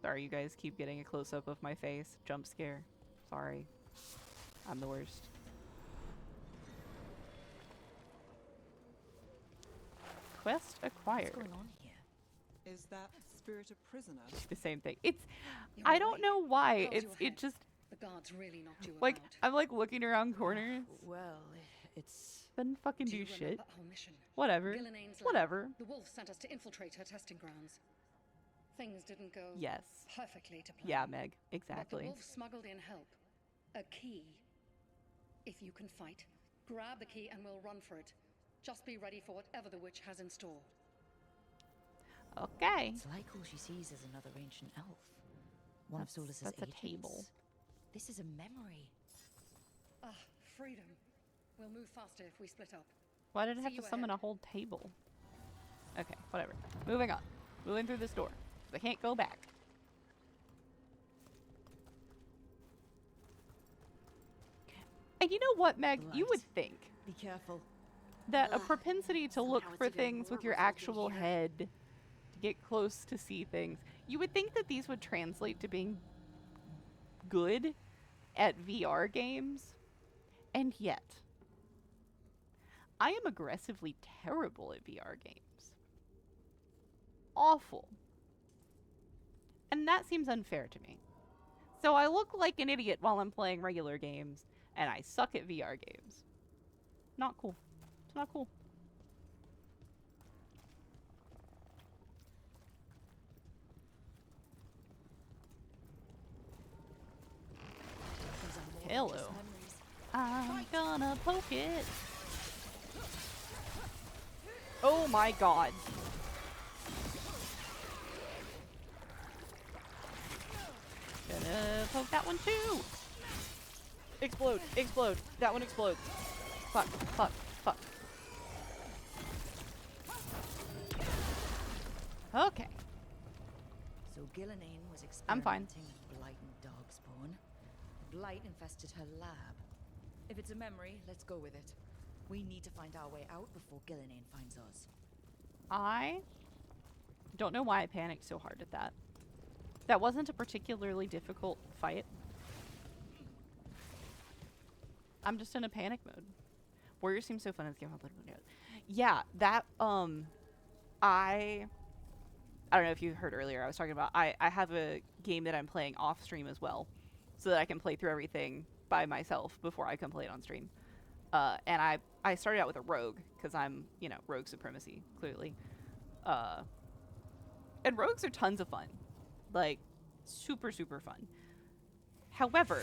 Sorry, you guys keep getting a close-up of my face. Jump scare. Sorry. I'm the worst. Quest acquired. What's going on here? Is that spirit a prisoner? The same thing. It's I don't know why. It just the guards really knocked you like about. I'm like looking around corners. Well, it's Doesn't fucking Do do you shit. remember our mission? Whatever. Gillenaine's lab. Whatever. The wolf sent us to infiltrate her testing grounds. Things didn't go Yes. perfectly to plan. Yeah, Meg. But the Exactly. wolf smuggled in help. A key. If you can fight, grab the key and we'll run for it. Just be ready for whatever the witch has in store. Okay. It's like all she sees is another ancient elf. One of Solus's That's a agents. table. This is a memory. Ah, freedom. We'll move faster if we split up. Why did it have See to you summon ahead. a whole table? Okay, whatever. Moving on. Moving through this door. I can't go back. And you know what, Meg? You would think Be careful. that a Ugh. propensity to look Somehow it's for even things more with your revolting actual here. head, to get close to see things, you would think that these would translate to being good at VR games. And yet, I am aggressively terrible at VR games. Awful. And that seems unfair to me. So I look like an idiot while I'm playing regular games, and I suck at VR games. Not cool. It's not cool. These are more than Hello. just memories. I'm gonna poke it. Oh my god. one too. Explode, explode. That one explodes. Fuck, fuck, fuck. Okay. So Gillenane was I'm fine. experimenting with blight and darkspawn. The blight infested her lab. If it's a memory, let's go with it. We need to find our way out before Gillenane finds us. I don't know why I panicked so hard at that. That wasn't a particularly difficult fight. I'm just in a panic mode. Warriors seem so fun in this game. Yeah, that, I don't know if you heard earlier, I was talking about, I have a game that I'm playing off stream as well, so that I can play through everything by myself before I come play it on stream. And I started out with a rogue, because I'm, you know, rogue supremacy, clearly. And rogues are tons of fun. Like, super, super fun. However,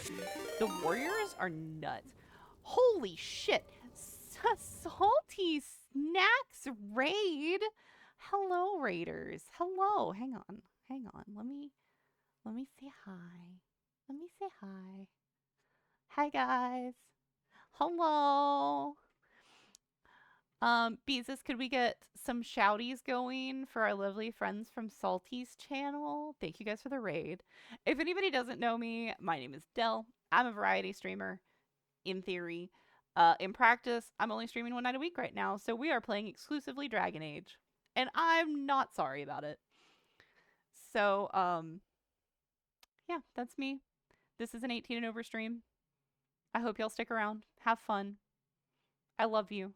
the warriors are nuts. Holy shit! Salty Snacks raid! Hello, raiders. Hello. Hang on. Hang on. Let me say hi. Let me say hi. Hi, guys. Hello. Beezus, could we get some shouties going for our lovely friends from Salty's channel? Thank you guys for the raid. If anybody doesn't know me, my name is Del. I'm a variety streamer, in theory. In practice, I'm only streaming 1 night a week right now, so we are playing exclusively Dragon Age. And I'm not sorry about it. So, yeah, that's me. This is an 18 and over stream. I hope y'all stick around. Have fun. I love you.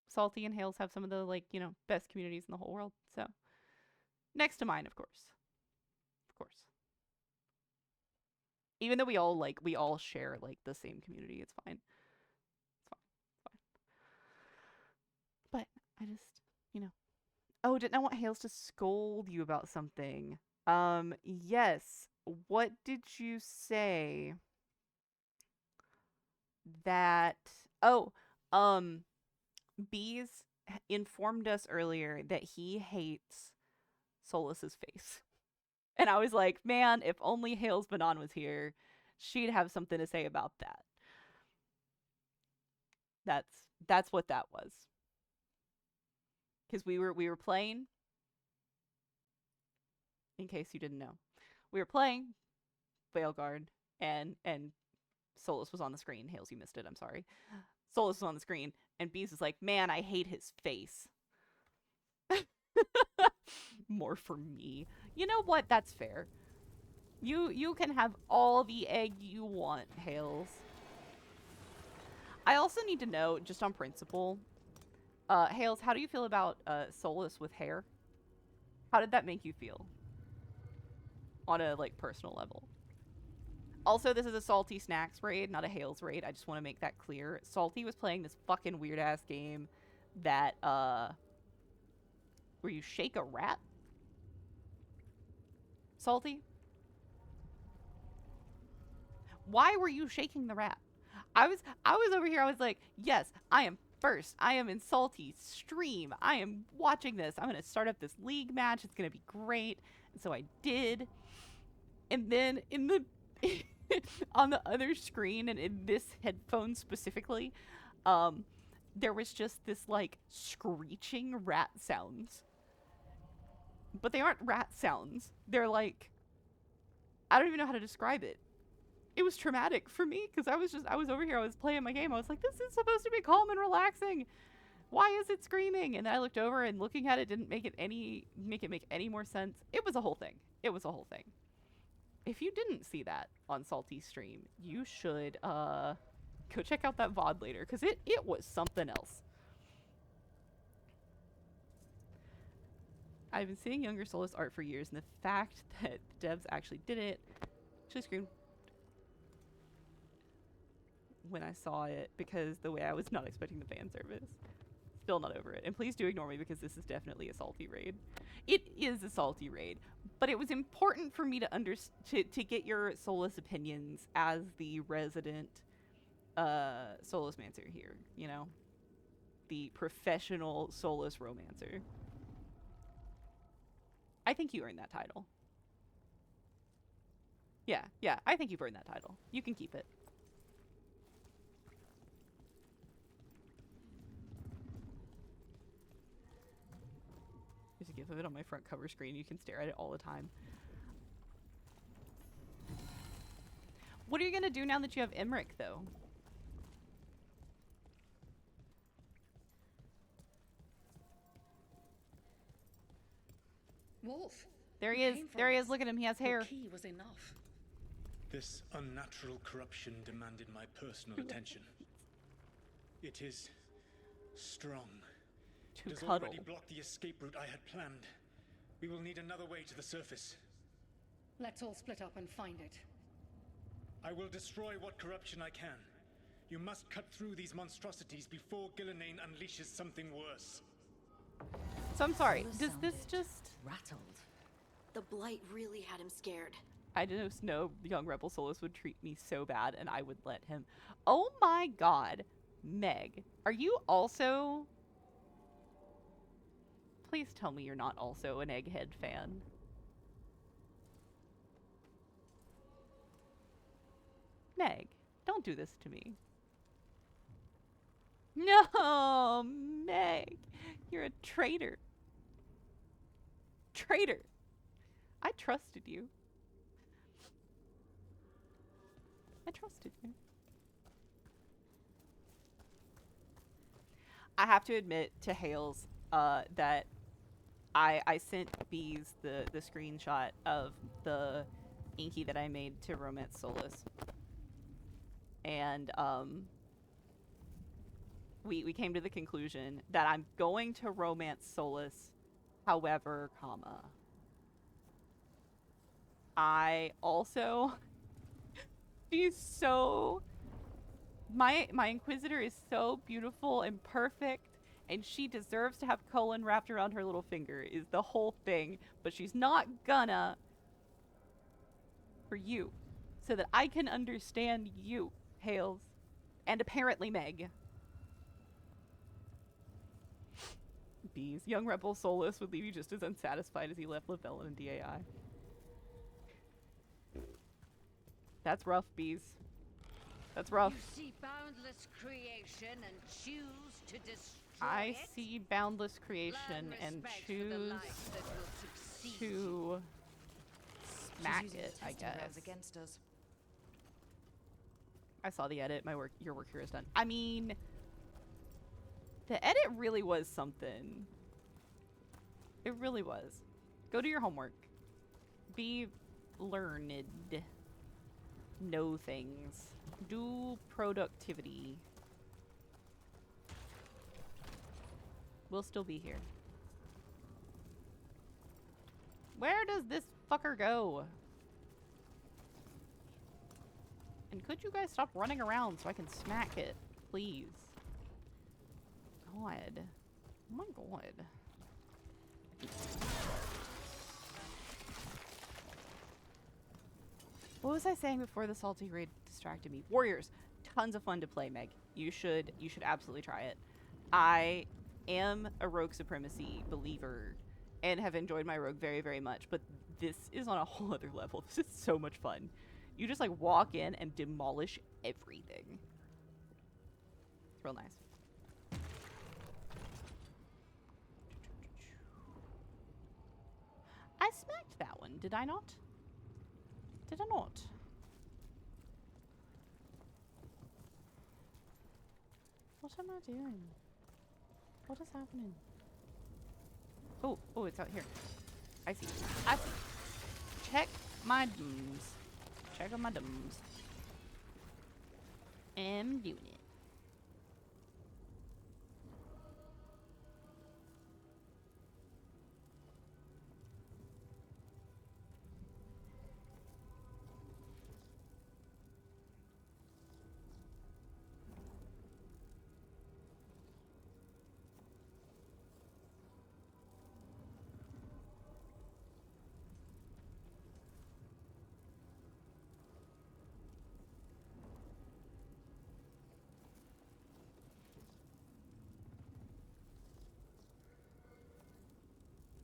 Salty and Hales have some of the, like, you know, best communities in the whole world. So, next to mine, of course. Of course. Even though we all share, like, the same community, it's fine. It's fine. It's fine. But I just, you know. Oh, didn't I want Hales to scold you about something? Yes. What did you say? That, oh, Bees informed us earlier that he hates Solus's face. And I was like, man, if only Hales Banan was here, she'd have something to say about that. That's what that was. Because we were playing, in case you didn't know, we were playing Veilguard, and Solus was on the screen. Hales, you missed it. I'm sorry. Solus was on the screen, and Bees is like, man, I hate his face. More for me. You know what? That's fair. You can have all the egg you want, Hales. I also need to know, just on principle, Hales, how do you feel about Solus with hair? How did that make you feel? On a, like, personal level. Also, this is a Salty Snacks raid, not a Hales raid. I just want to make that clear. Salty was playing this fucking weird-ass game that, where you shake a rat? Salty? Why were you shaking the rat? I was over here, I was like, yes, I am first. I am in Salty's stream. I am watching this. I'm going to start up this league match. It's going to be great. And so I did. And then in the... on the other screen, and in this headphone specifically, there was just this, like, screeching rat sounds. But they aren't rat sounds. They're like, I don't even know how to describe it. It was traumatic for me, because I was over here, I was playing my game, I was like, this is supposed to be calm and relaxing. Why is it screaming? And then I looked over, and looking at it didn't make it make any more sense. It was a whole thing. It was a whole thing. If you didn't see that on Salty's stream, you should go check out that VOD later, because it was something else. I've been seeing younger Solus art for years, and the fact that the devs actually did it actually screamed when I saw it, because the way I was not expecting the fan service. Still not over it. And please do ignore me, because this is definitely a salty raid. It is a salty raid, but it was important for me to get your Solus opinions as the resident Solus Mancer here, you know? The professional Solus romancer. I think you earned that title. Yeah, yeah. I think you've earned that title. You can keep it. There's a gif of it on my front cover screen. You can stare at it all the time. What are you gonna do now that you have Emmerich, though? Wolf. There he is. There he is. Look at him. He has hair. Your key was enough. This unnatural corruption demanded my personal attention. It is strong. To It has cuddle. already blocked the escape route I had planned. We will need another way to the surface. Let's all split up and find it. I will destroy what corruption I can. You must cut through these monstrosities before Gillenane unleashes something worse. So I'm sorry. Solas Does this sounded just... rattled? The blight really had him scared. I just know young Rebel Solus would treat me so bad and I would let him. Oh my god. Meg, are you also... Please tell me you're not also an Egghead fan. Meg, don't do this to me. No, Meg, you're a traitor. Traitor. I trusted you. I trusted you. I have to admit to Hales that I sent Bees the screenshot of the Inky that I made to romance Solus. And we came to the conclusion that I'm going to romance Solus, however, comma. I also she's so my Inquisitor is so beautiful and perfect, and she deserves to have Cullen wrapped around her little finger is the whole thing, but she's not gonna for you, so that I can understand you, Hales, and apparently Meg. Bees, young Rebel Solus would leave you just as unsatisfied as he left Lavelle and DAI. That's rough, Bees. That's rough. You see boundless creation and choose to destroy I it? see boundless creation Learn and respect for the choose life that will succeed. to smack She's using it, the I testing grounds guess. against us. I saw the edit. Your work here is done. I mean, the edit really was something. It really was. Go do your homework. Be learned. Know things. Do productivity. We'll still be here. Where does this fucker go? And could you guys stop running around so I can smack it, please? God. Oh my god. What was I saying before the salty raid distracted me? Warriors, tons of fun to play, Meg. You should absolutely try it. I am a Rogue Supremacy believer and have enjoyed my Rogue very, very much, but this is on a whole other level. This is so much fun. You just like walk in and demolish everything. It's real nice. I smacked that one, did I not? Did I not? What am I doing? What is happening? Oh, it's out here. I see. I see. Check my dums. Check on my dums. I'm doing it.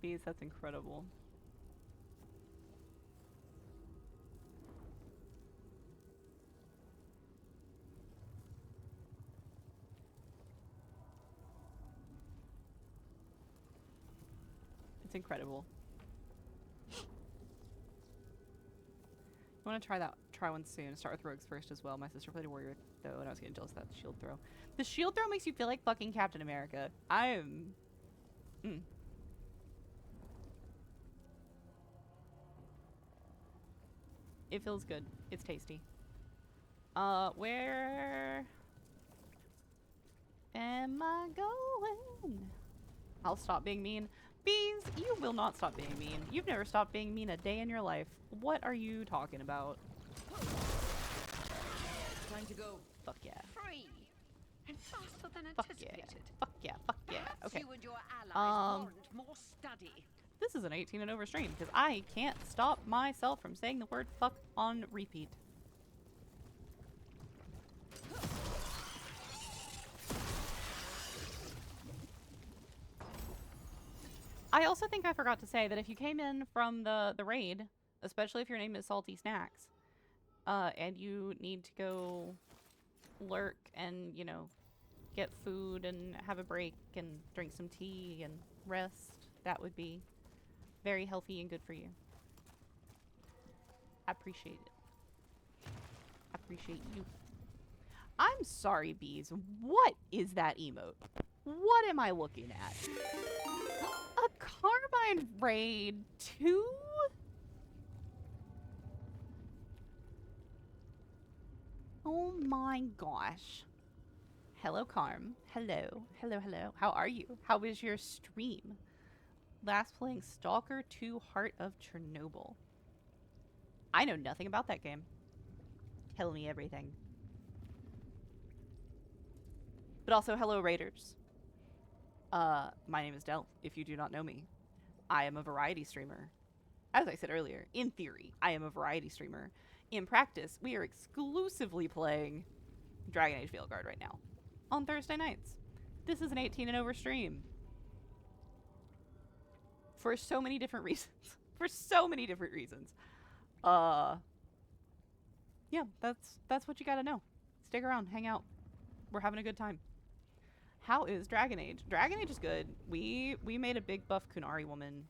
Bees, that's incredible. It's incredible. I want to try one soon. Start with rogues first as well. My sister played a warrior though, and I was getting jealous of that shield throw. The shield throw makes you feel like fucking Captain America. It feels good. It's tasty. Where am I going? I'll stop being mean. Bees, you will not stop being mean. You've never stopped being mean a day in your life. What are you talking about? Time to go. Fuck yeah. Free and faster than Fuck yeah. anticipated. Fuck yeah. Fuck yeah. Perhaps Okay. you and your allies warrant more study. This is an 18 and over stream because I can't stop myself from saying the word fuck on repeat. I also think I forgot to say that if you came in from the raid, especially if your name is Salty Snacks, and you need to go lurk and, you know, get food and have a break and drink some tea and rest, that would be very healthy and good for you. I appreciate it. I appreciate you. I'm sorry, Bees. What is that emote? What am I looking at? A Carbine Raid 2? Oh my gosh. Hello, Carm. Hello. Hello, hello. How are you? How was your stream? Last playing Stalker 2 Heart of Chernobyl. I know nothing about that game. Tell me everything. But also, hello, Raiders. My name is Del, if you do not know me. I am a variety streamer. As I said earlier, in theory, I am a variety streamer. In practice, we are exclusively playing Dragon Age Veilguard right now. On Thursday nights. This is an 18 and over stream. For so many different reasons. For so many different reasons. Yeah, that's what you gotta know. Stick around, hang out. We're having a good time. How is Dragon Age? Dragon Age is good. We made a big buff Kunari woman.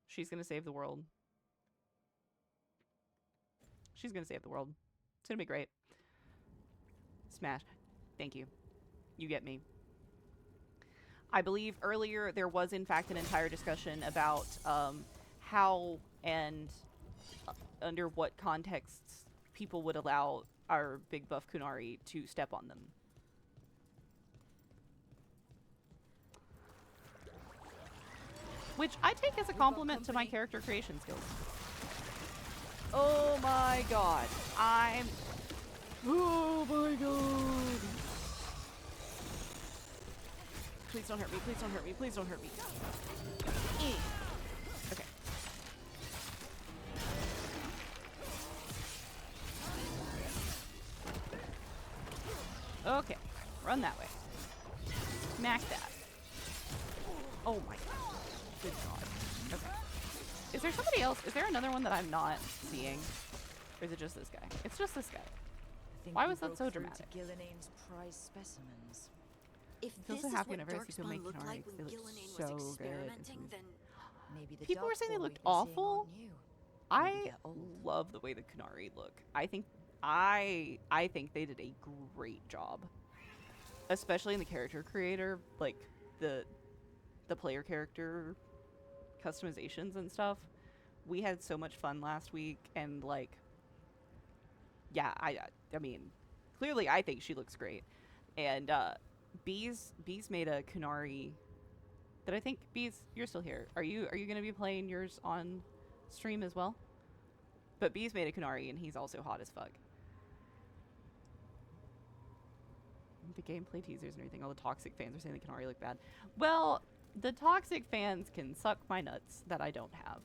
She's gonna save the world. She's gonna save the world. It's gonna be great. Smash. Thank you. You get me. I believe earlier there was in fact an entire discussion about how and under what contexts people would allow our big buff Kunari to step on them. Which I take as a compliment to my character creation skills. Oh my god. Oh my god. Please don't hurt me, please don't hurt me, please don't hurt me. Okay. Okay, run that way. Smack that. Oh my god. Good god. Okay. Is there somebody else? Is there another one that I'm not seeing? Or is it just this guy? It's just this guy. Why was that so dramatic? Gilnenane's prize specimens. If I'm this so is happy what whenever I see people make Darkspawn looked Kunari. like when They look Gillenane so was good. experimenting, then Maybe the People were saying they Dark looked Void is seeing awful. on you. I love the way the Kunari look. I think they did a great job. Especially in the character creator, like the player character customizations and stuff. We had so much fun last week, and like, yeah, I mean, clearly I think she looks great. And Bees made a Kunari that I think, Bees, you're still here. Are you going to be playing yours on stream as well? But Bees made a Kunari, and he's also hot as fuck. The gameplay teasers and everything, all the toxic fans are saying the Kunari look bad. Well, the toxic fans can suck my nuts that I don't have.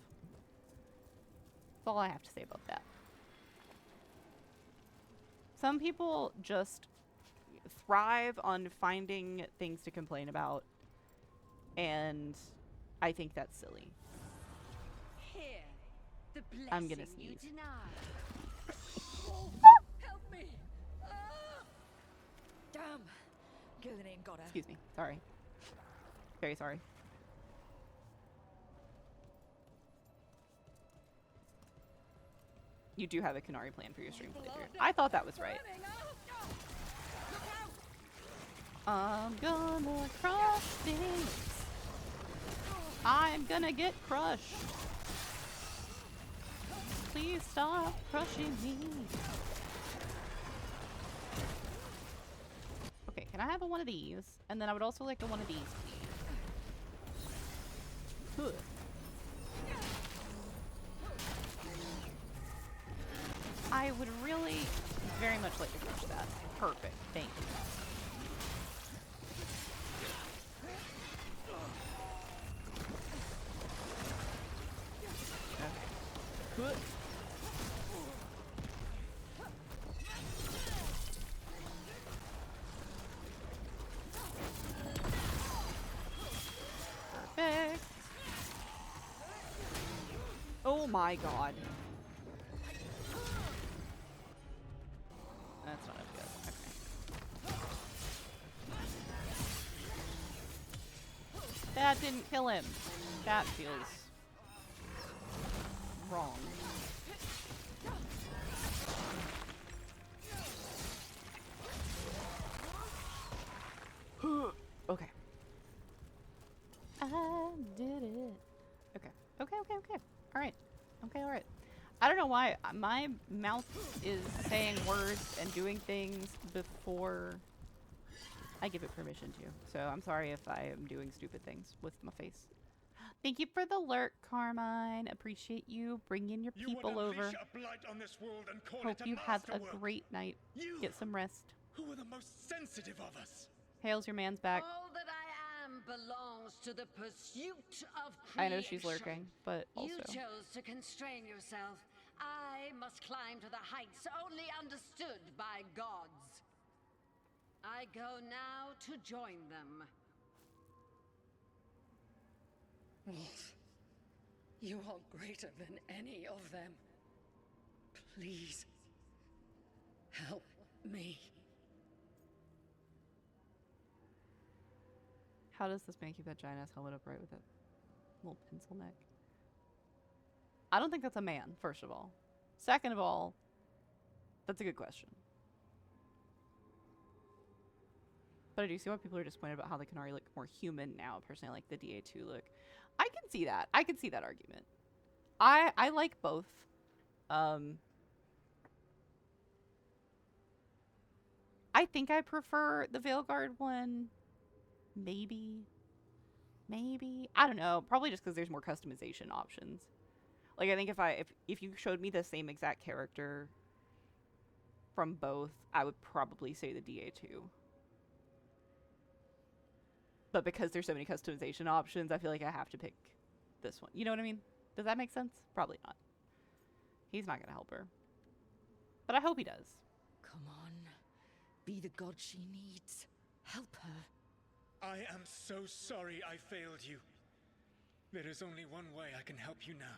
That's all I have to say about that. Some people just thrive on finding things to complain about, and I think that's silly. Here, the blessing I'm gonna sneeze. you deny. Help me! Damn! Gillenane got her. Excuse me. Sorry. Very sorry. You do have a Canary plan for your stream playthrough. I thought that was right. I'm gonna crush things. I'm gonna get crushed. Please stop crushing me. Okay, can I have one of these? And then I would also like one of these, please. Ugh. I would really very much like to crush that. Perfect. Thank you. Okay. Good. Perfect. Oh my god. That's not as good. Okay. That didn't kill him. That feels wrong. Okay. I did it. Okay. Okay. Alright. Okay, alright. I don't know why my mouth is saying words and doing things before I give it permission to. So I'm sorry if I am doing stupid things with my face. Thank you for the lurk, Carmine. Appreciate you bringing your people over. Hope you have a great night. Get some rest. Who are the most sensitive of us? Hails, your man's back. All that I am belongs to the pursuit of creation. I know she's lurking, but also. You chose to constrain yourself. I must climb to the heights only understood by gods. I go now to join them. Wolf, you are greater than any of them. Please, help me. How does this man keep that giant ass helmet upright with that little pencil neck? I don't think that's a man, first of all. Second of all, that's a good question. But I do see why people are disappointed about how the Canary look more human now. Personally, I like the DA2 look. I can see that. I can see that argument. I like both. I think I prefer the Veilguard one. Maybe. I don't know. Probably just because there's more customization options. Like, I think if you showed me the same exact character from both, I would probably say the DA2. But because there's so many customization options, I feel like I have to pick this one. You know what I mean? Does that make sense? Probably not. He's not going to help her. But I hope he does. Come on. Be the god she needs. Help her. I am so sorry I failed you. There is only one way I can help you now.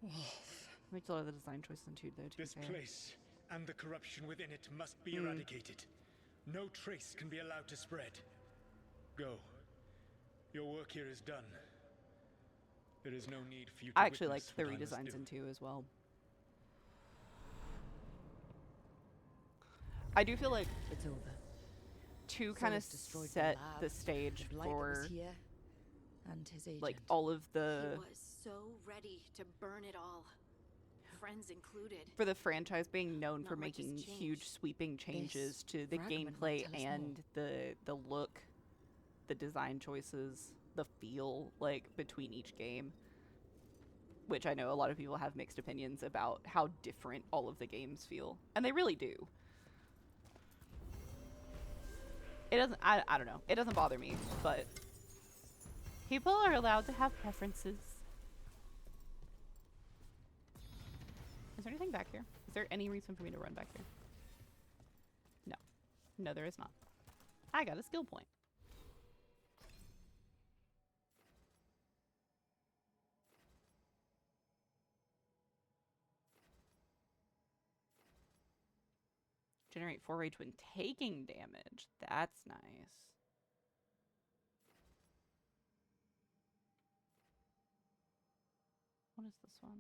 Wolf. Makes a lot of the design choices in 2, though, to This be fair. place and the corruption within it must be eradicated. No trace can be allowed to spread. Go. Your work here is done. There is no need for you to I actually witness liked the what I must redesigns do. in 2 as well. I do feel like it's over. 2 kind of set the stage for and his agent. like all of the He was so ready to burn it all, friends included. for the franchise being known Not for much has making changed. huge sweeping changes to the fragment might gameplay tell us and the look, the design choices, the feel like between each game. Which I know a lot of people have mixed opinions about how different all of the games feel. And they really do. It doesn't, I don't know. It doesn't bother me, but people are allowed to have preferences. Is there anything back here? Is there any reason for me to run back here? No. No, there is not. I got a skill point. Generate 4 rage when taking damage. That's nice. What is this one?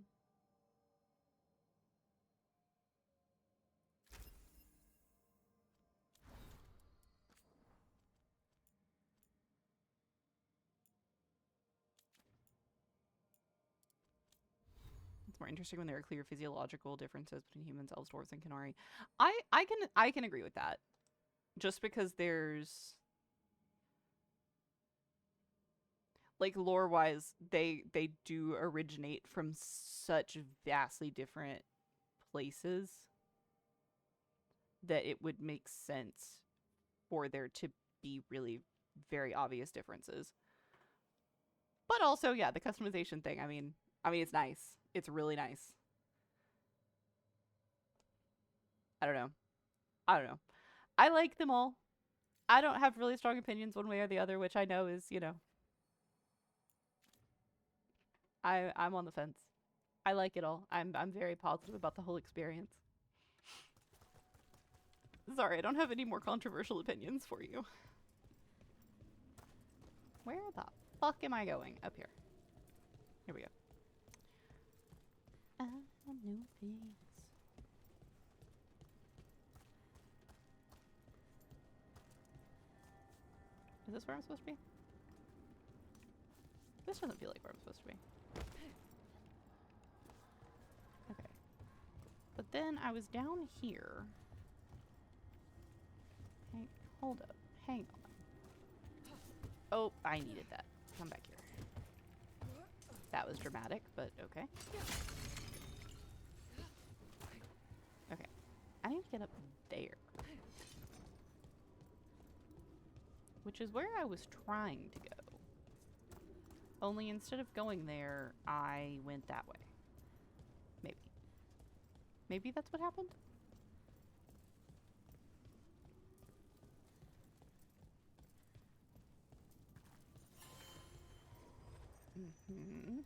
It's more interesting when there are clear physiological differences between humans, elves, dwarves, and Kenari. I can agree with that. Just because there's like lore-wise, they do originate from such vastly different places that it would make sense for there to be really very obvious differences. But also, yeah, the customization thing, I mean it's nice. It's really nice. I don't know. I like them all. I don't have really strong opinions one way or the other, which I know is, you know, I'm on the fence. I like it all. I'm very positive about the whole experience. Sorry, I don't have any more controversial opinions for you. Where the fuck am I going? Up here. Here we go. New things. Is this where I'm supposed to be? This doesn't feel like where I'm supposed to be. Okay. But then I was down here. Hold up. Hang on. Oh, I needed that. Come back here. That was dramatic, but okay. Okay. I need to get up there. Which is where I was trying to go. Only instead of going there, I went that way. Maybe. Maybe that's what happened?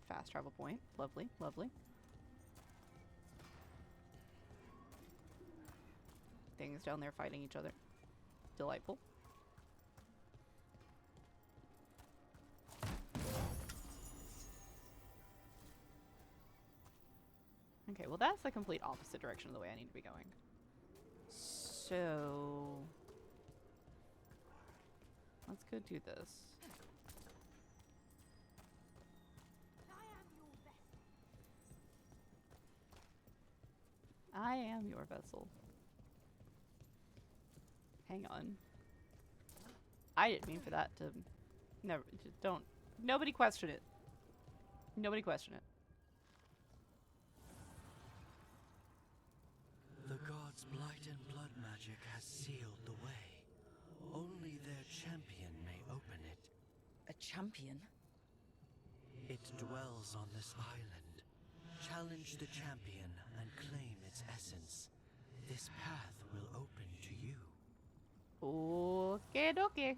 Fast travel point. Lovely, lovely. Things down there fighting each other. Delightful. Okay, well that's the complete opposite direction of the way I need to be going. So... let's go do this. I am your vessel. Hang on. I didn't mean for that to... never... just don't... nobody question it. Nobody question it. The gods' blight and blood magic has sealed the way. Only their champion may open it. A champion? It dwells on this island. Challenge the champion and claim its essence. This path will open to you. Okay, okay.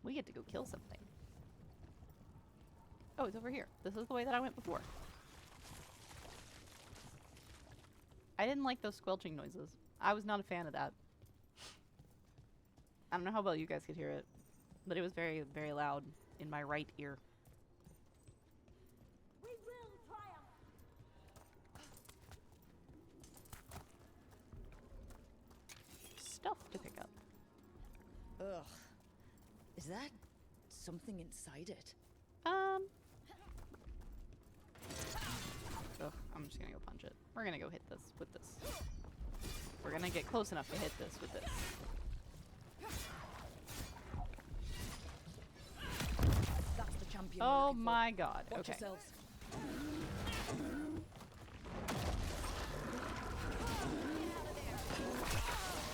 We get to go kill something. Oh, it's over here. This is the way that I went before. I didn't like those squelching noises. I was not a fan of that. I don't know how well you guys could hear it, but it was very, very loud in my right ear. We will triumph. Stuff to pick up. Ugh. Is that something inside it? Ugh, I'm just gonna go punch it. We're gonna go hit this with this. We're gonna get close enough to hit this with this. That's the champion. Oh my god. Watch okay. yourselves.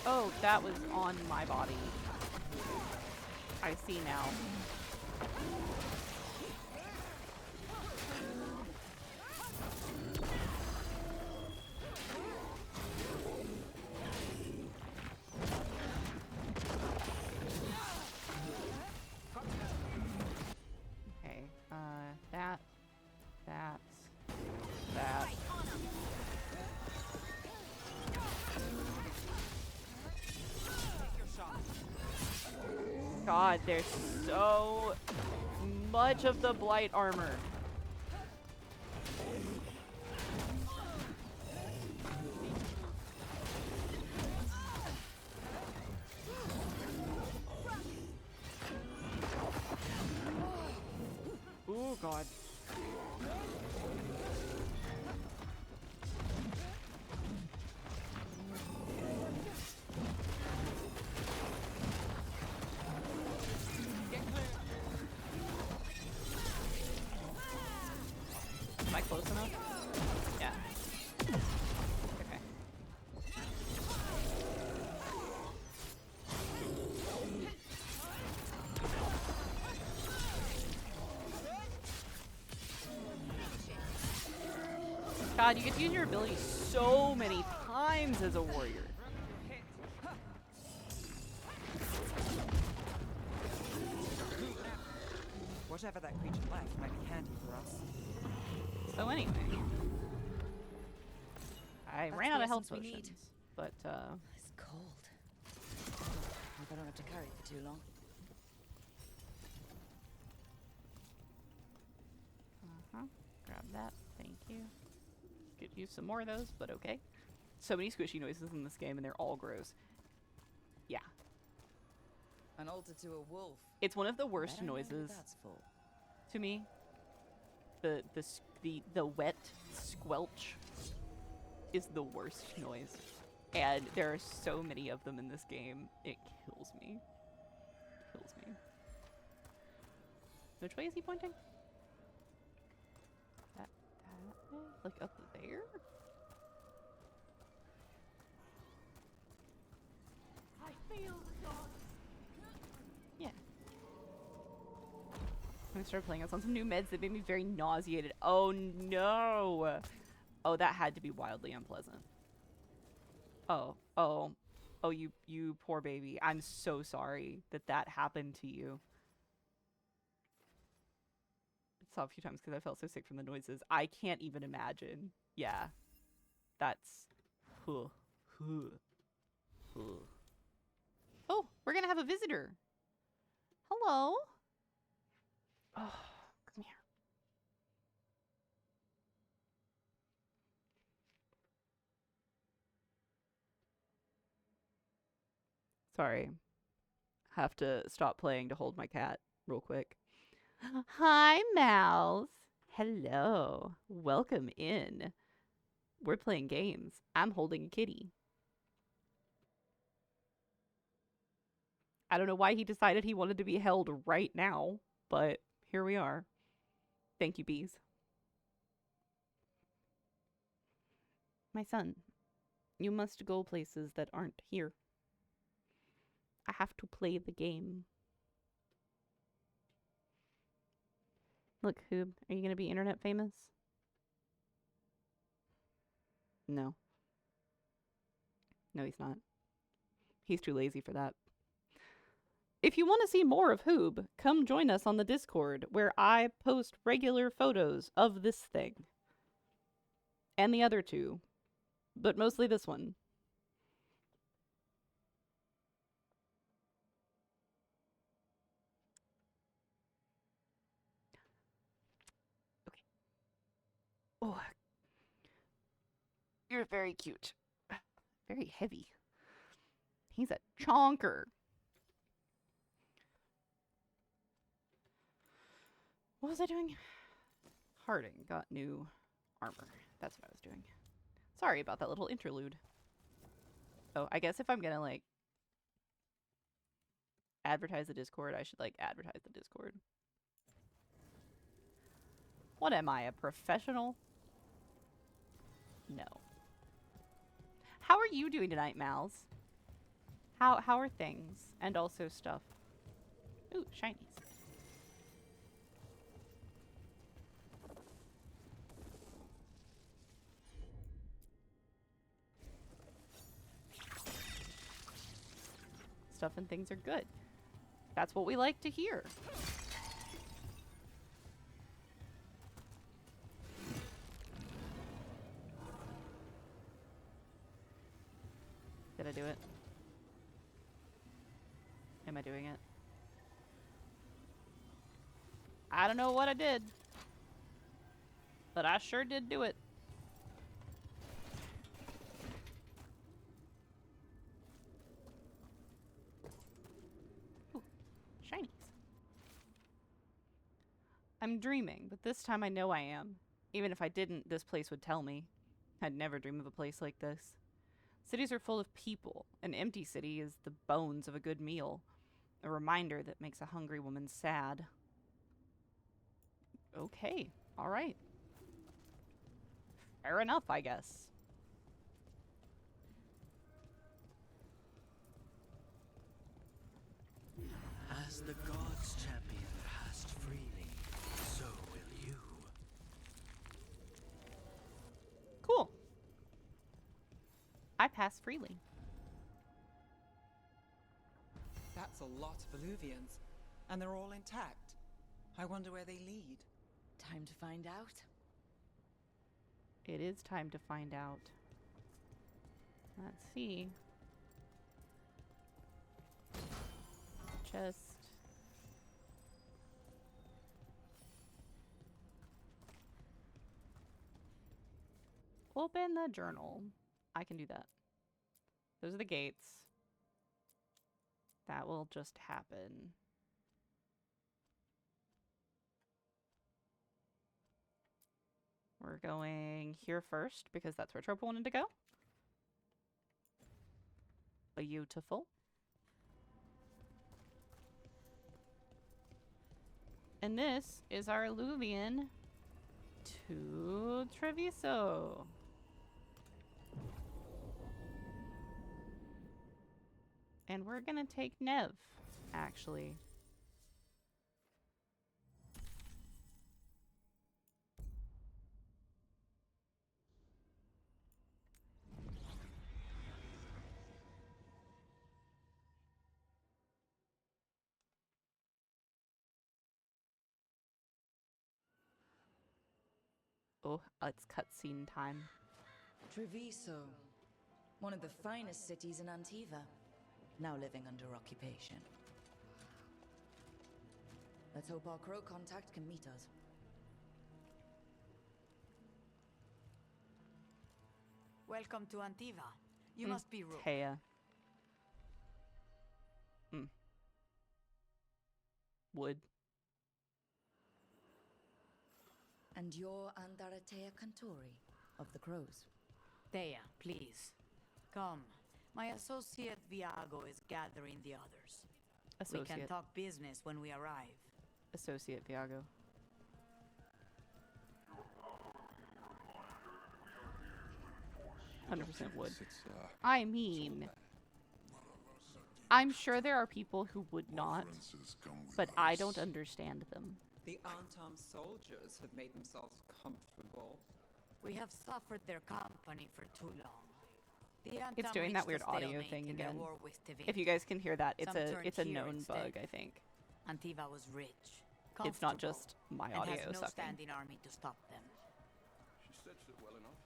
Oh, that was on my body. I see now. Okay, that. God, there's so much of the blight armor. God. Am I close enough? Yeah. Okay. God, you get to use your ability so many times as a warrior. Whatever that creature left might be handy for us. So anyway, I ran out of health we potions, need. but It's cold. Hope I don't have to carry it for too long. grab that. Thank you. Could use some more of those, but okay. So many squishy noises in this game, and they're all gross. Yeah, An altar to a wolf. it's one of the I worst don't know who noises that's for. to me. The wet squelch is the worst noise, and there are so many of them in this game. It kills me. Kills me. Which way is he pointing? That way? Like up there? I feel the gods. Yeah. I'm gonna start playing us on some new meds that made me very nauseated. Oh no! Oh, that had to be wildly unpleasant. Oh, you poor baby. I'm so sorry that that happened to you. I saw a few times because I felt so sick from the noises. I can't even imagine. Yeah. That's... Oh, we're gonna have a visitor. Hello? Oh, come here. Sorry. Have to stop playing to hold my cat real quick. Hi, Mouse. Hello. Welcome in. We're playing games. I'm holding a kitty. I don't know why he decided he wanted to be held right now, but here we are. Thank you, bees. My son, you must go places that aren't here. I have to play the game. Look, Hoob, are you going to be internet famous? No. No, he's not. He's too lazy for that. If you want to see more of Hoob, come join us on the Discord, where I post regular photos of this thing. And the other two. But mostly this one. Okay. Oh. You're very cute. Very heavy. He's a chonker. What was I doing? Harding got new armor. That's what I was doing. Sorry about that little interlude. Oh, I guess if I'm gonna, like, advertise the Discord, I should, like, advertise the Discord. What am I, a professional? No. How are you doing tonight, Mals? How are things? And also stuff. Ooh, shinies. Stuff and things are good. That's what we like to hear. Did I do it? Am I doing it? I don't know what I did, but I sure did do it. Ooh, shinies. I'm dreaming, but this time I know I am. Even if I didn't, this place would tell me. I'd never dream of a place like this. Cities are full of people. An empty city is the bones of a good meal. A reminder that makes a hungry woman sad. Okay, all right. Fair enough, I guess. As the gods champion passed freely, so will you. Cool. I pass freely. That's a lot of Illuvians, and they're all intact. I wonder where they lead. Time to find out. It is time to find out. Let's see. Just... open the journal. I can do that. Those are the gates. That will just happen. We're going here first because that's where Tropa wanted to go. Beautiful. And this is our Illuvian to Treviso. And we're gonna take Nev, actually. Oh, it's cutscene time. Treviso, one of the finest cities in Antiva, now living under occupation. Let's hope our crow contact can meet us. Welcome to Antiva. You must be Rook. Taya. Wood. And you're Andaratea Cantori of the Crows. Thea, please. Come. My associate Viago is gathering the others. We can Associate. talk business when we arrive. Associate Viago. $100% would. I mean, I'm sure there are people who would not, but I don't understand them. The unarmed soldiers have made themselves comfortable. We have suffered their company for too long. The It's Antam doing that reached weird a audio stalemate thing in their again. war with Tevinter. If you guys can hear that, it's Some a turned here known instead. bug, I think. Antiva was rich, It's not comfortable, just my and audio has no sucking. standing army to stop them. She stitched it well enough.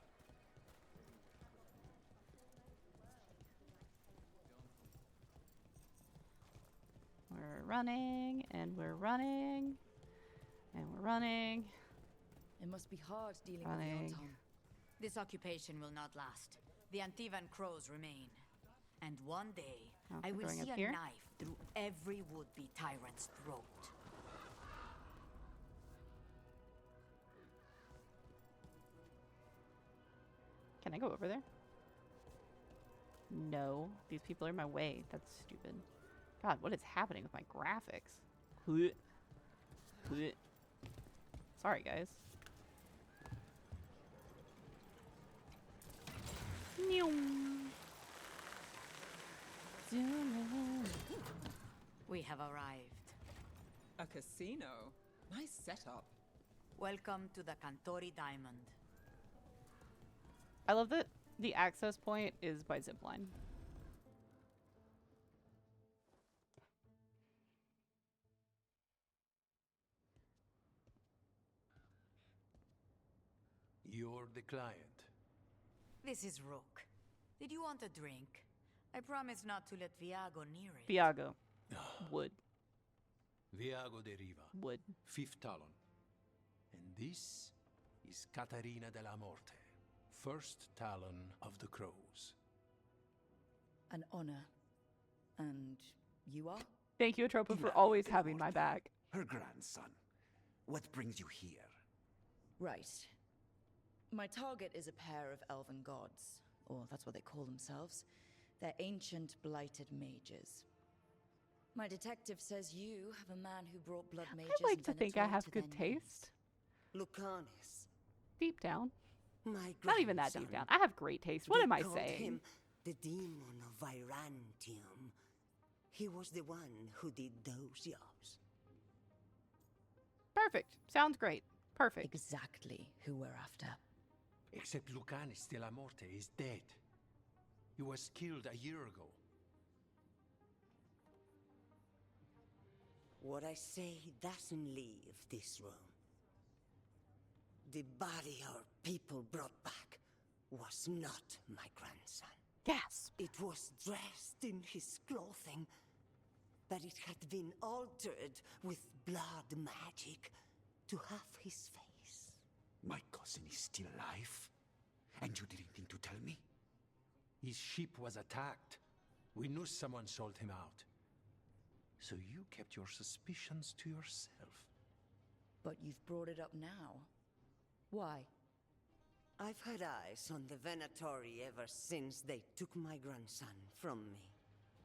We're running, and we're running, and we're running. It must be hard dealing Running. with the Antam. This occupation will not last. The Antivan crows remain. And one day, Oh, I we're will going see up a here? knife through every would-be tyrant's throat. Can I go over there? No. These people are in my way. That's stupid. God, what is happening with my graphics? Blech. Blech. Sorry, guys. We have arrived. A casino? Nice setup. Welcome to the Cantori Diamond. I love that the access point is by zipline. You're the client. This is Rook. Did you want a drink? I promise not to let Viago near it. Viago. Wood. Viago de Riva. Wood. Fifth Talon. And this is Catarina de la Morte, first Talon of the Crows. An honor. And you are? Thank you, Atropa, for always having my back. Her grandson. What brings you here? Right. My target is a pair of elven gods, or that's what they call themselves. They're ancient, blighted mages. My detective says you have a man who brought blood mages I like to and think I Venetrae have to good their knees. taste. Lucanus. Deep down. My Not even that deep down. I have great taste. What They am I called saying? him the demon of Virantium. He was the one who did those jobs. Perfect. Sounds great. Perfect. Exactly who we're after. Except Lucanus de la Morte is dead. He was killed a year ago. What I say doesn't leave this room. The body our people brought back was not my grandson. Yes. It was dressed in his clothing, but it had been altered with blood magic to have his face. My cousin is still alive? And you didn't think to tell me? His ship was attacked. We knew someone sold him out. So you kept your suspicions to yourself. But you've brought it up now. Why? I've had eyes on the Venatori ever since they took my grandson from me.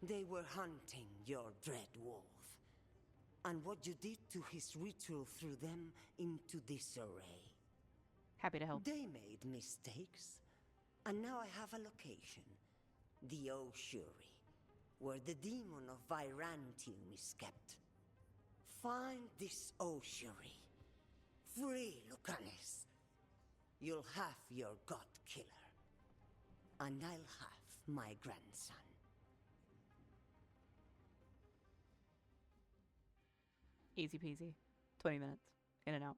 They were hunting your dread wolf. And what you did to his ritual threw them into disarray. Happy to help. They made mistakes. And now I have a location. The Oshuri, where the demon of Virantium is kept. Find this Oshuri. Free Lucanus. You'll have your god killer. And I'll have my grandson. Easy peasy. 20 minutes. In and out.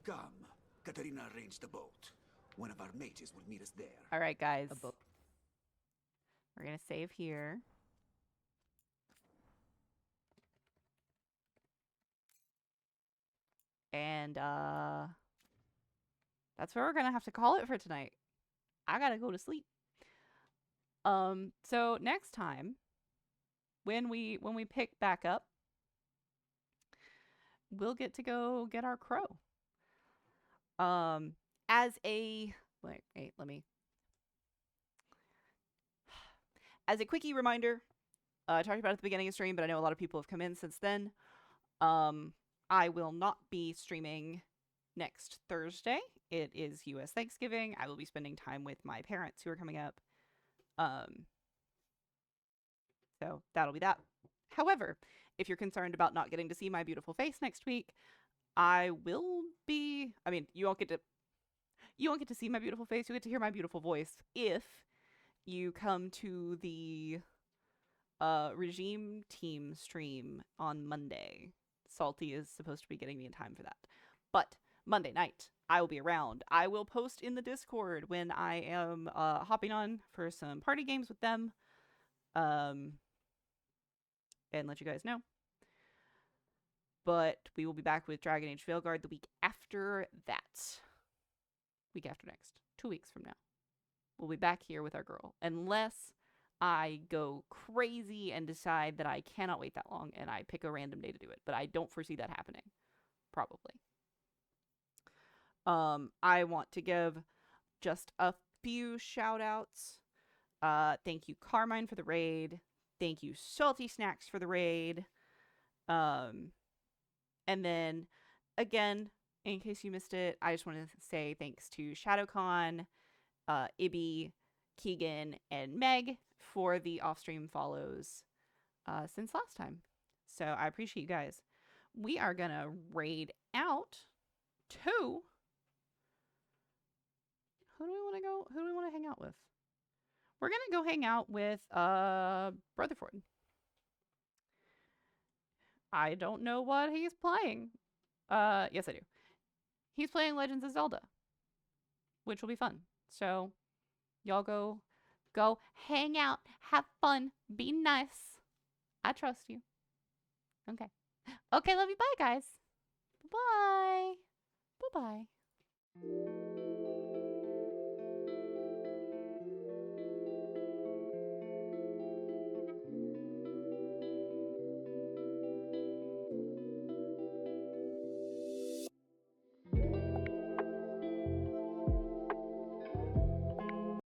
Come. Katarina arranged the boat. One of our mages will meet us there. All right, guys. We're going to save here. And that's where we're going to have to call it for tonight. I got to go to sleep. So next time when we pick back up, we'll get to go get our crow. As a as a quickie reminder, I talked about it at the beginning of stream, but I know a lot of people have come in since then. I will not be streaming next Thursday. It is US Thanksgiving. I will be spending time with my parents who are coming up. So that'll be that. However, if you're concerned about not getting to see my beautiful face next week, I will be, I mean, you won't get to see my beautiful face. You get to hear my beautiful voice if you come to the regime team stream on Monday. Salty is supposed to be getting me in time for that. But Monday night, I will be around. I will post in the Discord when I am hopping on for some party games with them. And let you guys know. But we will be back with Dragon Age Veilguard the week after that. Week after next. 2 weeks from now. We'll be back here with our girl. Unless I go crazy and decide that I cannot wait that long and I pick a random day to do it. But I don't foresee that happening. Probably. I want to give just a few shout outs. Thank you, Carmine, for the raid. Thank you, Salty Snacks, for the raid. And then, again, in case you missed it, I just want to say thanks to ShadowCon, Ibby, Keegan, and Meg for the off-stream follows since last time. So I appreciate you guys. We are going to raid out to... Who do we want to go? Who do we want to hang out with? We're going to go hang out with Rutherford. I don't know what he's playing. Yes, I do. He's playing Legends of Zelda, which will be fun. So, y'all go hang out, have fun, be nice. I trust you. Okay. Okay, love you. Bye, guys. Bye. Bye-bye.